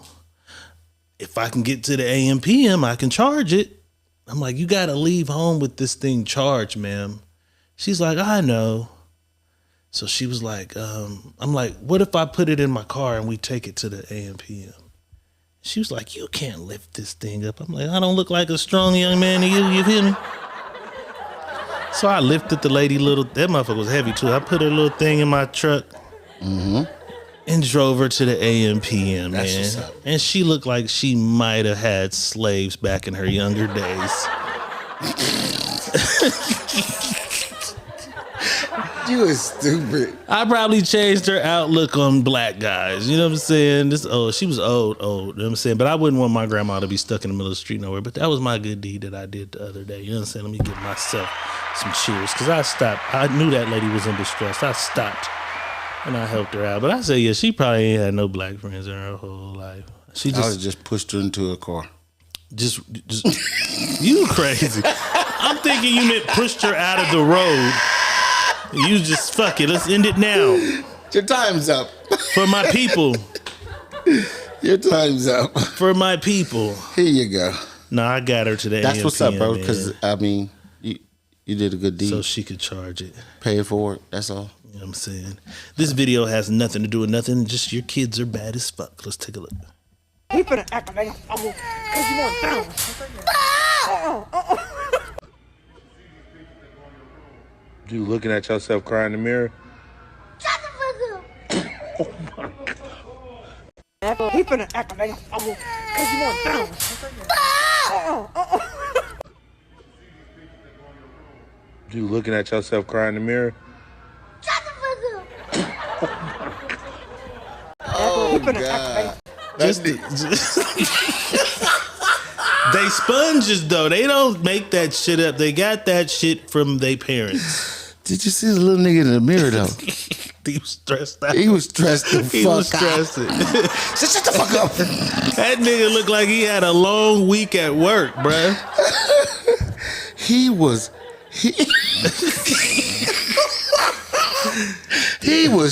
If I can get to the AM PM, I can charge it. I'm like, you gotta leave home with this thing charged, ma'am. She's like, I know. So she was like, I'm like, what if I put it in my car and we take it to the AM PM? She was like, you can't lift this thing up. I'm like, I don't look like a strong young man to you feel me? So I lifted the lady that motherfucker was heavy too. I put her little thing in my truck. Mm-hmm. And drove her to the AM PM, That's man. what's up. And she looked like she might have had slaves back in her younger days. You is stupid. I probably changed her outlook on black guys. You know what I'm saying? She was old. You know what I'm saying? But I wouldn't want my grandma to be stuck in the middle of the street nowhere. But that was my good deed that I did the other day. You know what I'm saying? Let me give myself some cheers. Because I stopped. I knew that lady was in distress. I stopped. And I helped her out. But I say, yeah, she probably ain't had no black friends in her whole life. She just pushed her into a car. Just you crazy. I'm thinking you meant pushed her out of the road. You just, fuck it, let's end it now. Your time's up. For my people. Your time's up. For my people. Here you go. No, I got her today. That's what's up, bro. Because, I mean, you did a good deed. So she could charge it. Pay it forward. That's all. You know what I'm saying? This video has nothing to do with nothing. Just your kids are bad as fuck. Let's take a look. He finna act like I'm gonna, cause you want down. You looking at yourself crying in the mirror? Oh my God. He finna act like I'm gonna, cause you want down. You looking at yourself crying in the mirror? Oh, God. They sponges, though. They don't make that shit up. They got that shit from their parents. Did you see the little nigga in the mirror, though? He was stressed out. He was stressed the fuck out. He was stressed. Shut the fuck up. That nigga looked like he had a long week at work, bruh. He was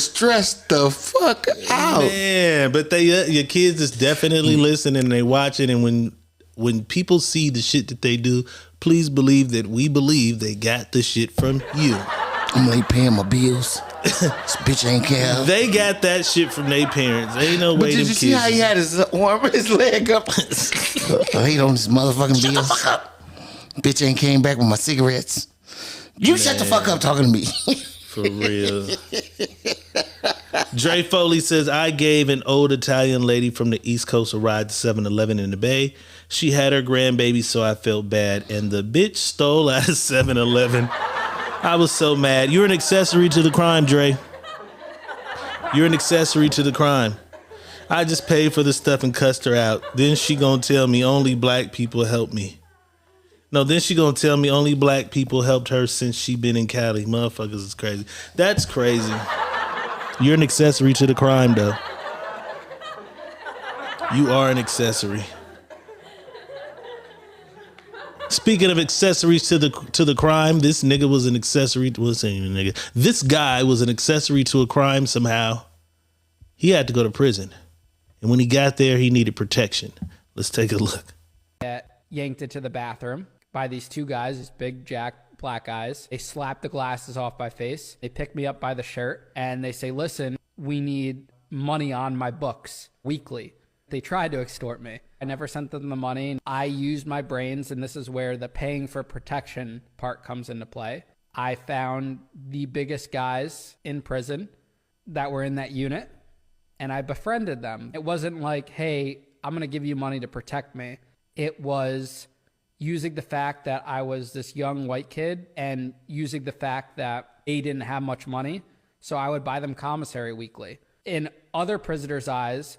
stressed the fuck out. Man, but your kids is definitely listening. They watching, and when people see the shit that they do, please believe that we believe they got the shit from you. I'm like paying my bills. This bitch ain't care. They got that shit from their parents. Ain't no way. But did you see how he had his leg up? Hate on this motherfucking bills. Shut the fuck up. Bitch ain't came back with my cigarettes. You shut the fuck up talking to me. For real. Dre Foley says, I gave an old Italian lady from the East Coast a ride to 7-Eleven in the Bay. She had her grandbaby, so I felt bad. And the bitch stole out of 7-Eleven. I was so mad. You're an accessory to the crime, Dre. You're an accessory to the crime. I just paid for the stuff and cussed her out. Then she gonna tell me only black people helped me. No, then she gonna tell me only black people helped her since she been in Cali. Motherfuckers is crazy. That's crazy. You're an accessory to the crime, though. You are an accessory. Speaking of accessories to the crime, this nigga was an accessory. What's saying nigga? This guy was an accessory to a crime somehow. He had to go to prison, and when he got there, he needed protection. Let's take a look. Yanked into the bathroom by these two guys, these big jack black guys. They slapped the glasses off my face. They picked me up by the shirt and they say, listen, we need money on my books weekly. They tried to extort me. I never sent them the money. I used my brains, and this is where the paying for protection part comes into play. I found the biggest guys in prison that were in that unit, and I befriended them. It wasn't like, hey, I'm going to give you money to protect me. It was using the fact that I was this young white kid and using the fact that they didn't have much money. So I would buy them commissary weekly. In other prisoners' eyes,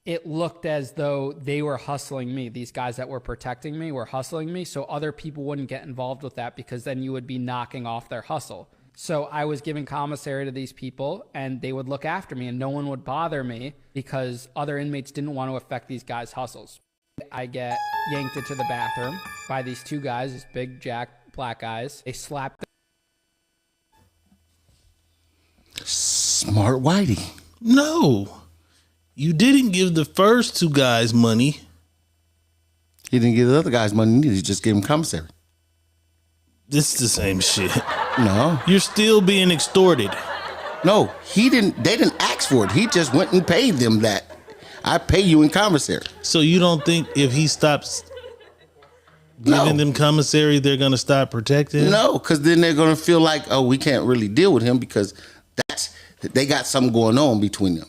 it looked as though they were hustling me. These guys that were protecting me were hustling me, so other people wouldn't get involved with that because then you would be knocking off their hustle. So I was giving commissary to these people and they would look after me and no one would bother me because other inmates didn't want to affect these guys' hustles. I get yanked into the bathroom by these two guys, these big jack black guys. They slapped. Smart Whitey. No. You didn't give the first two guys money. He didn't give the other guys money neither. He just gave them commissary. This is the same shit. No. You're still being extorted. No, he didn't. They didn't ask for it. He just went and paid them that. I pay you in commissary. So you don't think if he stops giving them commissary, they're going to stop protecting him? No, because then they're going to feel like, oh, we can't really deal with him because they got something going on between them.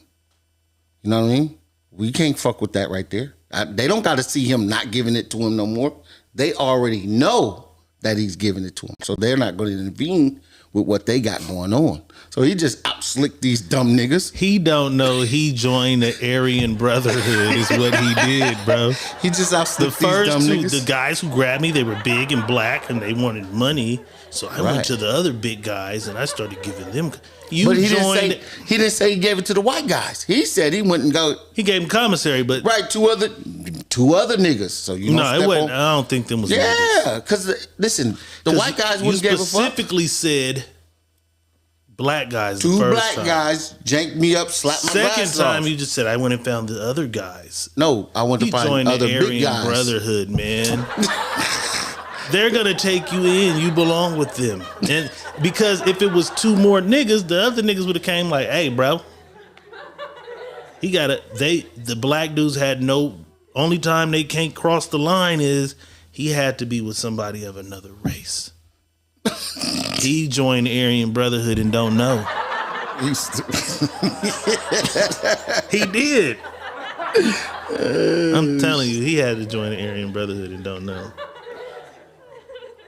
You know what I mean? We can't fuck with that right there. They don't got to see him not giving it to him no more. They already know that he's giving it to him. So they're not going to intervene with what they got going on. So he just out-slicked these dumb niggas. He don't know he joined the Aryan Brotherhood is what he did, bro. He just out-slicked these dumb niggas. The guys who grabbed me, they were big and black and they wanted money. So I went to the other big guys and I started giving them. But he didn't say he gave it to the white guys. He said he went and he gave them commissary, but two other niggas. So you know, it wasn't. I don't think them was. Yeah, because listen, the white guys wouldn't give a fuck. Specifically said black guys. Two black guys janked me up, slapped my glasses off. Second time, you just said I went and found the other guys. No, I went to find other big guys. Brotherhood, man. They're gonna take you in. You belong with them, and because if it was two more niggas, the other niggas would have came like, "Hey, bro, he got it." The black dudes had no. Only time they can't cross the line is he had to be with somebody of another race. He joined the Aryan Brotherhood and don't know. He did. I'm telling you, he had to join the Aryan Brotherhood and don't know.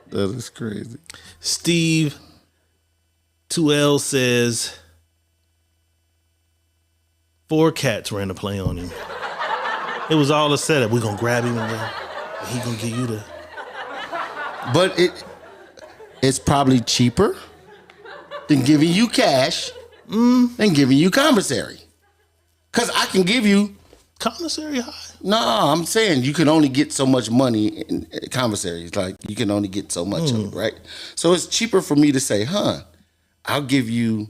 That is crazy. Steve 2L says 4 cats ran a play on him. It was all a setup. We're gonna grab him and he gonna get you the. But it's probably cheaper than giving you cash than giving you commissary. Cause I can give you commissary high. No, I'm saying you can only get so much money in commissaries. Like you can only get so much of it, right? So it's cheaper for me to say, I'll give you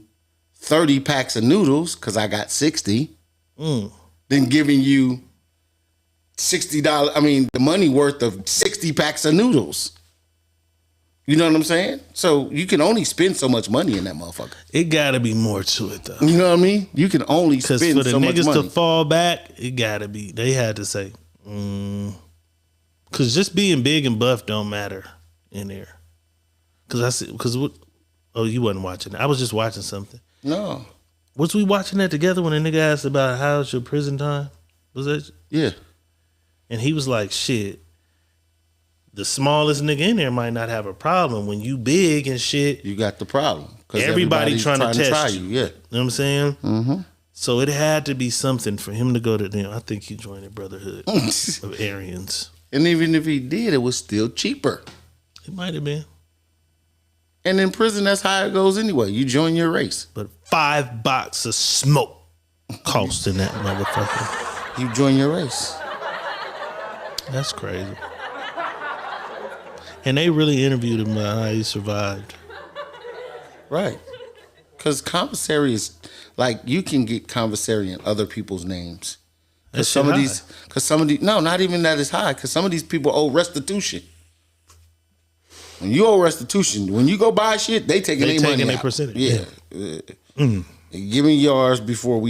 30 packs of noodles because I got 60 than giving you $60. I mean, the money worth of 60 packs of noodles. You know what I'm saying? So you can only spend so much money in that motherfucker. It gotta be more to it though. You know what I mean? You can only spend so much money. Because for the niggas to fall back, it gotta be. They had to say, because just being big and buff don't matter in there. Oh, you wasn't watching it. I was just watching something. No. Was we watching that together when a nigga asked about how's your prison time? Was that? Yeah. And he was like, shit. The smallest nigga in there might not have a problem. When you big and shit, you got the problem. Everybody trying to test you. Yeah. You know what I'm saying? Mm-hmm. So it had to be something for him to go to them. I think he joined the Brotherhood of Aryans. And even if he did, it was still cheaper. It might have been. And in prison, that's how it goes anyway. You join your race. But 5 boxes of smoke costing that motherfucker. You join your race. That's crazy. And they really interviewed him about how he survived. Right. Because commissary is like you can get commissary in other people's names. Because some of these, no, not even that is high. Because some of these people owe restitution. When you owe restitution, when you go buy shit, they taking their money out. Percentage. Yeah. Give me yours before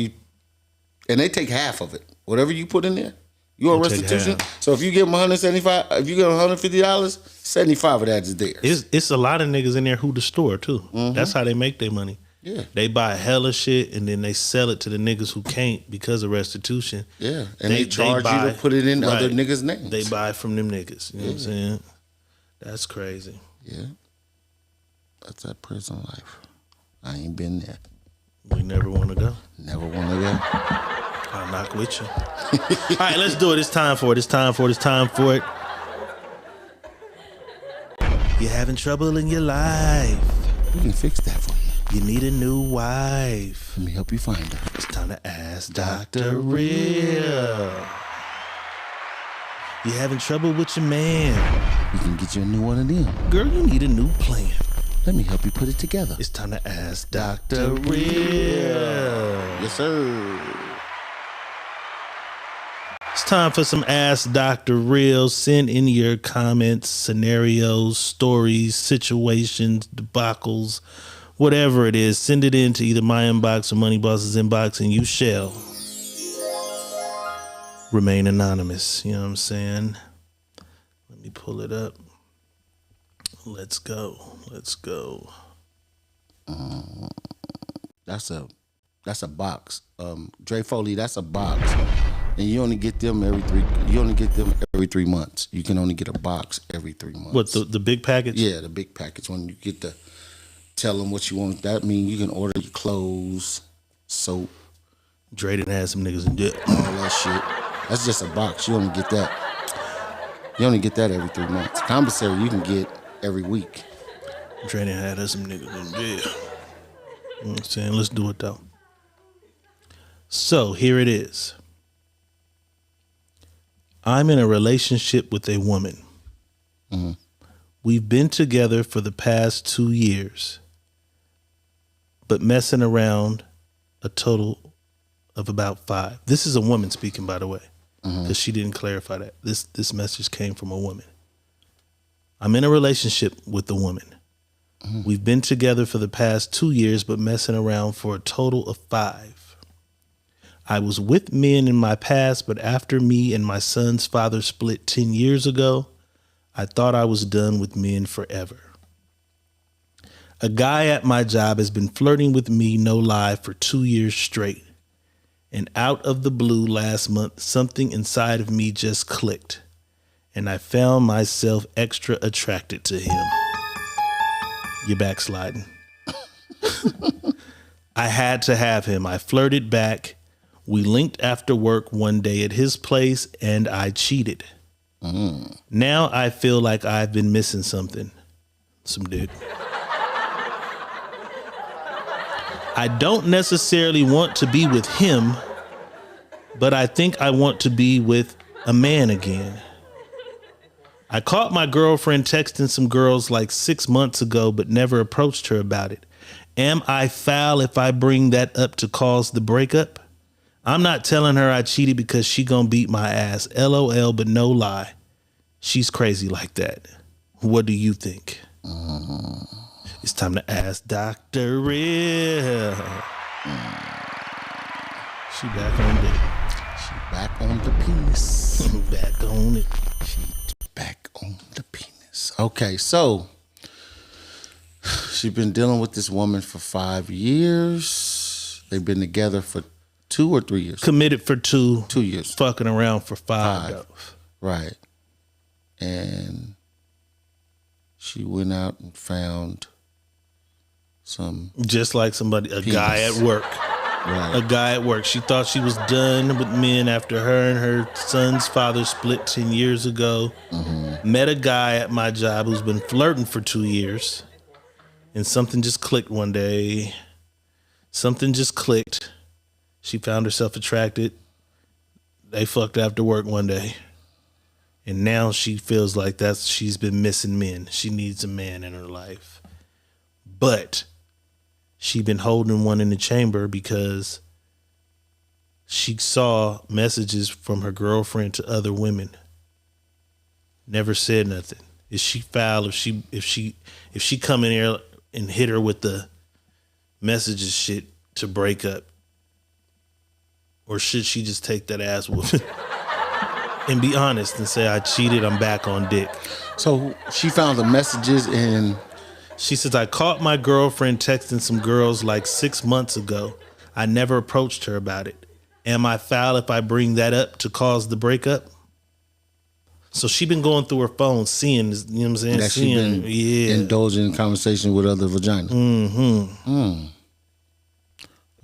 and they take half of it. Whatever you put in there. You owe restitution. So if you give them $175, if you give them $150, 75 of that is theirs. It's a lot of niggas in there who the store too. Mm-hmm. That's how they make their money. Yeah. They buy hella shit and then they sell it to the niggas who can't because of restitution. Yeah. And they charge you to put it in other niggas' names. They buy from them niggas. You know what I'm saying? That's crazy. Yeah. That's that prison life. I ain't been there. We never want to go. Never want to go. I'll knock with you. All right, let's do it. It's time for it. It's time for it. It's time for it. You're having trouble in your life. We can fix that for you. You need a new wife. Let me help you find her. It's time to ask Dr. Real. You having trouble with your man. We can get you a new one of them. Girl, you need a new plan. Let me help you put it together. It's time to ask Dr. Real. Yes, sir. It's time for some Ask Dr. Real. Send in your comments, scenarios, stories, situations, debacles, whatever it is. Send it in to either my inbox or Money Boss's inbox, and you shall remain anonymous. You know what I'm saying? Let me pull it up. Let's go. Let's go. That's a box. Dre Foley, that's a box. And you only get them every 3 months. You can only get a box every 3 months. What, the big package? Yeah, the big package. When you get to tell them what you want, that means you can order your clothes, soap. Dre done had some niggas in debt. All that shit. That's just a box. You only get that. You only get that every 3 months. Commissary you can get every week. Dre done had some niggas in debt. You know what I'm saying? Let's do it though. So here it is. I'm in a relationship with a woman. Mm-hmm. We've been together for the past 2 years, but messing around a total of about 5. This is a woman speaking, by the way, because she didn't clarify that. This message came from a woman. I'm in a relationship with a woman. Mm-hmm. We've been together for the past 2 years, but messing around for a total of 5. I was with men in my past, but after me and my son's father split 10 years ago, I thought I was done with men forever. A guy at my job has been flirting with me, no lie, for 2 years straight. And out of the blue last month, something inside of me just clicked, and I found myself extra attracted to him. You're backsliding. I had to have him. I flirted back. We linked after work one day at his place, and I cheated. Now I feel like I've been missing something. Some dick. I don't necessarily want to be with him, but I think I want to be with a man again. I caught my girlfriend texting some girls like 6 months ago, but never approached her about it. Am I foul if I bring that up to cause the breakup? I'm not telling her I cheated because she gonna beat my ass. LOL, but no lie. She's crazy like that. What do you think? It's time to ask Dr. Real. She back on it. She back on the penis. Back on it. She's back on the penis. Okay, so she's been dealing with this woman for 5 years. They've been together for 2 or 3 years. Committed for 2. 2 years. Fucking around for 5. Though. Right. And she went out and found some. Just like somebody, a guy at work. Right. A guy at work. She thought she was done with men after her and her son's father split 10 years ago. Met a guy at my job who's been flirting for 2 years. And something just clicked one day. Something just clicked. She found herself attracted. They fucked after work one day. And now she feels like she's been missing men. She needs a man in her life. But she been holding one in the chamber because she saw messages from her girlfriend to other women. Never said nothing. Is she foul if she come in here and hit her with the messages shit to break up? Or should she just take that ass whooping and be honest and say, I cheated, I'm back on dick? So she found the messages and she says, I caught my girlfriend texting some girls like 6 months ago. I never approached her about it. Am I foul if I bring that up to cause the breakup? So she been going through her phone, seeing, you know what I'm saying? that she been indulging in conversation with other vaginas.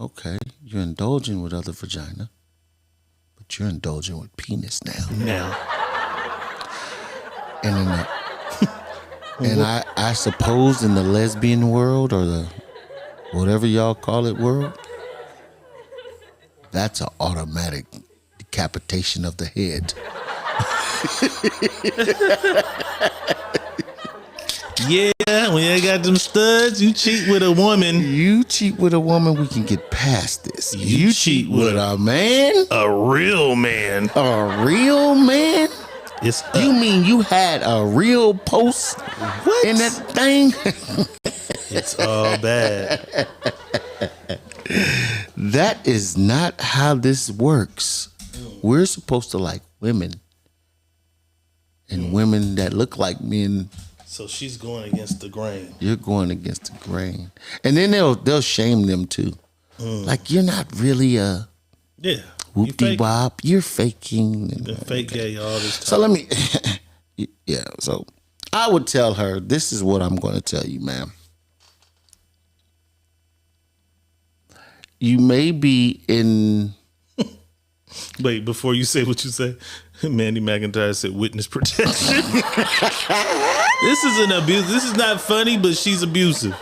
Okay, you're indulging with other vagina. but you're indulging with penis now. Now. And in the, I suppose in the lesbian world or the whatever y'all call it world, that's an automatic decapitation of the head. Yeah, when you got them studs, you cheat with a woman. You cheat with a woman, we can get past this. You cheat with a man? A real man. A real man? You mean you had a real post in that thing? It's all bad. That is not how this works. We're supposed to like women. And women that look like men. So she's going against the grain. You're going against the grain. And then they'll shame them too. Like, you're not really a whoop-de-wop. You're faking. Been fake gay all this time. So let me, so I would tell her, this is what I'm going to tell you, ma'am. You may be in... Wait, before you say what you say, Mandy McIntyre said witness protection. This is an abuse. This is not funny, but she's abusive.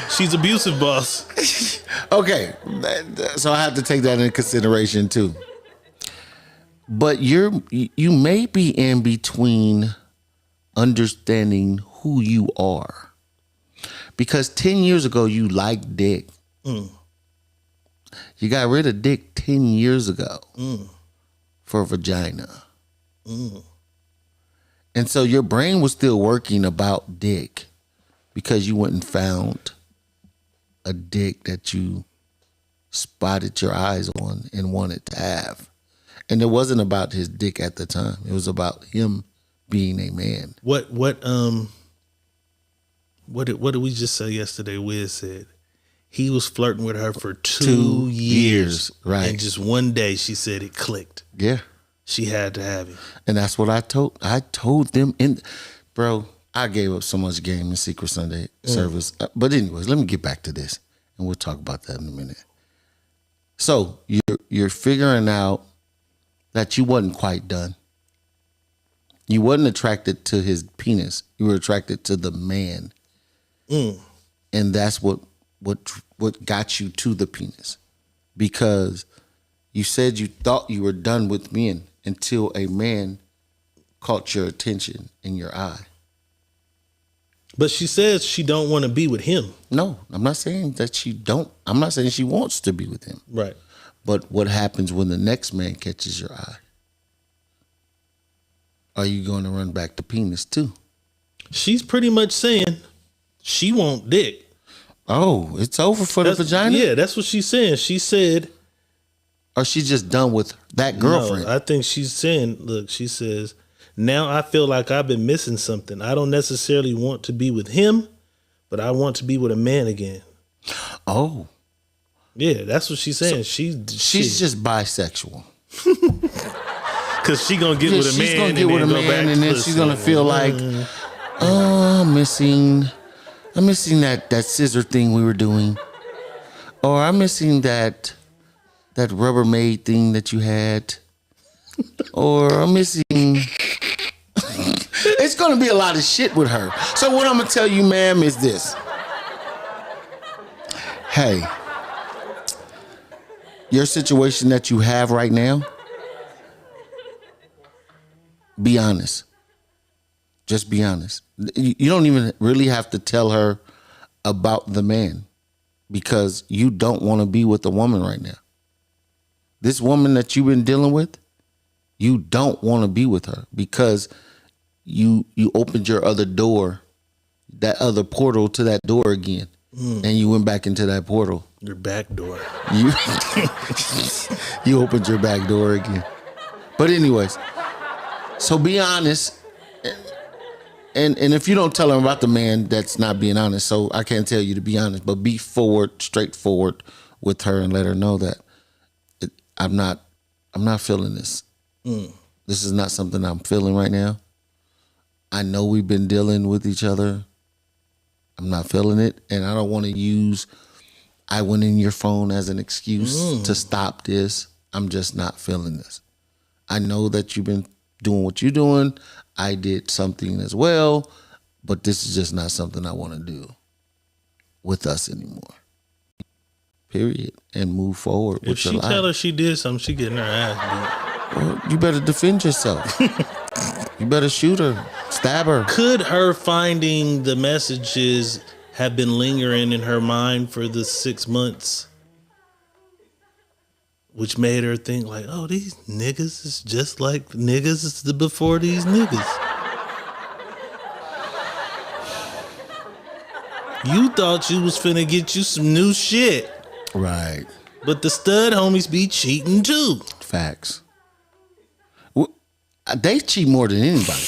She's abusive, boss. Okay, so I have to take that into consideration too. But you may be in between understanding who you are. Because 10 years ago, you liked dick. You got rid of dick 10 years ago for vagina. And so your brain was still working about dick because you went and found a dick that you spotted your eyes on and wanted to have. And it wasn't about his dick at the time. It was about him being a man. What did we just say yesterday? Wiz said he was flirting with her for 2 years. Right. And just one day she said it clicked. Yeah. She had to have him. And that's what I told them. Bro, I gave up so much game in Secret Sunday service. But anyways, let me get back to this. And we'll talk about that in a minute. So you're figuring out that you wasn't quite done. You wasn't attracted to his penis. You were attracted to the man. And that's what got you to the penis. Because you said you thought you were done with men until a man caught your attention in your eye. But she says she don't want to be with him. No, I'm not saying that she don't. I'm not saying she wants to be with him. Right. But what happens when the next man catches your eye? Are you going to run back to penis too? She's pretty much saying she want dick. Oh, it's over for the vagina? Yeah, that's what she's saying. She said... Or she's just done with that girlfriend? No, I think she's saying, look, she says, now I feel like I've been missing something. I don't necessarily want to be with him, but I want to be with a man again. Oh. Yeah, that's what she's saying. So she's just bisexual. Because she going to get with a man. She's going to get with a man and then she's going to feel like, oh, I'm missing that scissor thing we were doing. Or I'm missing that Rubbermaid thing that you had. Or I'm missing... It's going to be a lot of shit with her. So what I'm going to tell you, ma'am, is this. Hey, your situation that you have right now, be honest. Just be honest. You don't even really have to tell her about the man because you don't want to be with a woman right now. This woman that you've been dealing with, you don't want to be with her because you opened your other door, that other portal to that door again, and you went back into that portal. Your back door. You opened your back door again. But anyways, so be honest. And if you don't tell her about the man, that's not being honest. So I can't tell you to be honest, but be straightforward with her and let her know that I'm not feeling this. This is not something I'm feeling right now. I know we've been dealing with each other. I'm not feeling it. And I don't want to use I went in your phone as an excuse to stop this. I'm just not feeling this. I know that you've been doing what you're doing. I did something as well, but this is just not something I want to do with us anymore. Period. And move forward If with your she life. tell her she did something, she getting her ass Well, you better defend yourself. You better shoot her, stab her. beat. Could her finding the messages have been lingering in her mind for the 6 months, which made her think like, oh, these niggas is just like niggas before these niggas. You thought you was finna get you some new shit. Right. But the stud homies be cheating too. Facts. They cheat more than anybody.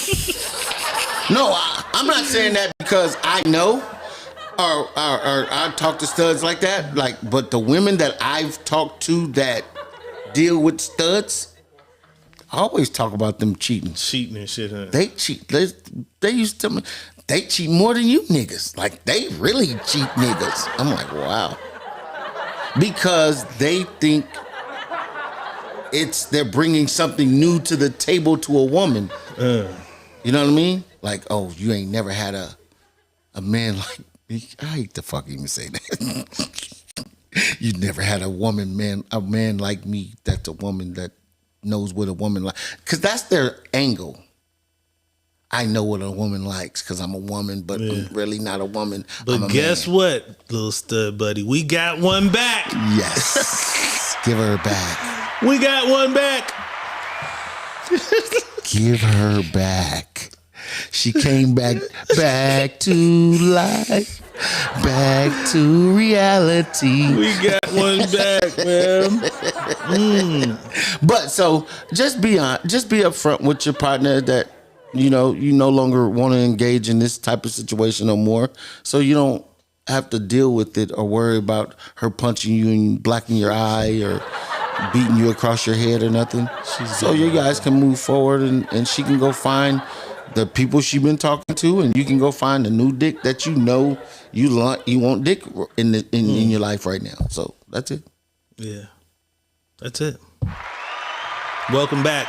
No, I'm not saying that because I know or I talk to studs like that. But the women that I've talked to that deal with studs, I always talk about them cheating. Cheating and shit, huh? They cheat. They used to tell me they cheat more than you niggas. Like, they really cheat niggas. I'm like, wow. Because they think they're bringing something new to the table to a woman. You know what I mean? Like, oh, you ain't never had a man like me. I hate to fucking even say that. You never had a man like me. That's a woman that knows what a woman like. Because that's their angle. I know what a woman likes because I'm a woman, but I'm really not a woman. But guess what, little stud buddy? We got one back. Yes. Give her back. We got one back. Give her back. She came back to life, back to reality. We got one back, man. But so just be upfront with your partner that you no longer want to engage in this type of situation no more, so you don't have to deal with it or worry about her punching you and blacking your eye or beating you across your head or nothing. So you guys can move forward and she can go find the people she's been talking to, and you can go find a new dick that you want dick in your life right now. So that's it. Yeah, that's it. Welcome back.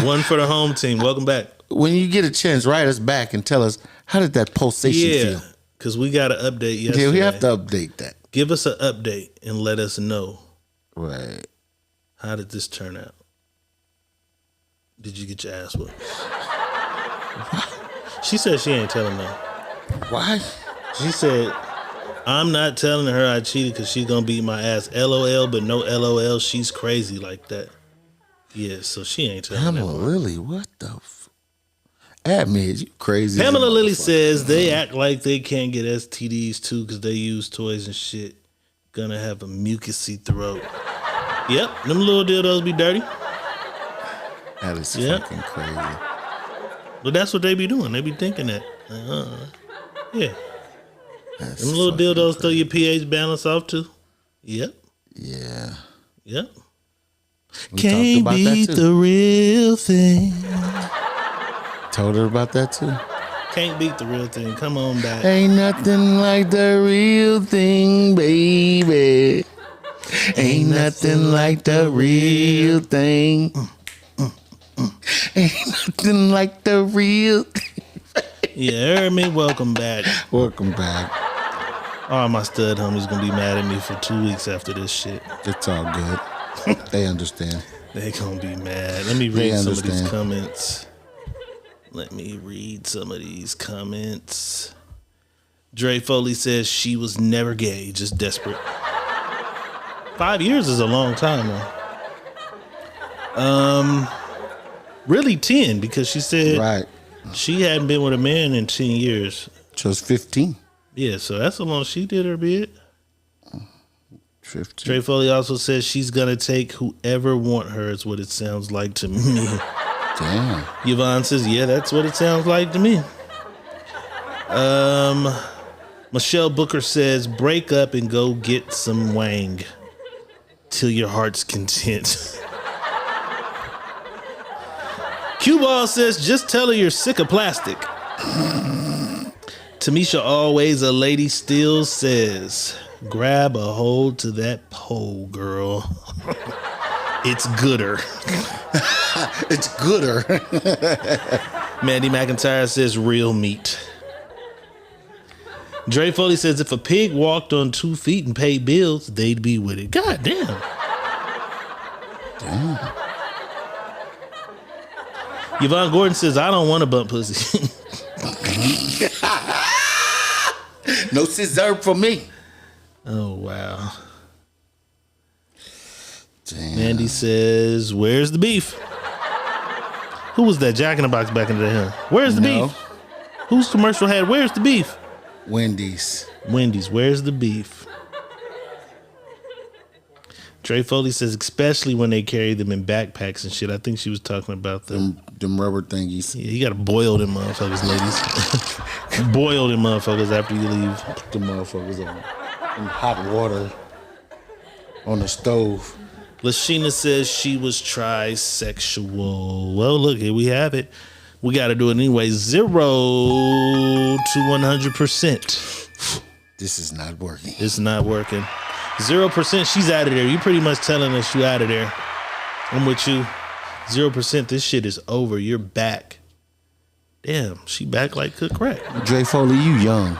One for the home team. Welcome back. When you get a chance, write us back and tell us, how did that pulsation feel? Because we got to update yesterday. Yeah, we have to update that. Give us an update and let us know. Right. How did this turn out? Did you get your ass whooped? She said she ain't telling no. Why? She said, I'm not telling her I cheated because she's going to beat my ass. LOL, but no LOL. She's crazy like that. Yeah, so she ain't telling Pamela Lily, what the Admit, you crazy. Pamela Lily says they act like they can't get STDs too because they use toys and shit. Gonna have a mucusy throat. Yep, them little dildos be dirty. That is fucking crazy. But that's what they be doing. They be thinking that. Yeah. Them little dildos throw your pH balance off too. Yep. Yeah. Yep. We Can't talked about beat that too. the real thing. Told her about that too. Can't beat the real thing. Come on back. Ain't nothing like the real thing, baby. Ain't nothing like the real thing. Ain't nothing like the real thing. Yeah, heard me. Welcome back. Welcome back. All my stud homies gonna be mad at me for 2 weeks after this shit. It's all good. They understand. They gonna be mad. Let me read some of these comments. Dre Foley says she was never gay, just desperate. 5 years is a long time, though. Really 10, because she said she hadn't been with a man in 10 years. She was 15. Yeah, so that's how long she did her bid. 15. Dre Foley also says she's gonna take whoever want her, is what it sounds like to me. Damn. Yvonne says, yeah, that's what it sounds like to me. Michelle Booker says, break up and go get some wang till your heart's content. Q-Ball says, just tell her you're sick of plastic. Tamisha Always a Lady Still says, Grab a hold to that pole, girl. It's gooder. It's gooder. Mandy McIntyre says real meat. Dre Foley says if a pig walked on 2 feet and paid bills, they'd be with it. God damn. Yvonne Gordon says, I don't want to bump pussy. No scissor for me. Oh, wow. Damn. Mandy says, where's the beef? Who was that? Jack in the Box back in the day, huh? Where's the beef? Whose commercial had, where's the beef? Wendy's. Where's the beef? Dre Foley says, especially when they carry them in backpacks and shit. I think she was talking about them rubber thingies. Yeah, you gotta boil them motherfuckers, ladies. Boil them motherfuckers after you leave. Put the motherfuckers in hot water on the stove. Lashina says she was trisexual. Well, look, here we have it. We got to do it anyway. 0 to 100%. This is not working. It's not working. 0%, she's out of there. You pretty much telling us you out of there. I'm with you. 0%, this shit is over. You're back. Damn, she back like cook crack. Dre Foley, you young.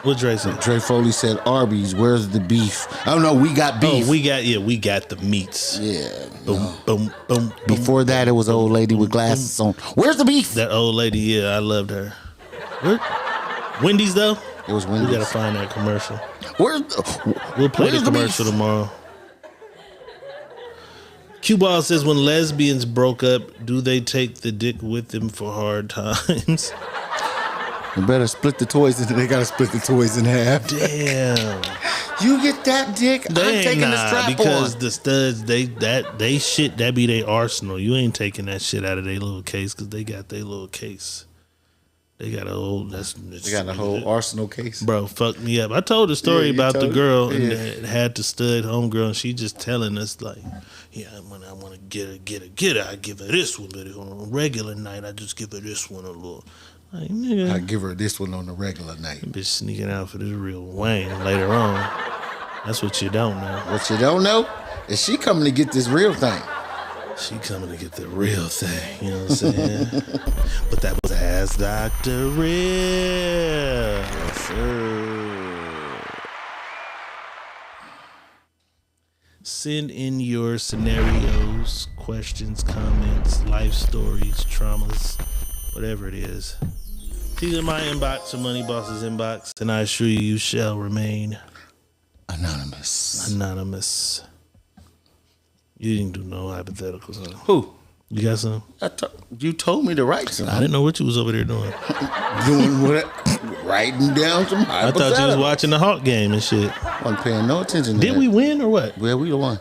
What Dre said? Dre Foley said, Arby's, where's the beef? Oh, no, we got beef. Oh, we got the meats. Yeah. Boom, boom, boom. Before that, it was an old lady with glasses on. Where's the beef? That old lady, yeah, I loved her. Where? Wendy's, though? It was Wendy's. We got to find that commercial. We'll play the commercial tomorrow. Q-Ball says, when lesbians broke up, do they take the dick with them for hard times? You better split the toys, and they gotta split the toys in half. Damn. You get that dick, I'm taking the strap because on. the studs, they shit, that be their arsenal. You ain't taking that shit out of their little case because they got their little case. They got a whole, they got a whole arsenal case. Bro, fuck me up. I told a story about the girl and that had the stud homegirl, and she just telling us like, yeah, when I want to get her, I give her this one, but on a regular night, I just give her this one a little. Like, nigga, I give her this one on a regular night. Bitch sneaking out for this real Wayne later on. That's what you don't know. What you don't know is she coming to get this real thing. She coming to get the real thing. You know what I'm saying? But that was Ask Dr. Real. Yes, sir. Send in your scenarios, questions, comments, life stories, traumas, whatever it is. It's either my inbox or Money Boss's inbox, and I assure you shall remain anonymous. You didn't do no hypotheticals, huh? Who? You got some? You told me to write some. I didn't know what you was over there doing. Doing what? Writing down some hypotheticals. I thought you was watching the Hawk game and shit. Wasn't paying no attention to Did that. we win or what? Well, we won.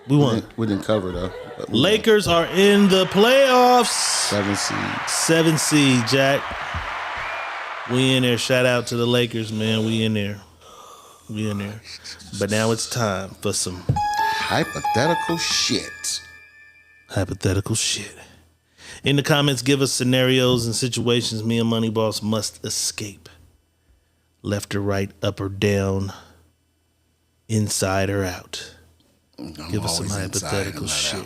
We won. We didn't cover though. Lakers are in the playoffs. 7 seed. 7 seed, Jack. We in there. Shout out to the Lakers, man. We in there. But now it's time for some hypothetical shit. In the comments, give us scenarios and situations me and Money Boss must escape. Left or right, up or down, inside or out. Give us some hypothetical shit.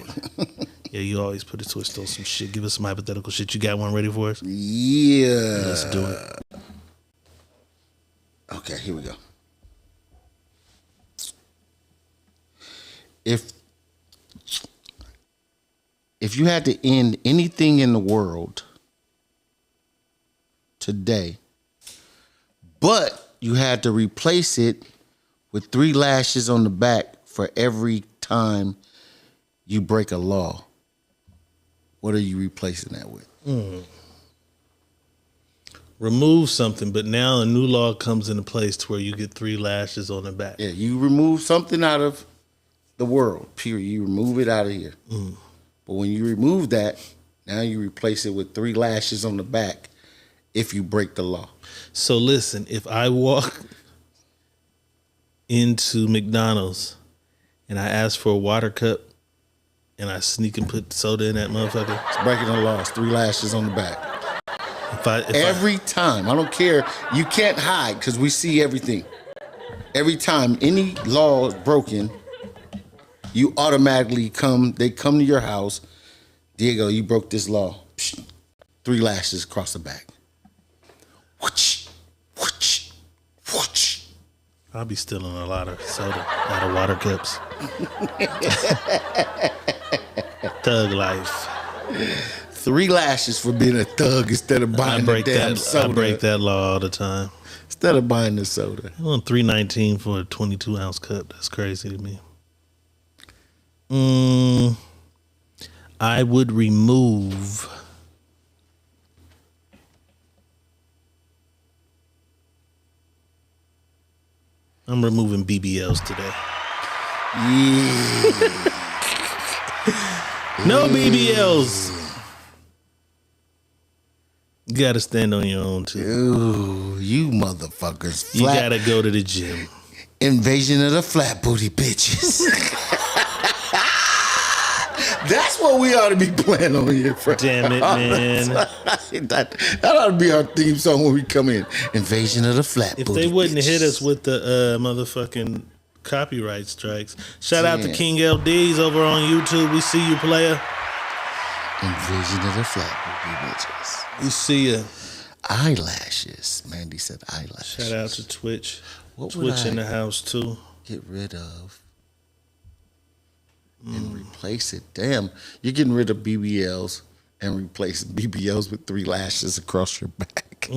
Yeah, you always put a twist on some shit. Give us some hypothetical shit. You got one ready for us? Yeah. Let's do it. Okay, here we go. If you had to end anything in the world today, but you had to replace it with 3 lashes on the back for every time you break a law, what are you replacing that with? Remove something, but now a new law comes into place to where you get 3 lashes on the back. Yeah, you remove something out of the world, period. You remove it out of here. But when you remove that, now you replace it with 3 lashes on the back if you break the law. So listen, if I walk into McDonald's and I ask for a water cup and I sneak and put soda in that motherfucker, it's breaking the law. It's 3 lashes on the back. Every time. I don't care. You can't hide because we see everything. every time any law is broken, you automatically they come to your house. Diego, you broke this law. Psh, 3 lashes across the back. Whoosh, whoosh, whoosh. I'll be stealing a lot of soda out of water cups. Thug life. 3 lashes for being a thug instead of buying the damn soda. I break that law all the time. Instead of buying the soda. I want $3.19 for a 22-ounce cup. That's crazy to me. I would remove. I'm removing BBLs today. Yeah. No BBLs. You gotta stand on your own too. Ooh, you motherfuckers. You gotta go to the gym. Invasion of the flat booty bitches. That's what we ought to be playing on here for. Damn it, man. That ought to be our theme song when we come in. Invasion of the flat booty bitches. If they wouldn't have hit us with the motherfucking copyright strikes. Shout out to King LDs over on YouTube. We see you, player. Invasion of the flat booty bitches. We see you. Eyelashes. Mandy said eyelashes. Shout out to Twitch. What Twitch in the house too. Get rid of and replace it. Damn, you're getting rid of BBLs and replacing BBLs with 3 lashes across your back.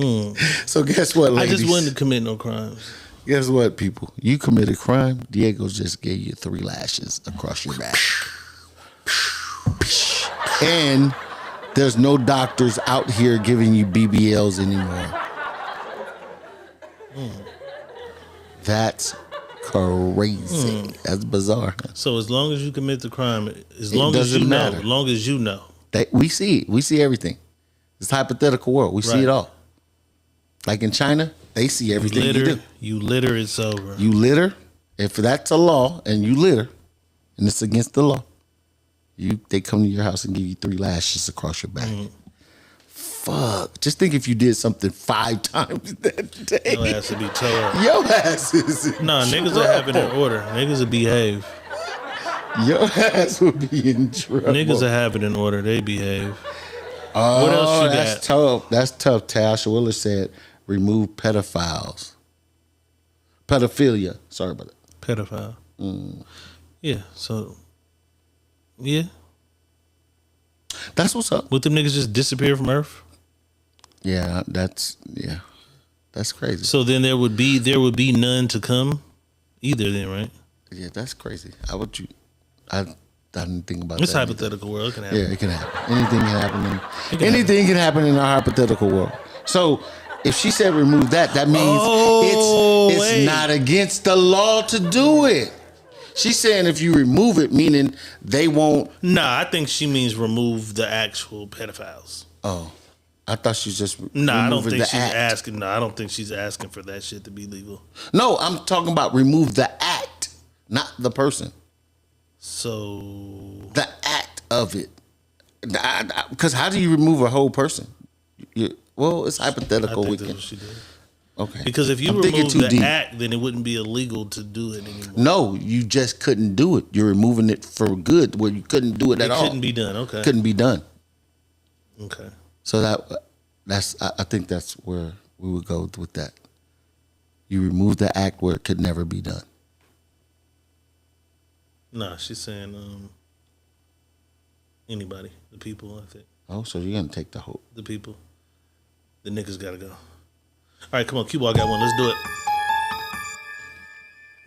So guess what, ladies? I just wanted to commit no crimes. Guess what, people? You commit a crime. Diego just gave you 3 lashes across your back. And there's no doctors out here giving you BBLs anymore. That's crazy. That's bizarre. So as long as you commit the crime, as long as you know, as long as you know. We see it. We see everything. It's a hypothetical world. We see it all. Like in China, they see everything you do. You litter, it's over. You litter. If that's a law and you litter and it's against the law, they come to your house and give you 3 lashes across your back. Fuck. Just think if you did something 5 times that day. Your ass would be told. Your ass is in niggas will have it in order. Niggas will behave. Your ass would be in trouble. Niggas will have it in order. They behave. Oh, what else you that's got? tough. That's tough. Tasha Willis said, remove pedophiles. Pedophilia. Sorry about that. Pedophile. Yeah, so... Yeah. That's what's up. Would them niggas just disappear from Earth? Yeah, that's crazy. So then there would be none to come either then, right? Yeah, that's crazy. I didn't think about it's that. hypothetical world. It can happen. Yeah, it can happen. Anything can happen. Anything can happen in our hypothetical world. So if she said remove that means it's not against the law to do it. She's saying if you remove it, meaning they won't. Nah, I think she means remove the actual pedophiles. Oh, I thought she's just. Nah, I don't think she's act. asking. No, I don't think she's asking for that shit to be legal. No, I'm talking about remove the act, not the person. So the act of it, because how do you remove a whole person? Well, it's hypothetical. I think that's what she did. Okay. Because if you remove the act, then it wouldn't be illegal to do it anymore. No, you just couldn't do it. You're removing it for good, where you couldn't do it at all. It couldn't be done. Okay. Couldn't be done. Okay. So that's I think that's where we would go with that. You remove the act where it could never be done. Nah, she's saying anybody, the people. I think. Oh, so you're gonna take the people. The niggas gotta go. All right, come on, Q-Ball got one. Let's do it.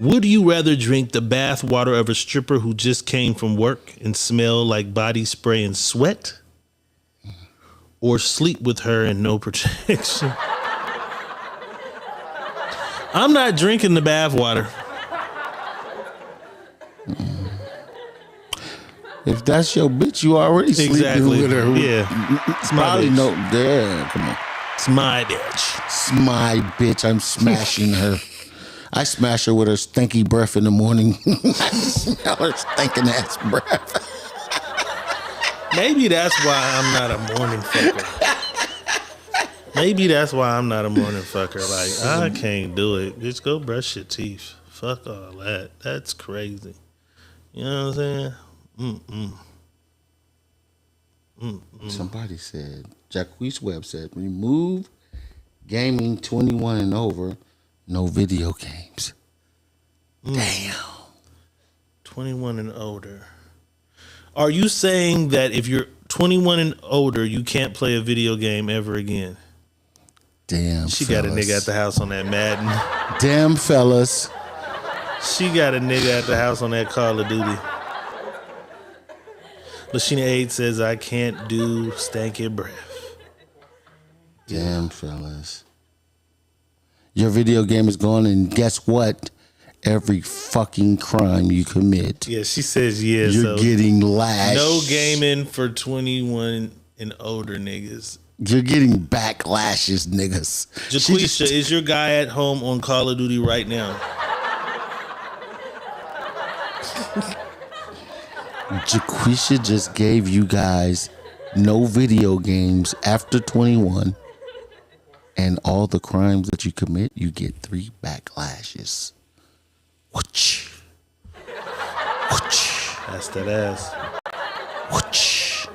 Would you rather drink the bath water of a stripper who just came from work and smell like body spray and sweat? Or sleep with her and no protection? I'm not drinking the bath water. If that's your bitch, you already sleeping with her. Yeah. It's probably no. Yeah, come on. It's my bitch. It's my bitch. I'm smashing her. I smash her with her stinky breath in the morning. I smell her stinking ass breath. Maybe that's why I'm not a morning fucker. Maybe that's why I'm not a morning fucker. Like, I can't do it. Just go brush your teeth. Fuck all that. That's crazy. You know what I'm saying? Somebody said, Jacquees Webb said, remove gaming 21 and over, no video games. Damn. 21 and older. Are you saying that if you're 21 and older, you can't play a video game ever again? Damn, She fellas. got a nigga at the house on that Madden. Damn, fellas. She got a nigga at the house on that Call of Duty. Lashina Aid says, I can't do stanky breath. Damn, fellas. Your video game is gone, and guess what? Every fucking crime you commit. Yeah, she says yes. You're getting lashed. No gaming for 21 and older niggas. You're getting backlashes, niggas. Jaquisha, is your guy at home on Call of Duty right now? Jaquisha just gave you guys no video games after 21, and all the crimes that you commit, you get 3 backlashes. Whoosh. Whoosh. That's that ass. Whoosh.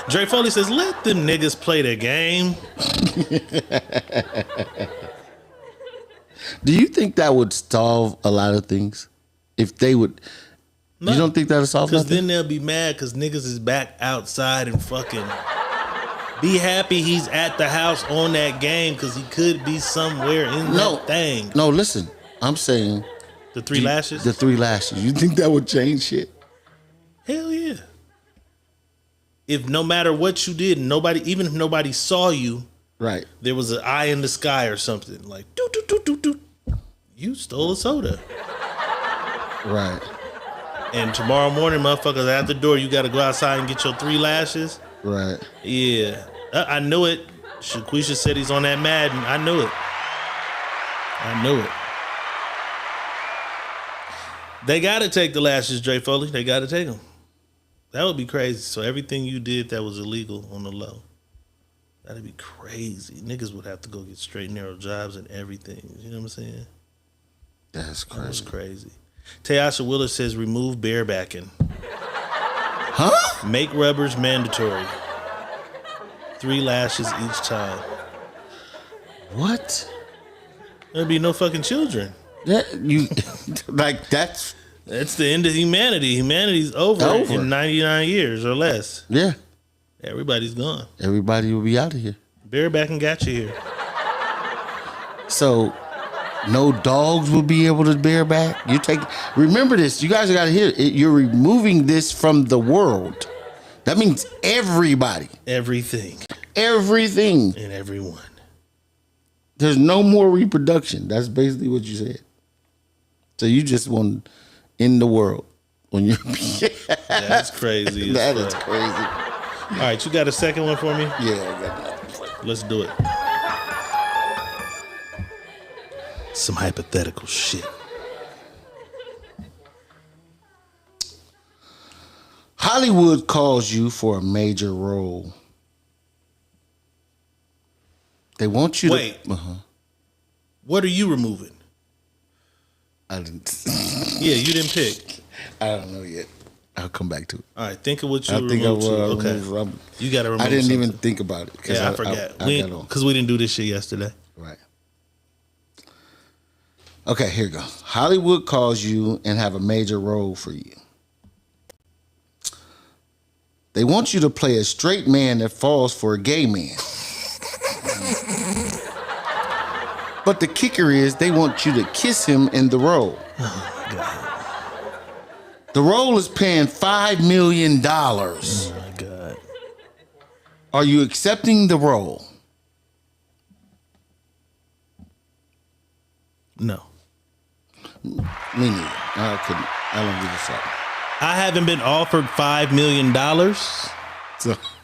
Dre Foley says, let them niggas play the game. Do you think that would solve a lot of things? If they would... No, you don't think that'll solve Because nothing? then they'll be mad because niggas is back outside and fucking be happy he's at the house on that game because he could be somewhere in that thing. No, listen. I'm saying... The 3 lashes? The 3 lashes. You think that would change shit? Hell yeah. If no matter what you did, nobody, even if nobody saw you, right? There was an eye in the sky or something like doo doo doo doo doo. You stole a soda, right? And tomorrow morning, motherfuckers at the door, you got to go outside and get your 3 lashes, right? Yeah, I knew it. Shaquisha said he's on that Madden. I knew it. I knew it. They got to take the lashes, Dre Foley. They got to take them. That would be crazy. So everything you did that was illegal on the low, that'd be crazy. Niggas would have to go get straight narrow jobs and everything. You know what I'm saying? That's crazy. That was crazy. Tayasha Willer says remove barebacking. Huh? Make rubbers mandatory. 3 lashes each time. What? There'd be no fucking children. That you like that's the end of humanity. Humanity's over in 99 years or less. Yeah. Everybody's gone. Everybody will be out of here. Barebacking got you here. So no dogs will be able to bareback. Remember this, you guys gotta hear it. You're removing this from the world. That means everybody. Everything. Everything. And everyone. There's no more reproduction. That's basically what you said. So you just want to end the world when you're... That's crazy. That is crazy. All right, you got a second one for me? Yeah, I got that. Let's do it. Some hypothetical shit. Hollywood calls you for a major role. They want you Wait. to... What are you removing? I didn't... Yeah, you didn't pick. I don't know yet. I'll come back to it. All right, think of what you I think removed. I will. Okay. You got to remove I didn't something. even think about it. Yeah, I forgot. I Because we didn't do this shit yesterday. Right. Okay, here you go. Hollywood calls you and have a major role for you. They want you to play a straight man that falls for a gay man. But the kicker is they want you to kiss him in the role. Oh, my God. The role is paying $5 million. Oh, my God. Are you accepting the role? No. Me neither. I don't give a fuck. I haven't been offered $5 million,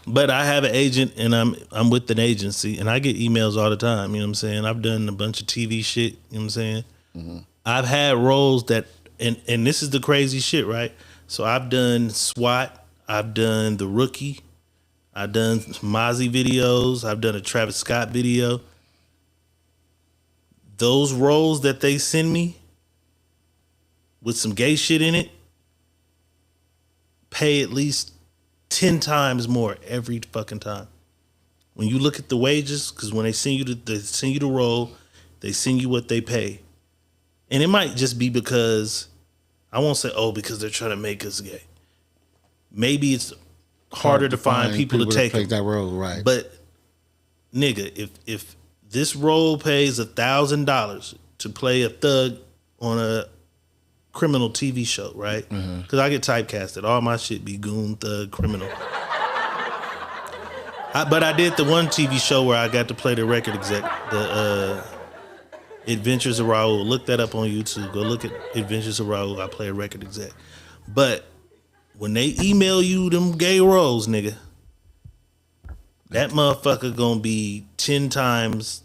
but I have an agent and I'm with an agency and I get emails all the time. You know what I'm saying? I've done a bunch of TV shit. You know what I'm saying? Mm-hmm. I've had roles that, and this is the crazy shit, right? So I've done SWAT. I've done The Rookie. I've done Mozzie videos. I've done a Travis Scott video. Those rolls that they send me with some gay shit in it pay at least 10 times more every fucking time. When you look at the wages, because when they send you the roll, they send you what they pay. And it might just be because, I won't say, because they're trying to make us gay. Maybe it's harder to find people to take that role, right? But nigga, if this role pays $1,000 to play a thug on a criminal TV show, right? Because I get typecasted. All my shit be goon, thug, criminal. But I did the one TV show where I got to play the record exec, the Adventures of Raoul. Look that up on YouTube. Go look at Adventures of Raoul. I play a record exec. But when they email you them gay roles, nigga, that motherfucker gonna be 10 times,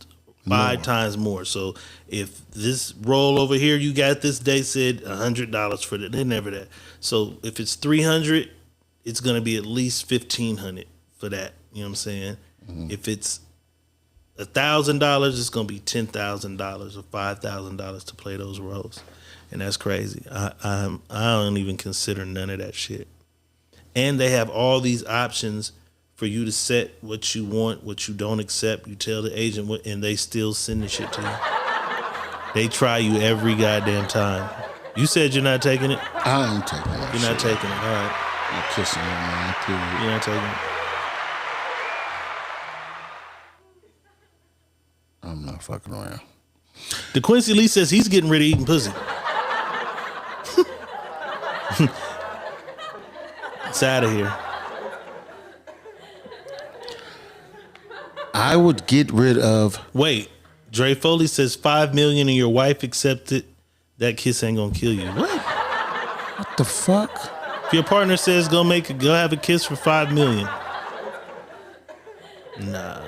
5 times more. So if this roll over here, you got this, they said $100 for that. They never that. So if it's $300, it's gonna be at least $1,500 for that. You know what I'm saying? If it's $1,000, it's gonna be $10,000 or $5,000 to play those roles, and that's crazy. I don't even consider none of that shit. And they have all these options for you to set what you want, what you don't accept. You tell the agent what, and they still send the shit to you. They try you every goddamn time. You said you're not taking it? I ain't taking it. You're not taking it. All right. I'm kissing you, man. Period. You're not taking it. I'm not fucking around. The Quincy Lee says he's getting rid of eating pussy. It's out of here. I would get rid of. Wait, Dre Foley says $5 million and your wife accepted. That kiss ain't gonna kill you. What? What the fuck? If your partner says go have a kiss for $5 million. Nah.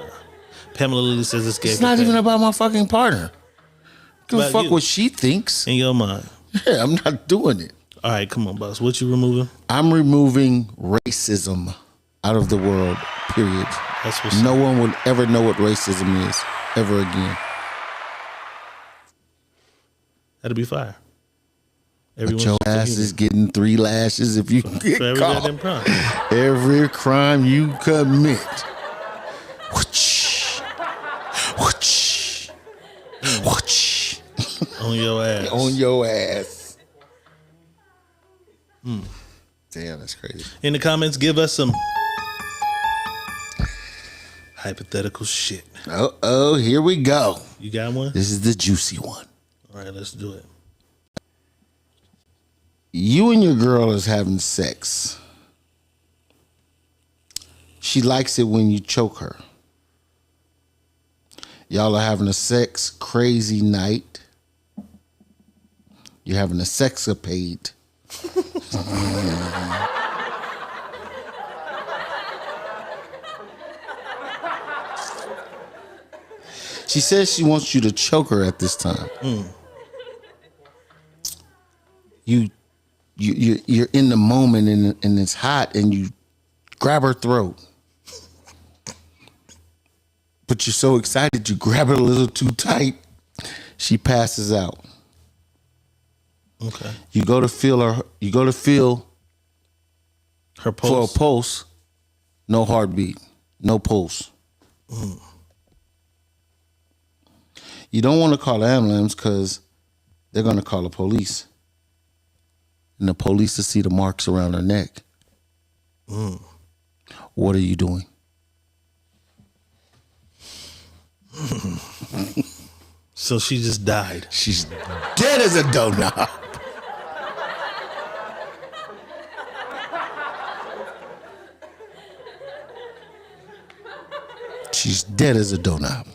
Pamela Lily says it's gay. It's not even about my fucking partner. Give a fuck you. what she thinks. In your mind. Yeah, I'm not doing it. All right, come on, boss. What you removing? I'm removing racism out of the world, period. That's what's no one will ever know what racism is ever again. That'll be fire. But your ass is getting 3 lashes if you get every caught. goddamn crime. Every crime you commit. On your ass. On your ass. Damn, that's crazy. In the comments, give us some hypothetical shit. Oh, here we go. You got one? This is the juicy one. All right, let's do it. You and your girl is having sex. She likes it when you choke her. Y'all are having a sex crazy night. You're having a sexapade. She says she wants you to choke her at this time. You're in the moment and it's hot and you grab her throat. But you're so excited you grab her a little too tight. She passes out. Okay. You go to feel her. You go to feel her pulse. For a pulse. No heartbeat. No pulse. You don't want to call the ambulance because they're going to call the police. And the police will see the marks around her neck. What are you doing? So she just died. She's dead as a doorknob. She's dead as a doorknob.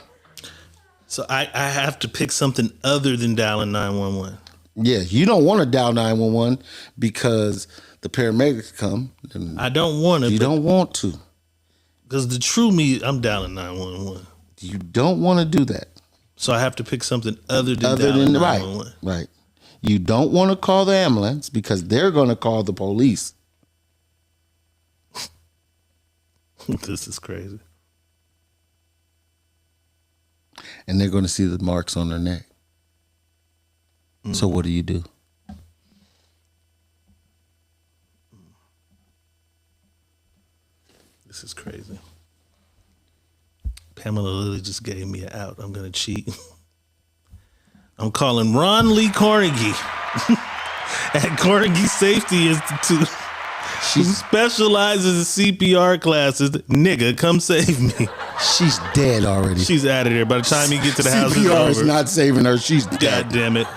So I have to pick something other than dialing 911. Yeah, you don't want to dial 911 because the paramedics come. I don't want to. You don't want to. Because the true me, I'm dialing 911. You don't want to do that. So I have to pick something other than dialing 911. Right. You don't want to call the ambulance because they're going to call the police. This is crazy. And they're going to see the marks on their neck. So what do? This is crazy. Pamela Lilly just gave me an out. I'm going to cheat. I'm calling Ron Lee Carnegie at Carnegie Safety Institute, who specializes in CPR classes. Nigga, come save me. She's dead already. She's out of there. By the time you get to the house, it's CPR over. is not saving her. She's dead. God damn it.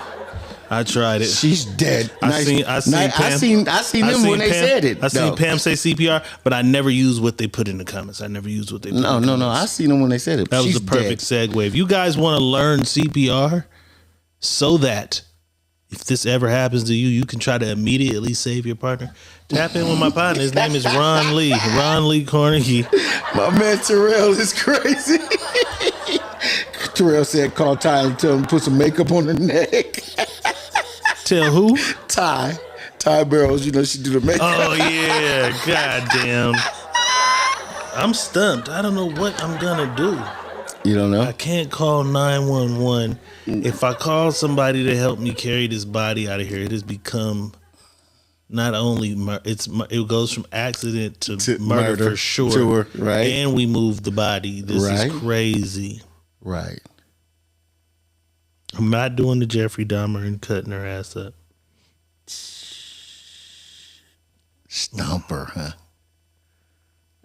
I tried it. She's dead. I seen them when they said it. I seen Pam say CPR, but I never used what they put in the comments. I never used what they put in the comments. No. I seen them when they said it. That was the perfect segue. If you guys want to learn CPR so that if this ever happens to you, you can try to immediately save your partner, tap in with my partner. His name is Ron Lee. Ron Lee Carnegie. My man Terrell is crazy. Terrell said call Ty and tell him to put some makeup on her neck. Tell who? Ty Barrows, she do the makeup. Oh yeah, goddamn. I'm stumped. I don't know what I'm gonna do. You don't know? I can't call 911. If I call somebody to help me carry this body out of here, it has become not only it goes from accident to murder for sure. Right. And we moved the body. This is crazy. Right. I'm not doing the Jeffrey Dahmer and cutting her ass up. Stump her, huh?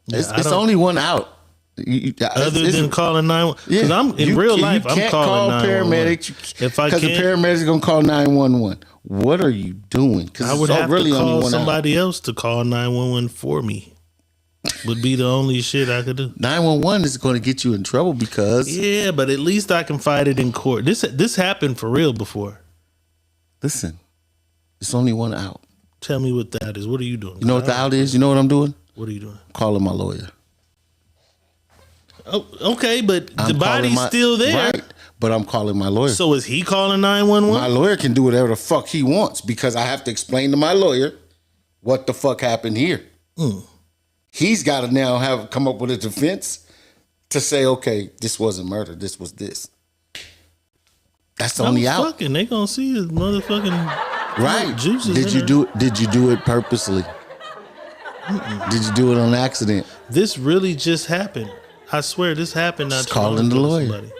Yeah, it's only one out. Other than calling 911, because I'm in real life, I'm calling 911. If I can't, because the paramedics are gonna call 911. What are you doing? Because I would have really to only call one somebody out. else to call 911 for me. Would be the only shit I could do. 911 is going to get you in trouble because but at least I can fight it in court. This happened for real before. Listen, it's only one out. Tell me what that is. What are you doing? You know what the out is? You know what I'm doing? What are you doing? Calling my lawyer. Oh, okay, but the body's still there. Right, but I'm calling my lawyer. So is he calling 911? My lawyer can do whatever the fuck he wants because I have to explain to my lawyer what the fuck happened here. He's got to now come up with a defense to say, okay, this wasn't murder. This was this. That's the only out. They gonna see his motherfucking juices. Did you do it purposely? Did you do it on accident? This really just happened. I swear this happened. Just calling the lawyer. Somebody.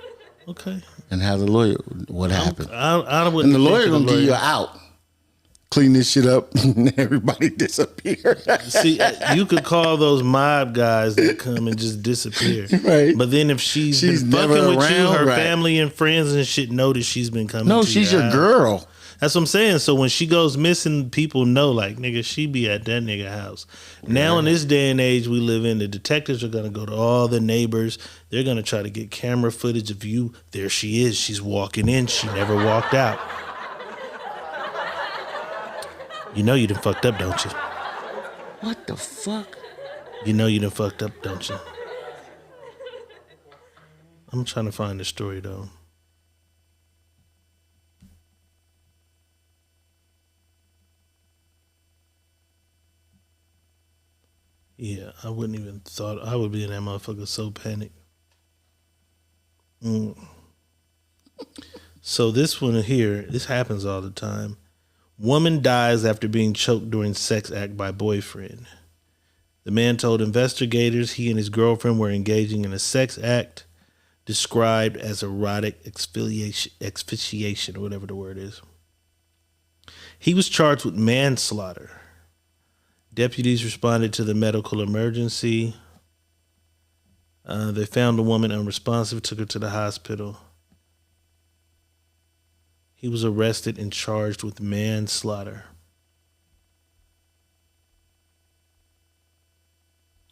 Okay. And have the lawyer. What happened? I wouldn't. And the lawyer gonna give you an out. Clean this shit up and everybody disappear. See, you could call those mob guys that come and just disappear. Right. But then if she's been fucking with you, her family and friends and shit know that she's been coming to she's your your house. girl. That's what I'm saying. So when she goes missing, people know, like, nigga, she be at that nigga house. Now in this day and age we live in, the detectives are going to go to all the neighbors. They're going to try to get camera footage of you. There she is. She's walking in. She never walked out. You know you done fucked up, don't you? What the fuck? You know you done fucked up, don't you? I'm trying to find the story, though. Yeah, I wouldn't even thought I would be in that motherfucker so panicked. So this one here, this happens all the time. Woman dies after being choked during sex act by boyfriend. The man told investigators he and his girlfriend were engaging in a sex act described as erotic asphyxiation, or whatever the word is. He was charged with manslaughter. Deputies responded to the medical emergency. They found the woman unresponsive, took her to the hospital. He was arrested and charged with manslaughter.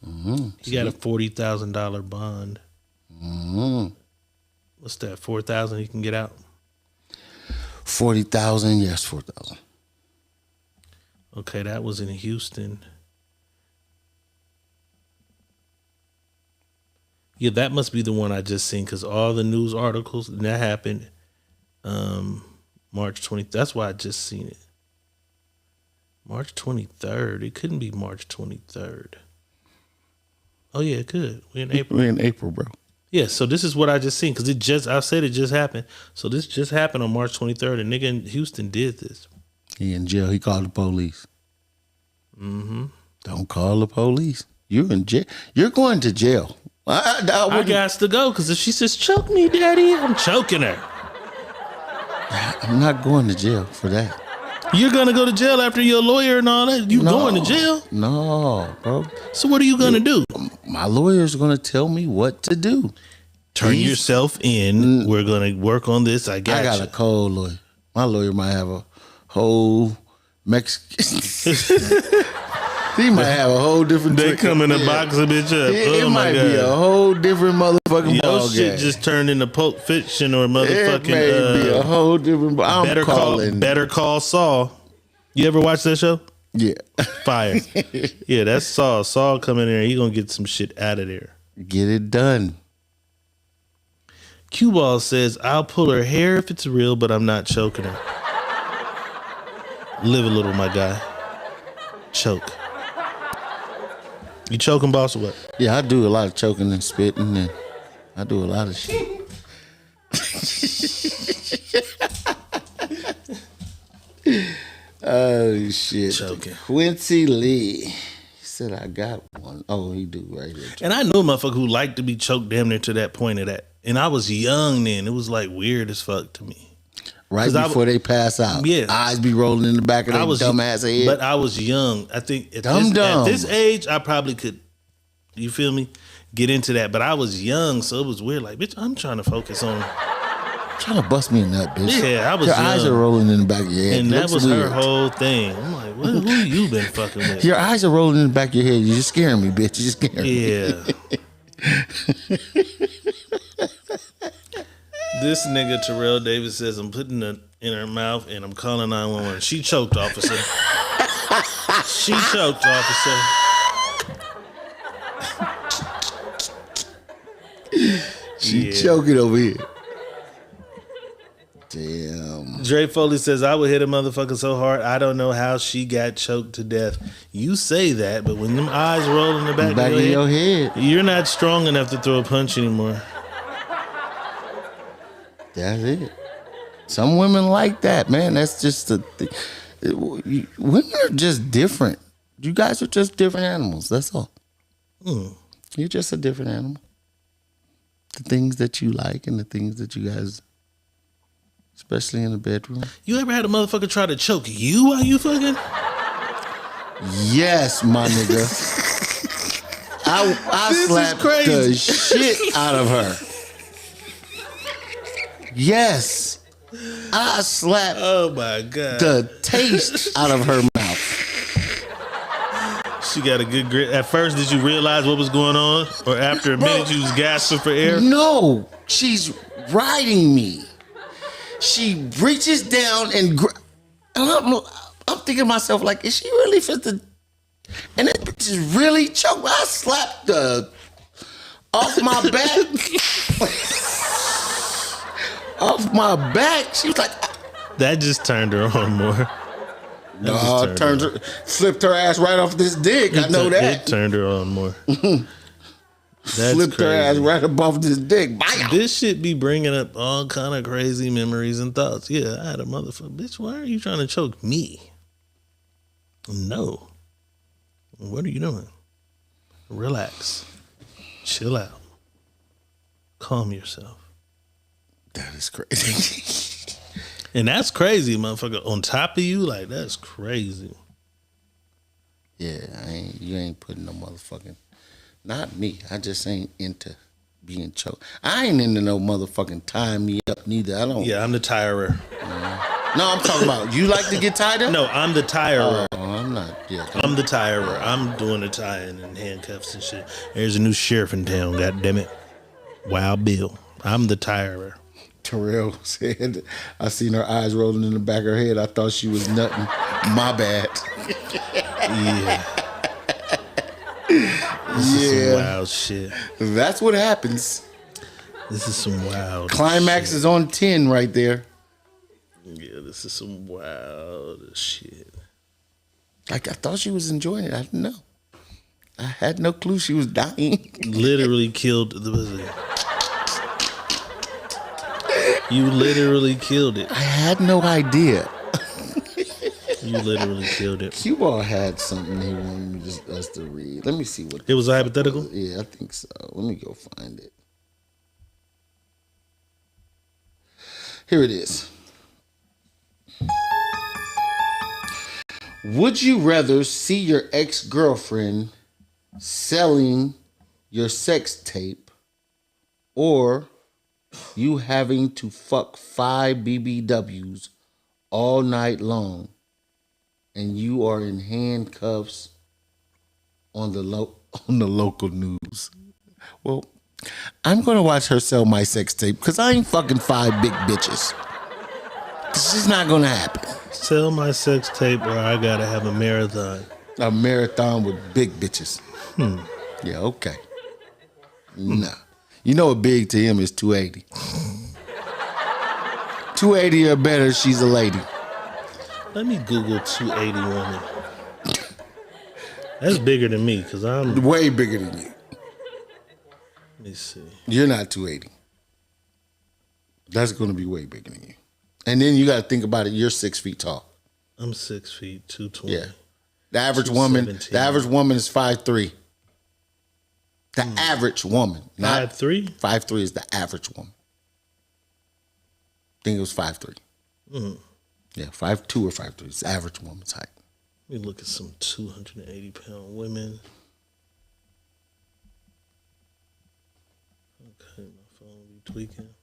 He got a $40,000 bond. What's that? $4,000 he can get out? 40,000, yes, 4,000. Okay, that was in Houston. Yeah, that must be the one I just seen because all the news articles, and that happened March 20th. That's why I just seen it. March 23rd. It couldn't be March 23rd. Oh yeah, it could. We're in April. We're in April, bro. Yeah, so this is what I just seen because I said it just happened. So this just happened on March 23rd. A nigga in Houston did this. He in jail. He called the police. Mm-hmm. Don't call the police. You're in jail. You're going to jail. I got to go because if she says choke me, daddy, I'm choking her. I'm not going to jail for that. You're gonna go to jail after you're a lawyer and all that. You going to jail? No, bro. So what are you gonna do? My lawyer's gonna tell me what to do. Turn yourself in. We're gonna work on this. I got a cold lawyer. My lawyer might have a whole Mexican. He might have a whole different. They come in a box a bitch up. It oh might my God. be a whole different motherfucking Your ball shit game. just turned into Pulp Fiction or motherfucking. It may be a whole different. Better Call Saul. You ever watch that show? Yeah. Fire. Yeah, that's Saul. Saul coming in there. He gonna get some shit out of there. Get it done. Cue Ball says, "I'll pull her hair if it's real, but I'm not choking her." Live a little, my guy. Choke. You choking, boss, or what? Yeah, I do a lot of choking and spitting, and I do a lot of shit. Oh shit! Choking. Quincy Lee. He said I got one. Oh, he do right here. And I know a motherfucker who liked to be choked damn near to that point of that. And I was young then. It was like weird as fuck to me. Right before they pass out. Yeah. Eyes be rolling in the back of their dumbass head. But I was young. I think at this age, I probably could, you feel me, get into that. But I was young, so it was weird. Like, bitch, I'm trying to focus on. Trying to bust me a nut, bitch. Yeah, I was Your young. eyes are rolling in the back of your head. And that Looks was weird. her whole thing. I'm like, who you been fucking with? Your eyes are rolling in the back of your head. You're just scaring me, bitch. You're just scaring me. Yeah. This nigga Terrell Davis says, I'm putting it in her mouth and I'm calling 911. She choked, officer. She choked, officer. She choking over here. Damn. Dre Foley says, I would hit a motherfucker so hard, I don't know how she got choked to death. You say that, but when them eyes roll in the back of your head, you're not strong enough to throw a punch anymore. That's it. Some women like that, man. That's just the thing. Women are just different. You guys are just different animals. That's all. You're just a different animal. The things that you like and the things that you guys, especially in the bedroom. You ever had a motherfucker try to choke you while you fucking? Yes, my nigga. I slapped the shit out of her. Yes. I slapped the taste out of her mouth. She got a good grip. At first, did you realize what was going on? Or after a minute, you was gasping for air? No. She's riding me. She reaches down and I'm thinking to myself, like, is she really fit the... And that bitch is really choked. I slapped the... off my back. Off my back. She was like... That just turned her on more. No, slipped her ass right off this dick. I know that. It turned her on more. Slipped her ass right up off this dick. This shit be bringing up all kind of crazy memories and thoughts. Yeah, I had a motherfucker. Bitch, why are you trying to choke me? No. What are you doing? Relax. Chill out. Calm yourself. That is crazy. And that's crazy, motherfucker. On top of you, like, that's crazy. Yeah, you ain't putting no motherfucking... Not me. I just ain't into being choked. I ain't into no motherfucking tying me up neither. I don't... Yeah, I'm the tirer. No, I'm talking about, you like to get tied up? No, I'm the tirer. Oh, I'm not. Yeah, I'm the tirer. I'm doing the tying and handcuffs and shit. There's a new sheriff in town, goddammit. Wild Bill. I'm the tirer. Terrell said, I seen her eyes rolling in the back of her head. I thought she was nutting. My bad. Yeah. This is some wild shit. That's what happens. This is some wild Climax shit. is on 10 right there. Yeah, this is some wild shit. Like, I thought she was enjoying it. I didn't know. I had no clue she was dying. Literally killed the pussy. You literally killed it. I had no idea. You literally killed it. You all had something he wanted us to read. Let me see what it was. A hypothetical? Yeah, I think so. Let me go find it. Here it is. Would you rather see your ex-girlfriend selling your sex tape or you having to fuck 5 BBWs all night long and you are in handcuffs on the local news? Well, I'm going to watch her sell my sex tape because I ain't fucking 5 big bitches. This is not going to happen. Sell my sex tape or I got to have a marathon. A marathon with big bitches. Yeah, okay. Nah. You know what big to him is 280. 280 or better, she's a lady. Let me Google 280 woman. That's bigger than me because I'm... Way bigger than you. Let me see. You're not 280. That's going to be way bigger than you. And then you got to think about it. You're 6 feet tall. I'm 6 feet, 220. Yeah. The average woman is 5'3". The average woman. 5'3"? 5'3" is the average woman. I think it was 5'3". Yeah, 5'2" or 5'3". It's the average woman's height. Let me look at some 280-pound women. Okay, my phone will be tweaking.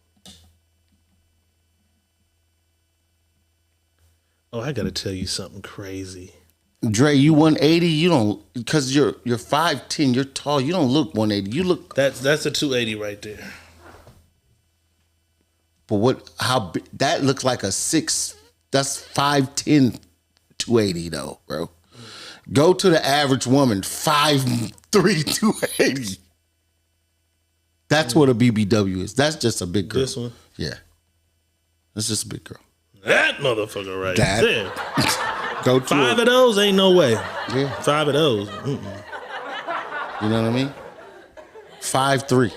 Oh, I gotta tell you something crazy. Dre, you 180, you don't, because you're 5'10", you're tall, you don't look 180. You look... That's a 280 right there. But that looks like a 6, that's 5'10", 280 though, bro. Go to the average woman, 5'3", 280. That's what a BBW is. That's just a big girl. This one? Yeah. That's just a big girl. That motherfucker right there. Go to 5 of those, ain't no way. Yeah. 5 of those. You know what I mean? 5'3".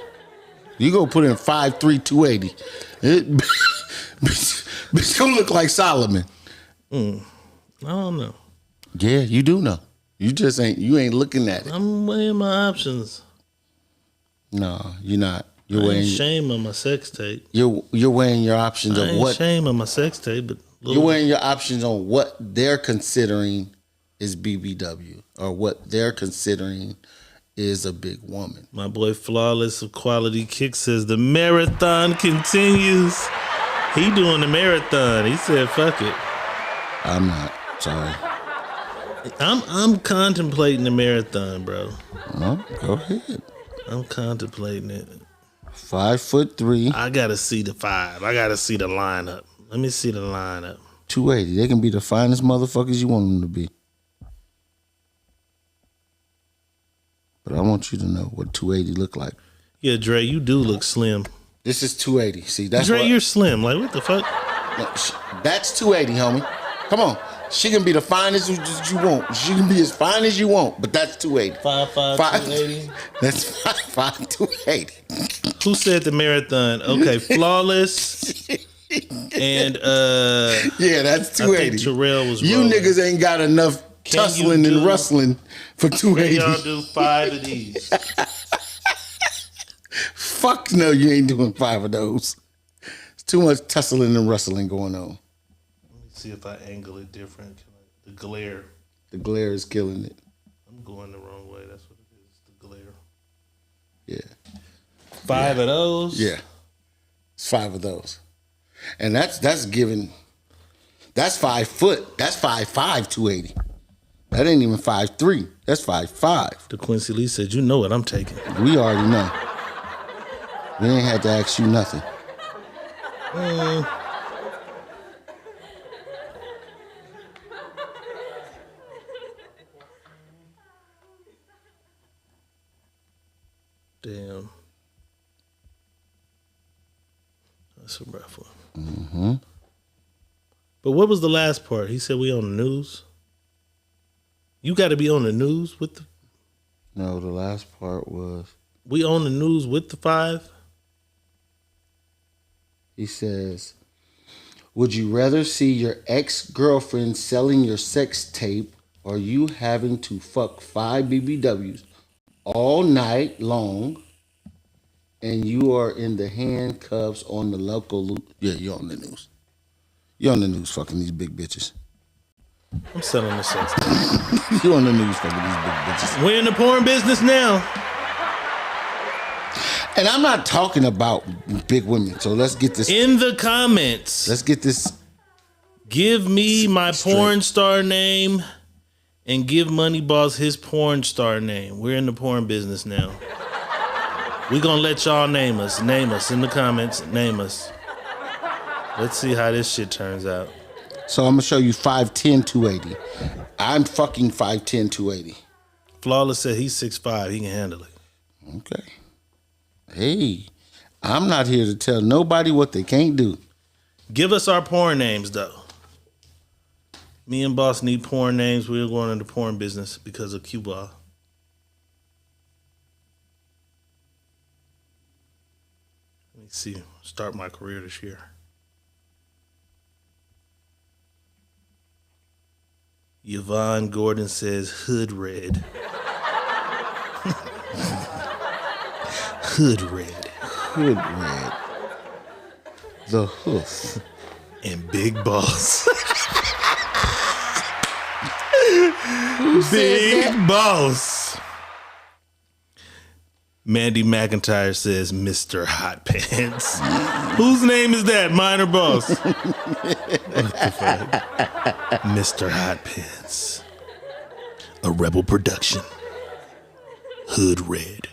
You go put in 5'3", 280. Bitch gonna look like Solomon. I don't know. Yeah, you do know. You just ain't looking at it. I'm weighing my options. No, you're not. I ain't shame on my sex tape. You're weighing your options I of ain't what shame on my sex tape, but you're weighing your options on what they're considering is BBW or what they're considering is a big woman. My boy Flawless of Quality Kick says the marathon continues. He doing the marathon. He said, "Fuck it." I'm not. Sorry. I'm contemplating the marathon, bro. No, go ahead. I'm contemplating it. 5'3". I gotta see the 5. I gotta see the lineup. Let me see the lineup. 280. They can be the finest motherfuckers you want them to be. But I want you to know what 280 look like. Yeah, Dre, you do look slim. This is 280. See, that's Dre, you're slim. Like, what the fuck? No, that's 280, homie. Come on. She can be the finest you want. She can be as fine as you want, but that's 280. 5'5", 280. That's 5'5", 280. Who said the marathon? Okay, Flawless and yeah, that's 280. I think Terrell was you rolling. Niggas ain't got enough tussling and rustling for 280. Can y'all do 5 of these? Fuck no, you ain't doing 5 of those. It's too much tussling and rustling going on. Let me see if I angle it different. The glare. The glare is killing it. I'm going the wrong way. That's what it is. The glare. Yeah. 5 of those? Yeah. It's 5 of those. And that's giving, that's 5 foot. That's 5'5", 280. That ain't even 5'3". That's 5'5". The Quincy Lee said, "You know what I'm taking." We already know. We ain't had to ask you nothing. Damn. That's a rough one. Mm-hmm. But what was the last part? He said we on the news. You got to be on the news with the... No, the last part was we on the news with the 5. He says, would you rather see your ex-girlfriend selling your sex tape or you having to fuck 5 BBWs all night long and you are in the handcuffs on the local... Yeah, you're on the news. You're on the news fucking these big bitches. I'm selling the sex tape. You're on the news fucking these big bitches. We're in the porn business now. And I'm not talking about big women, so let's get this... In the comments. Let's get this... Give me my porn star name and give Money Boss his porn star name. We're in the porn business now. We're going to let y'all name us. Name us in the comments. Name us. Let's see how this shit turns out. So I'm going to show you 5'10", 280. I'm fucking 5'10", 280. Flawless said he's 6'5". He can handle it. Okay. Hey, I'm not here to tell nobody what they can't do. Give us our porn names, though. Me and Boss need porn names. We're going into porn business because of Cuba. Let me see. Start my career this year. Yvonne Gordon says Hood Red. Hood Red. Hood Red. The Hoof. And Big Boss. Big Boss. Mandy McIntyre says Mr. Hot Pants. Whose name is that? Mine or Boss? What the fuck? Mr. Hot Pants. A Rebel production. Hood Red.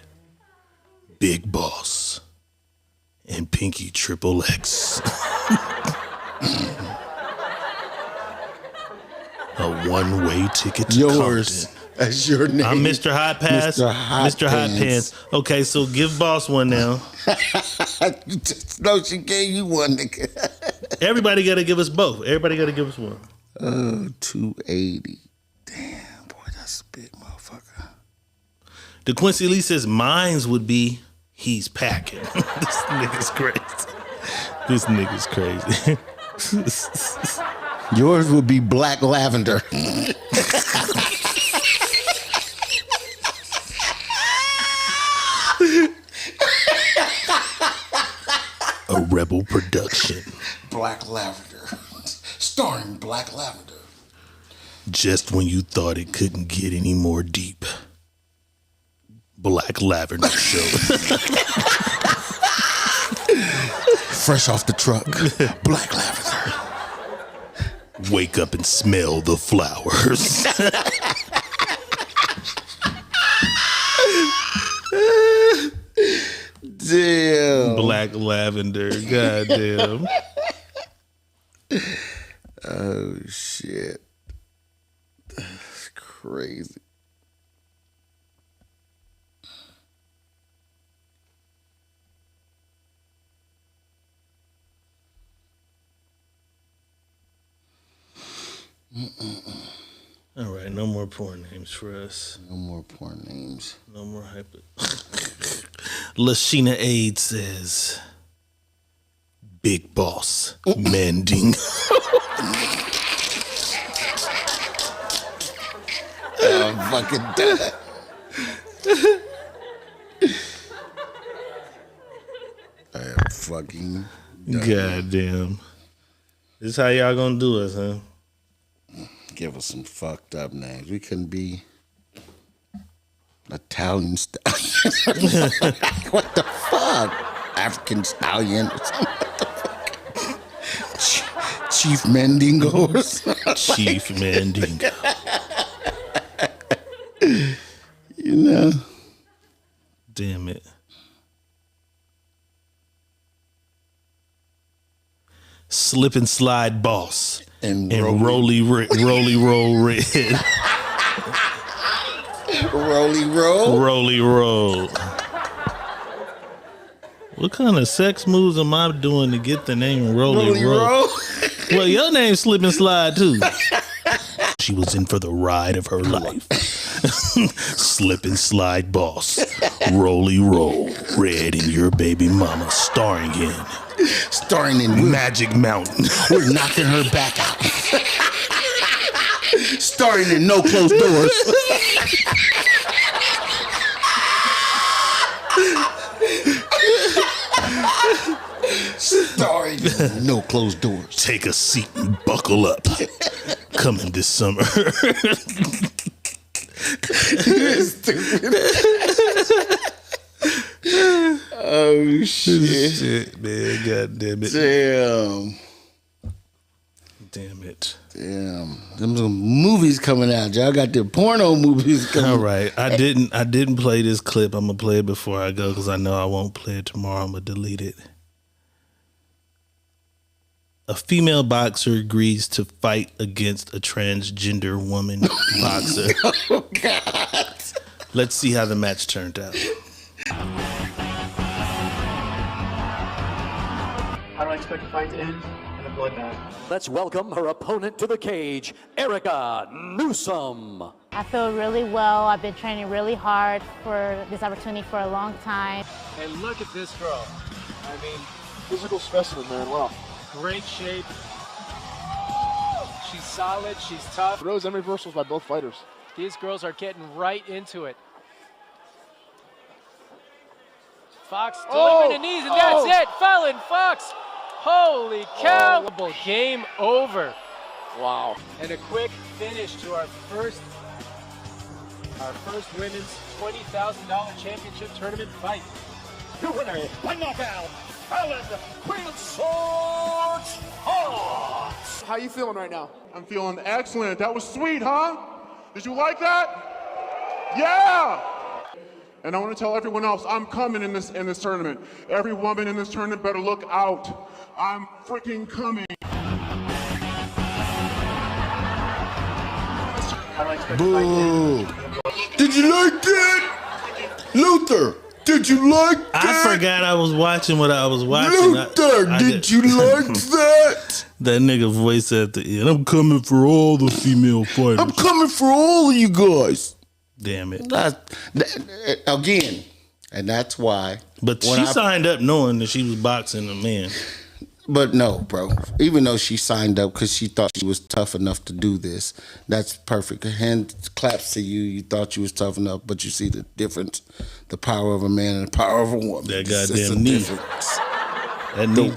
Big Boss. And Pinky Triple X. A one-way ticket to yours. Compton. That's your name. I'm Mr. Hot Pass. Mr. Hot Pants. Okay, so give Boss one now. No, she gave you one, nigga. Everybody got to give us both. Everybody got to give us one. 280. Damn, boy, that's a big motherfucker. DeQuincy Lee says mines would be he's packing. This nigga's crazy. This nigga's crazy. Yours would be Black Lavender. A Rebel production. Black Lavender. Starring Black Lavender. Just when you thought it couldn't get any more deep. Black Lavender Show. Fresh off the truck. Black Lavender. Wake up and smell the flowers. Damn. Black Lavender. Goddamn. Oh, shit. That's crazy. All right, no more porn names for us. No more porn names. No more hyper. Lashina Aid says, Big Boss Mending. I'm fucking done. I am fucking done. Goddamn. This is how y'all gonna do us, huh? Give us some fucked up names. We couldn't be Italian stallion. What the fuck? African stallion or something. What the fuck? Chief Mandingo or something. Chief Mandingo. You know. Damn it. Slip and Slide Boss. And Roly Roll Red. Roly Roll? Roly Roll. What kind of sex moves am I doing to get the name Roly Roll? Well, your name's Slip and Slide too. she was in for the ride of her life. Slip and slide boss. Rolly roll. Red and your baby mama. Starring in Magic Mountain. We're knocking her back out. Starring in No Closed Doors. Starring in No Closed Doors. Take a seat and buckle up. Coming this summer. Oh shit, man! God damn it! Damn it! Damn! Them movies coming out, y'all got the porno movies coming. All right, I didn't play this clip. I'm gonna play it before I go because I know I won't play it tomorrow. I'm gonna delete it. A female boxer agrees to fight against a transgender woman boxer. Oh God! Let's see how the match turned out. How do I expect the fight to end? In a bloodbath. Let's welcome her opponent to the cage, Erica Newsom. I feel really well. I've been training really hard for this opportunity for a long time. And look at this girl. I mean, physical specimen, man. Wow. Great shape. She's solid. She's tough. Throws and reversals by both fighters. These girls are getting right into it. Fox delivering the knees, and that's it. Fallon Fox. Holy cow. Game over. Wow. And a quick finish to our first women's $20,000 championship tournament fight. Your winner by knockout, Fallon Swords Hawks. How you feeling right now? I'm feeling excellent. That was sweet, huh? Did you like that? Yeah! And I want to tell everyone else, I'm coming in this tournament. Every woman in this tournament better look out. I'm freaking coming. Boo! Did you like that? Luther, did you like that? I forgot I was watching what I was watching. Luther, did you like that? That nigga voice at the end. I'm coming for all the female fighters. I'm coming for all of you guys. Damn it. Again, and that's why. But she signed up knowing that she was boxing a man. But no, bro. Even though she signed up because she thought she was tough enough to do this, that's perfect. Hand claps to you. You thought you was tough enough, but you see the difference. The power of a man and the power of a woman. That goddamn knee.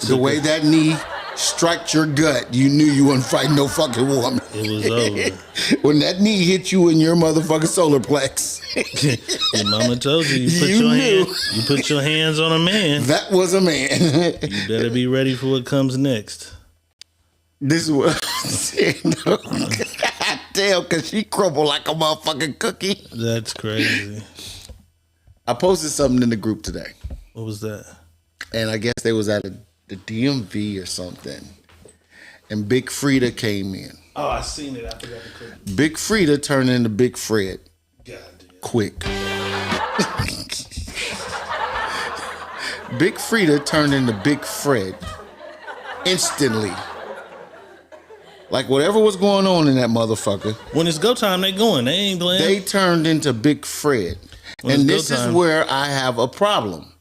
The way that knee struck your gut, you knew you wasn't fighting no fucking woman. It was over. When that knee hit you in your motherfucking solar plex. Your mama told you, you put your hands on a man. That was a man. You better be ready for what comes next. This is what I'm saying. Damn, because she crumbled like a motherfucking cookie. That's crazy. I posted something in the group today. What was that? And I guess they was at the DMV or something. And Big Frida came in. Oh, I seen it. I forgot to click. Big Frida turned into Big Fred. Quick. Big Frida turned into Big Fred instantly. Like whatever was going on in that motherfucker. When it's go time, they going. They ain't playing. They turned into Big Fred. And this is where I have a problem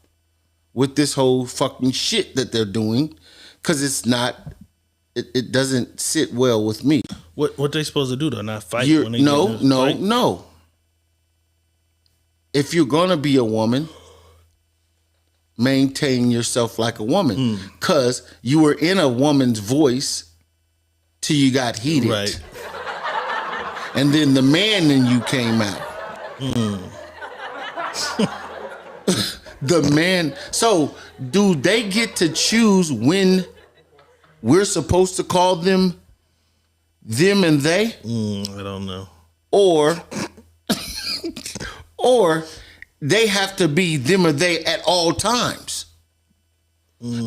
with this whole fucking shit that they're doing. Because it's not, it doesn't sit well with me. What they supposed to do though? Not fight? No. If you're gonna be a woman, maintain yourself like a woman. Cause you were in a woman's voice till you got heated. Right. And then the man in you came out. The man. So do they get to choose when we're supposed to call them and they? I don't know. Or they have to be them or they at all times.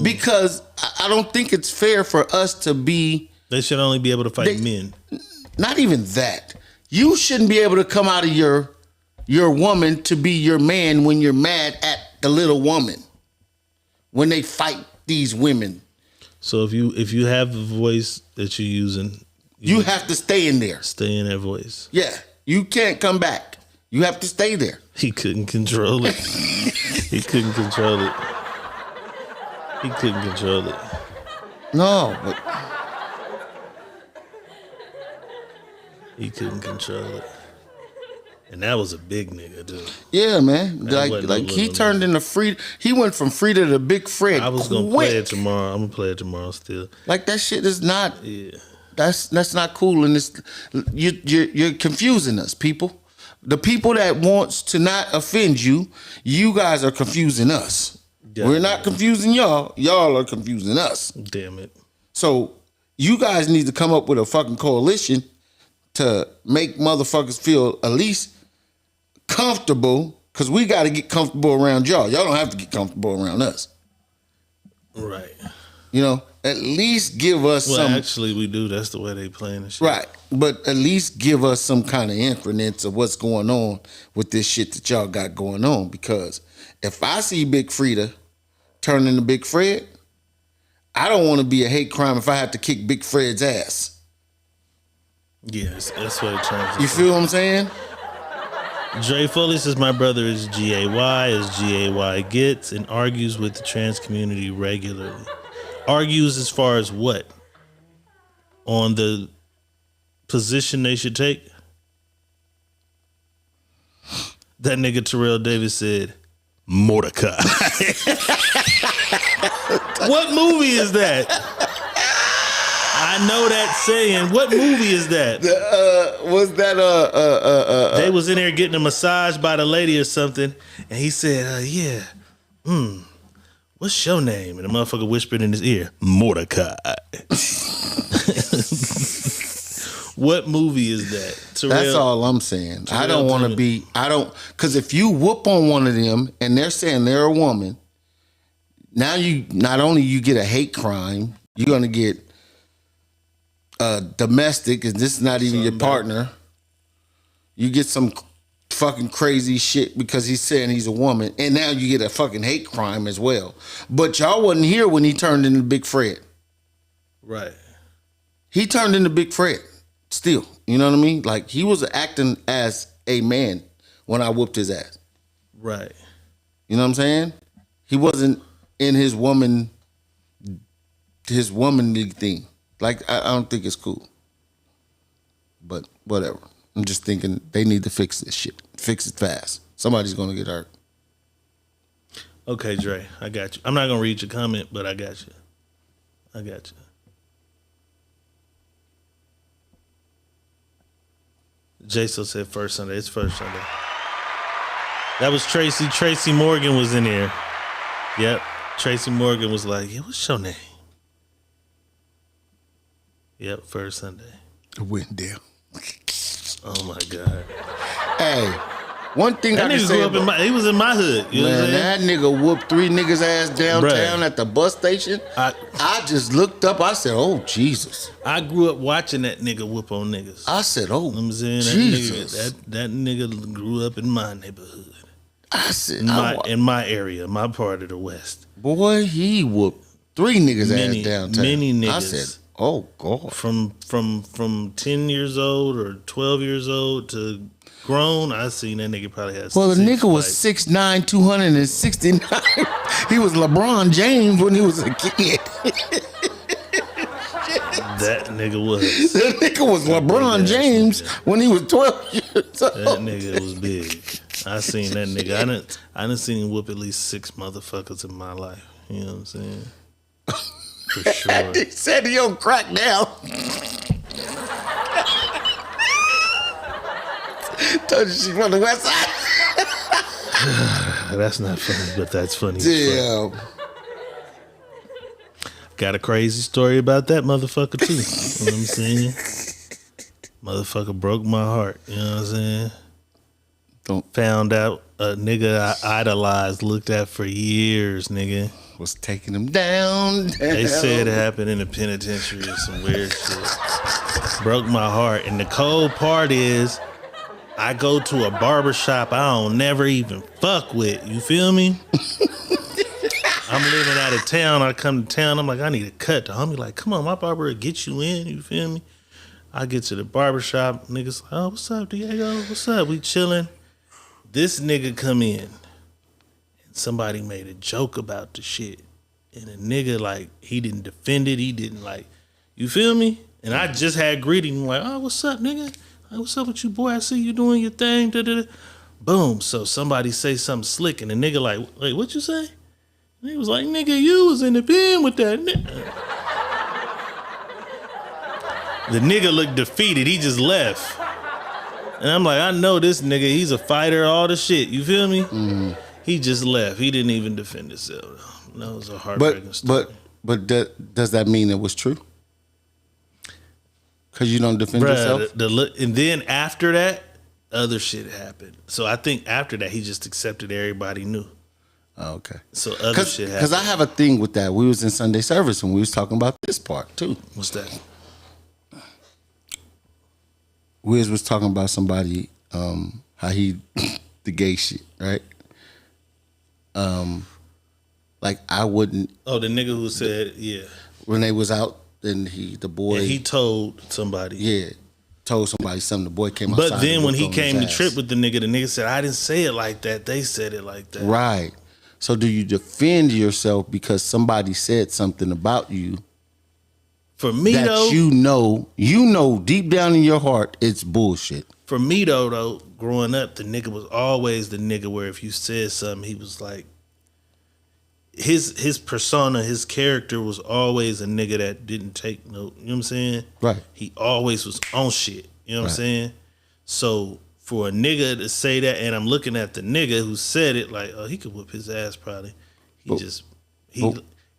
Because I don't think it's fair for us to be... They should only be able to fight men. Not even that. You shouldn't be able to come out of your woman to be your man when you're mad at the little woman. When they fight these women. So if you have the voice that you're using, You have to stay in there. Stay in that voice. Yeah. You can't come back. You have to stay there. He couldn't control it. He couldn't control it. He couldn't control it. No, but he couldn't control it. And that was a big nigga, dude. Yeah, man. That Like he turned into Frida. He went from Frida to Big Fred. I was gonna play it tomorrow. I'm gonna play it tomorrow still. Like that shit is not. Yeah. That's not cool, and it's you're confusing us, people. The people that wants to not offend you, you guys are confusing us. Yeah, we're not confusing y'all. Y'all are confusing us. Damn it. So you guys need to come up with a fucking coalition to make motherfuckers feel at least comfortable, because we got to get comfortable around y'all. Y'all don't have to get comfortable around us. Right. You know, at least give us some. Actually, we do. That's the way they playing the shit. Right. But at least give us some kind of increments of what's going on with this shit that y'all got going on. Because if I see Big Frida turn into Big Fred, I don't want to be a hate crime if I have to kick Big Fred's ass. Yes, that's what it turns. You feel what I'm saying? Dre Foley says my brother is GAY as GAY gets and argues with the trans community regularly. Argues as far as what? On the position they should take? That nigga Terrell Davis said, Mordecai. What movie is that? I know that saying. What movie is that? Was that They was in there getting a massage by the lady or something, and he said, yeah. What's your name? And the motherfucker whispered in his ear, Mordecai. What movie is that? Terrell? That's all I'm saying. I don't want to be, because if you whoop on one of them and they're saying they're a woman, now you, not only you get a hate crime, you're going to get domestic, and this is not even your partner. You get some fucking crazy shit because he's saying he's a woman, and now you get a fucking hate crime as well. But y'all wasn't here when he turned into Big Fred. Right. He turned into Big Fred still. You know what I mean? Like, he was acting as a man when I whooped his ass. Right. You know what I'm saying? He wasn't in his womanly thing. Like, I don't think it's cool. But whatever. I'm just thinking they need to fix this shit. Fix it fast. Somebody's going to get hurt. Okay, Dre, I got you. I'm not going to read your comment, but I got you. I got you. Jaso said first Sunday. It's first Sunday. That was Tracy. Tracy Morgan was in there. Yep. Tracy Morgan was like, yeah, what's your name? Yep, first Sunday. It went down. Oh my God. Hey, one thing that I can nigga say grew up he was in my hood. You know what I'm that saying? nigga whooped 3 niggas ass downtown Bruh. at the bus station. I just looked up. I said, "Oh Jesus!" I grew up watching that nigga whoop on niggas. I said, "Oh You know what I'm saying? Jesus!" That nigga grew up in my neighborhood. I said, in my area, my part of the West. Boy, he whooped 3 niggas ass downtown. Many niggas. I said, "Oh God!" From 10 years old or 12 years old to grown, I seen that nigga probably had. Well, the nigga was 6'9", 269. He was LeBron James when he was a kid. That nigga was. That nigga was LeBron James when he was 12 years old. That nigga was big. I seen that nigga. I done seen him whoop at least 6 motherfuckers in my life. You know what I'm saying? For sure. He said he on crack now. Told you she's from the West Side. That's not funny, but that's funny. Damn. Got a crazy story about that motherfucker too. You know what I'm saying? Motherfucker broke my heart. You know what I'm saying? Found out a nigga I idolized, looked at for years, nigga. Was taking him down. They said it happened in the penitentiary or some weird shit. Broke my heart. And the cold part is, I go to a barbershop I don't never even fuck with. You feel me? I'm living out of town. I come to town. I'm like, I need a cut. The homie like, come on, my barber will get you in. You feel me? I get to the barbershop, niggas like, oh, what's up, Diego? What's up? We chilling. This nigga come in, and somebody made a joke about the shit. And a nigga, like, he didn't defend it. He didn't, like, you feel me? And I just had greeted him, like, oh, what's up, nigga? Like, what's up with you, boy? I see you doing your thing. Da-da-da. Boom. So somebody say something slick, and the nigga like, wait, what you say? And he was like, nigga, you was in the pen with that nigga. The nigga looked defeated. He just left. And I'm like, I know this nigga. He's a fighter, all the shit. You feel me? Mm-hmm. He just left. He didn't even defend himself. That was a heartbreaking story. But does that mean it was true? Because you don't defend yourself? And then after that, other shit happened. So I think after that, he just accepted everybody knew. Oh, okay. So other shit happened. Because I have a thing with that. We was in Sunday service and we was talking about this part too. What's that? Wiz was talking about somebody, how he, the gay shit, right? Like I wouldn't. Oh, the nigga who said, yeah. When they was out, and the boy. Yeah, he told somebody. Yeah, told somebody something. The boy came outside. But then when he came to trip with the nigga said, I didn't say it like that. They said it like that. Right. So do you defend yourself because somebody said something about you? For me, though, you know deep down in your heart it's bullshit. For me, though, growing up, the nigga was always the nigga where if you said something, he was like, his persona, his character was always a nigga that didn't take no, you know what I'm saying? Right. He always was on shit, you know what I'm saying? So for a nigga to say that, and I'm looking at the nigga who said it, like, oh, he could whoop his ass probably.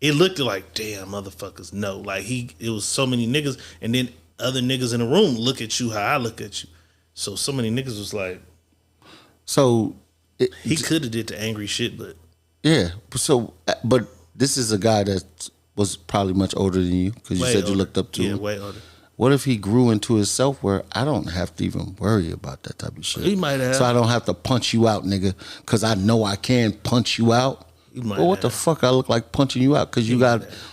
It looked like, damn, motherfuckers, no. Like, it was so many niggas, and then other niggas in the room look at you how I look at you. So many niggas was like, so he could have did the angry shit, but yeah. So, but this is a guy that was probably much older than you because you said you looked up to him. Yeah, way older. What if he grew into himself where I don't have to even worry about that type of shit? He might have. So I don't have to punch you out, nigga, because I know I can punch you out. Well, what the fuck I look like punching you out? Because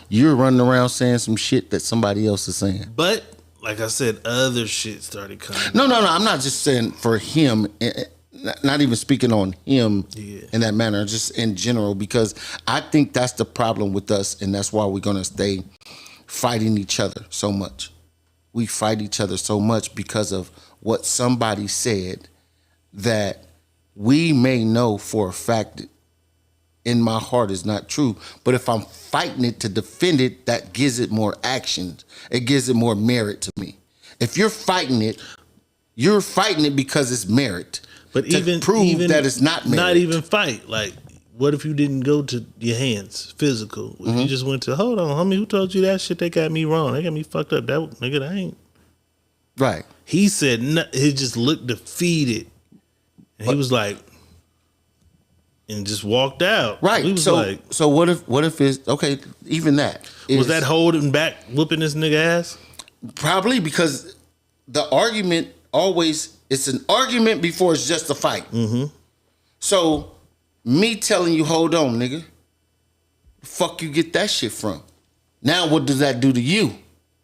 you're running around saying some shit that somebody else is saying. But like I said, other shit started coming. No. I'm not just saying for him. Not even speaking on him in that manner, just in general, because I think that's the problem with us, and that's why we're gonna stay fighting each other so much. We fight each other so much because of what somebody said that we may know for a fact in my heart is not true, but if I'm fighting it to defend it, that gives it more action. It gives it more merit to me. If you're fighting it because it's merit. But even that it's not merit. Not even fight. Like, what if you didn't go to your hands, physical? If you just went to, hold on, homie, who told you that shit? They got me wrong. They got me fucked up. That nigga, that ain't. Right. He said, he just looked defeated. And he was like, and just walked out. Right. We was so what if it's, okay, even that. Was that holding back, whooping this nigga ass? Probably, because the argument always, it's an argument before it's just a fight. Mm-hmm. So me telling you, hold on, nigga, the fuck you get that shit from? Now what does that do to you?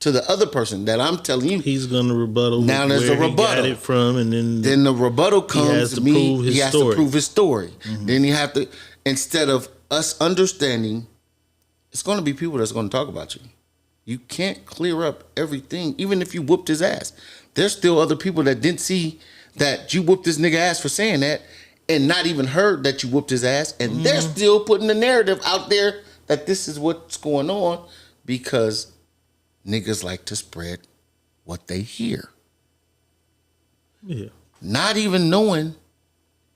To the other person that I'm telling you, he's gonna rebuttal. Now there's a rebuttal. He got it from, and then the rebuttal comes. He has to prove his story. To prove his story. Mm-hmm. Then you have to, instead of us understanding, it's going to be people that's going to talk about you. You can't clear up everything, even if you whooped his ass. There's still other people that didn't see that you whooped this nigga ass for saying that, and not even heard that you whooped his ass, and they're still putting the narrative out there that this is what's going on because niggas like to spread what they hear. Yeah. Not even knowing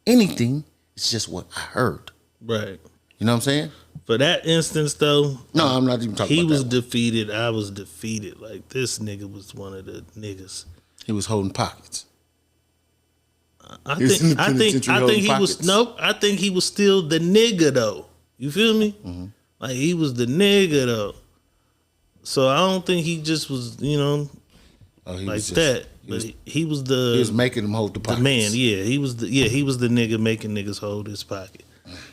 anything. It's just what I heard. Right. You know what I'm saying? For that instance, though. No, I'm not even talking about that. He was defeated. I was defeated. Like, this nigga was one of the niggas. He was holding pockets. I think he was still the nigga, though. You feel me? Mm-hmm. Like, he was the nigga, though. So I don't think he just was, like that. But he was the. He was making them hold the pockets. The man, yeah. He was the nigga making niggas hold his pocket.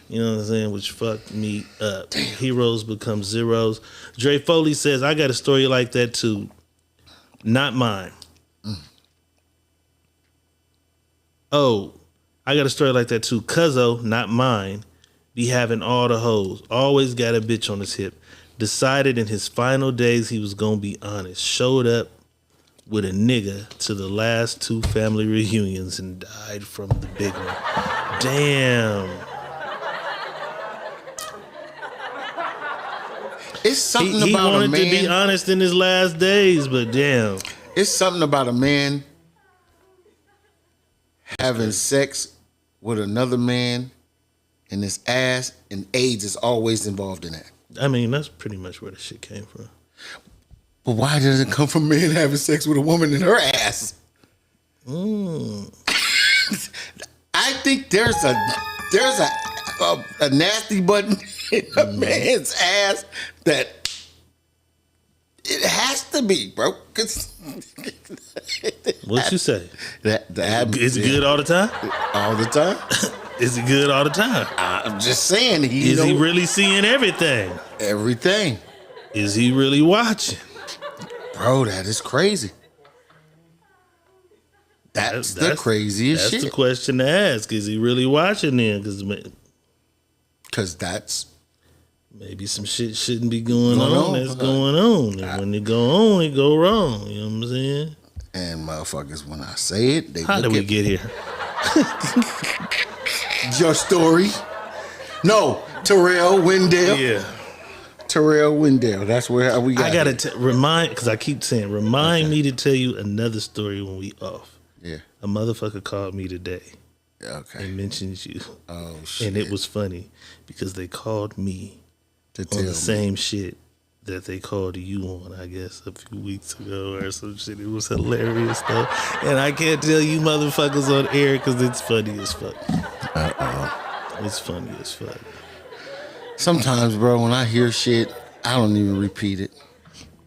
You know what I'm saying? Which fucked me up. Damn. Heroes become zeros. Dre Foley says, I got a story like that too. Not mine. Oh, I got a story like that too. Cuzzo, not mine, be having all the hoes. Always got a bitch on his hip. Decided in his final days he was gonna be honest. Showed up with a nigga to the last 2 family reunions and died from the big one. Damn. It's something he about a wanted man. to be honest in his last days, but damn. It's something about a man having sex with another man and his ass, and AIDS is always involved in that. I mean, that's pretty much where the shit came from. But why does it come from men having sex with a woman in her ass? I think there's a nasty button in a man's ass that it has to be, bro. What you say? Is it good all the time? All the time? Is it good all the time? I'm just saying. Is he really seeing everything? Everything. Is he really watching? Bro, that is crazy. That's the craziest shit. That's the question to ask. Is he really watching then? Because that's... Maybe some shit shouldn't be going on that's going on. And when it go on, it go wrong. You know what I'm saying? And motherfuckers, when I say it, they How did we get here? Your story? No, Terrell Wendell. Yeah. Terrell Wendell. That's where we got I got to remind, because I keep saying, remind me to tell you another story when we off. Yeah. A motherfucker called me today. Okay. And mentioned you. Oh, shit. And it was funny because they called me to on the same shit that they called you on, I guess, a few weeks ago or some shit. It was hilarious, though. And I can't tell you motherfuckers on air because it's funny as fuck. It's funny as fuck. Sometimes, bro, when I hear shit, I don't even repeat it.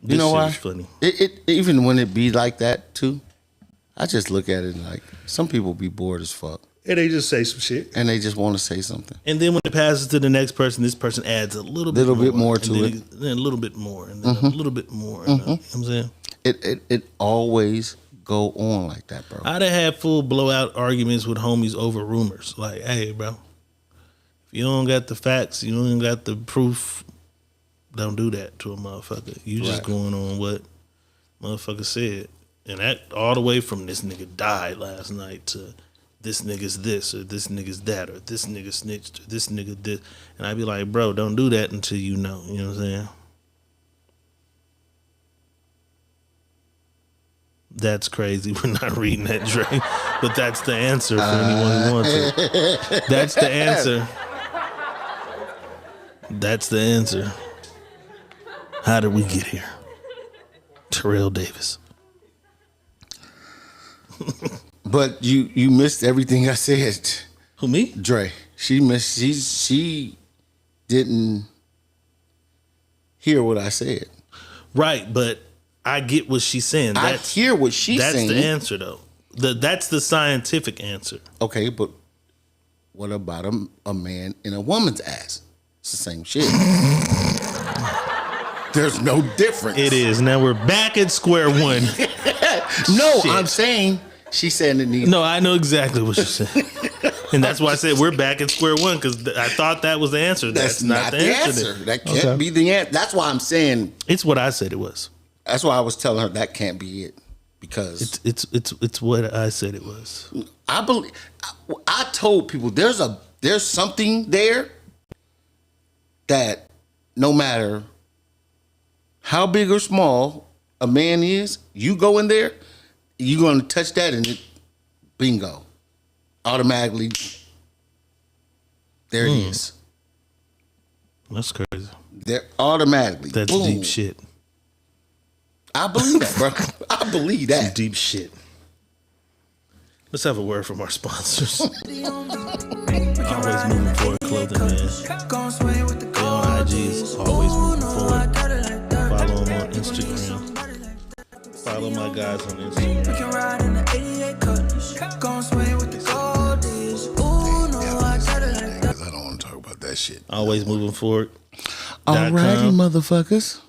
You know why? This shit is funny. It even when it be like that, too, I just look at it like, some people be bored as fuck. And they just say some shit. And they just want to say something. And then when it passes to the next person, this person adds a little bit more to and it. then a little bit more, and then a little bit more. You know what I'm saying? It always go on like that, bro. I'd have had full blowout arguments with homies over rumors. Like, hey, bro, if you don't got the facts, you don't got the proof, don't do that to a motherfucker. You just going on what motherfucker said. And that all the way from this nigga died last night to this nigga's this or this nigga's that or this nigga snitched or this nigga this. And I'd be like, bro, don't do that until you know. You know what I'm saying? That's crazy. We're not reading that, Dre. But that's the answer for anyone who wants it. That's the answer. That's the answer. How did we get here? Terrell Davis. But you missed everything I said. Who, me? Dre. She didn't hear what I said. Right, but I get what she's saying. I hear what she's saying. That's the answer, though. That's the scientific answer. Okay, but what about a man in a woman's ass? It's the same shit. There's no difference. It is. Now we're back at square one. No, Shit. I'm saying she's saying it needs. No, I know exactly what you're saying. And that's why I said we're back at square one, because I thought that was the answer. That's not the answer. That can't be the answer. That's why I'm saying it's what I said it was. That's why I was telling her that can't be it, because it's what I said it was. I believe. I told people there's something there that no matter how big or small a man is, you go in there, you're going to touch that and it, bingo, automatically, there it is. That's crazy. There automatically. That's boom. deep shit. I believe that, bro. I believe that. Some deep shit. Let's have a word from our sponsors. Always moving forward clothing, man. They on IG is always moving forward. Follow them on Instagram. Follow my guys on Instagram. I don't want to talk about that shit. Always moving forward. Alrighty, motherfuckers.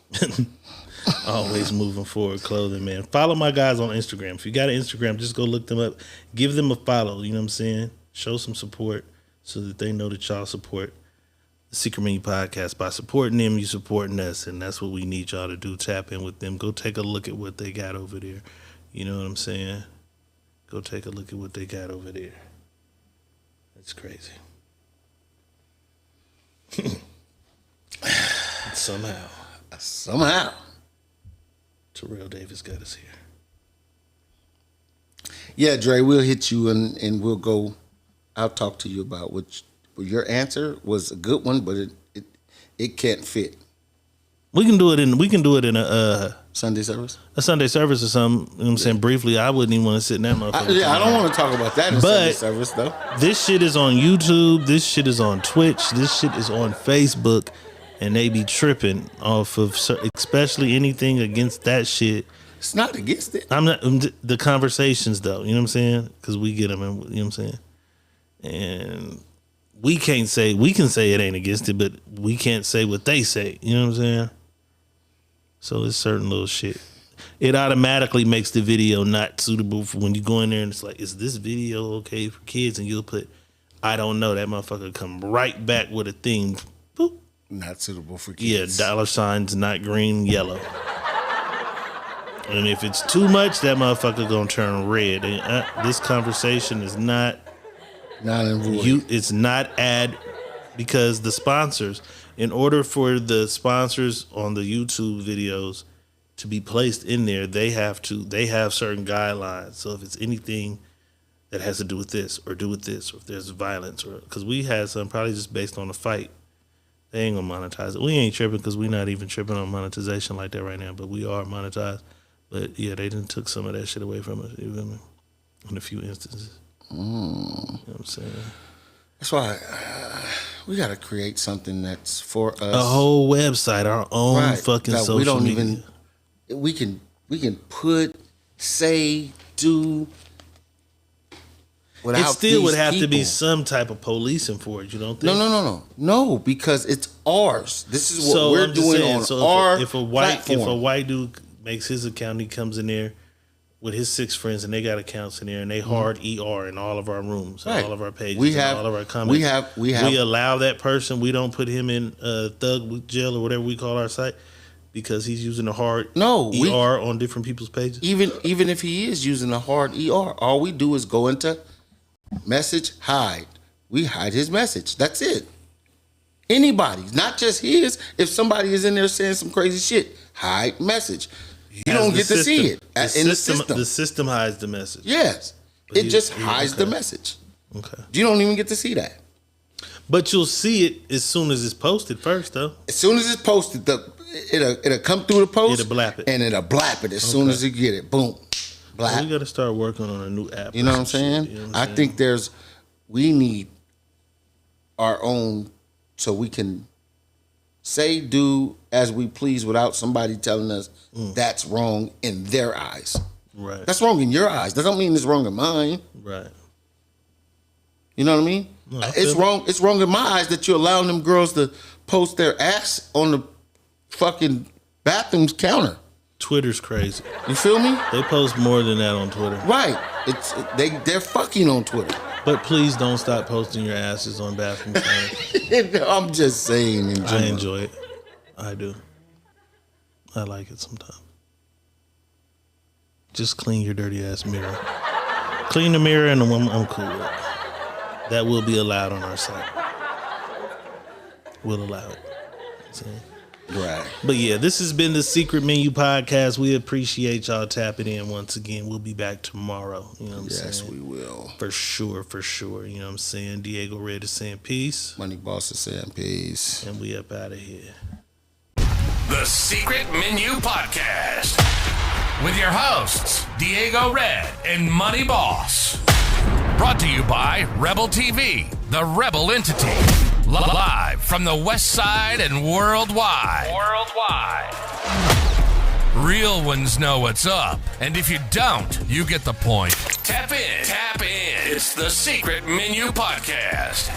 Always moving forward clothing, man. Follow my guys on Instagram. If you got an Instagram, just go look them up. Give them a follow. You know what I'm saying? Show some support so that they know that y'all support the Secret Menu Podcast. By supporting them, you supporting us, and that's what we need y'all to do. Tap in with them. Go take a look at what they got over there. You know what I'm saying? Go take a look at what they got over there. That's crazy. Somehow. Terrell Davis got us here. Yeah, Dre, we'll hit you and we'll go. I'll talk to you about which your answer was a good one, but it can't fit. We can do it in a Sunday service. A Sunday service or something. You know what I'm saying? Briefly, I wouldn't even want to sit in that motherfucker. I don't want to talk about that in Sunday service though. This shit is on YouTube. This shit is on Twitch. This shit is on Facebook. And they be tripping off of, especially anything against that shit. It's not against it. I'm not the conversations though. You know what I'm saying? Because we get them, and you know what I'm saying. And we can say it ain't against it, but we can't say what they say. You know what I'm saying? So it's certain little shit. It automatically makes the video not suitable for when you go in there and it's like, is this video okay for kids? And you'll put, I don't know. That motherfucker come right back with a thing. Boop. Not suitable for kids. Yeah, $signs, not green, yellow. And if it's too much, that motherfucker gonna turn red. And, this conversation is not it's not ad because the sponsors, in order for the sponsors on the YouTube videos to be placed in there, they have certain guidelines. So if it's anything that has to do with this, or if there's violence, or because we had some probably just based on a fight. They ain't gonna monetize it. We ain't tripping because we not even tripping on monetization like that right now, but we are monetized. But yeah, they done took some of that shit away from us, you feel me? In a few instances. You know what I'm saying? That's why we gotta create something that's for us. A whole website, our own fucking social we don't media. We can put, say, do. It still would have to be some type of policing for it, you don't think? No, because it's ours. This is what we're doing on our platform. If a white dude makes his account, he comes in there with his 6 friends and they got accounts in there and they hard ER in all of our rooms, and all of our pages, and all of our comments. We allow that person. We don't put him in thug jail or whatever we call our site because he's using a hard ER on different people's pages. Even if he is using a hard ER, all we do is go into message, hide. We hide his message. That's it. Anybody's, not just his. If somebody is in there saying some crazy shit, hide message. You don't get to see it in the system. The system hides the message. Yes. It just hides the message. Okay. You don't even get to see that. But you'll see it as soon as it's posted first, though. As soon as it's posted, it'll come through the post. It'll blap it. And it'll blap it as soon as you get it. Boom. Well, we got to start working on a new app. You know what I'm saying? You know what I think we need our own so we can say, do as we please without somebody telling us that's wrong in their eyes. Right. That's wrong in your eyes. That don't mean it's wrong in mine. Right. You know what I mean? No, I it's wrong. It's wrong in my eyes that you're allowing them girls to post their ass on the fucking bathroom's counter. Twitter's crazy. You feel me? They post more than that on Twitter. Right. They're fucking on Twitter. But please don't stop posting your asses on bathroom counters. I'm just saying in general. I enjoy it. I do. I like it sometimes. Just clean your dirty ass mirror. Clean the mirror and I'm cool with it. That will be allowed on our site. We'll allow it. See? Right. But yeah, this has been the Secret Menu Podcast. We appreciate y'all tapping in once again. We'll be back tomorrow. You know what I'm saying? Yes, we will. For sure. You know what I'm saying? Diego Red is saying peace. Money Boss is saying peace. And we up out of here. The Secret Menu Podcast with your hosts, Diego Red and Money Boss. Brought to you by Rebel TV, the Rebel entity. Live from the West Side and worldwide. Real ones know what's up. And if you don't, you get the point. Tap in. It's the Secret Menu Podcast.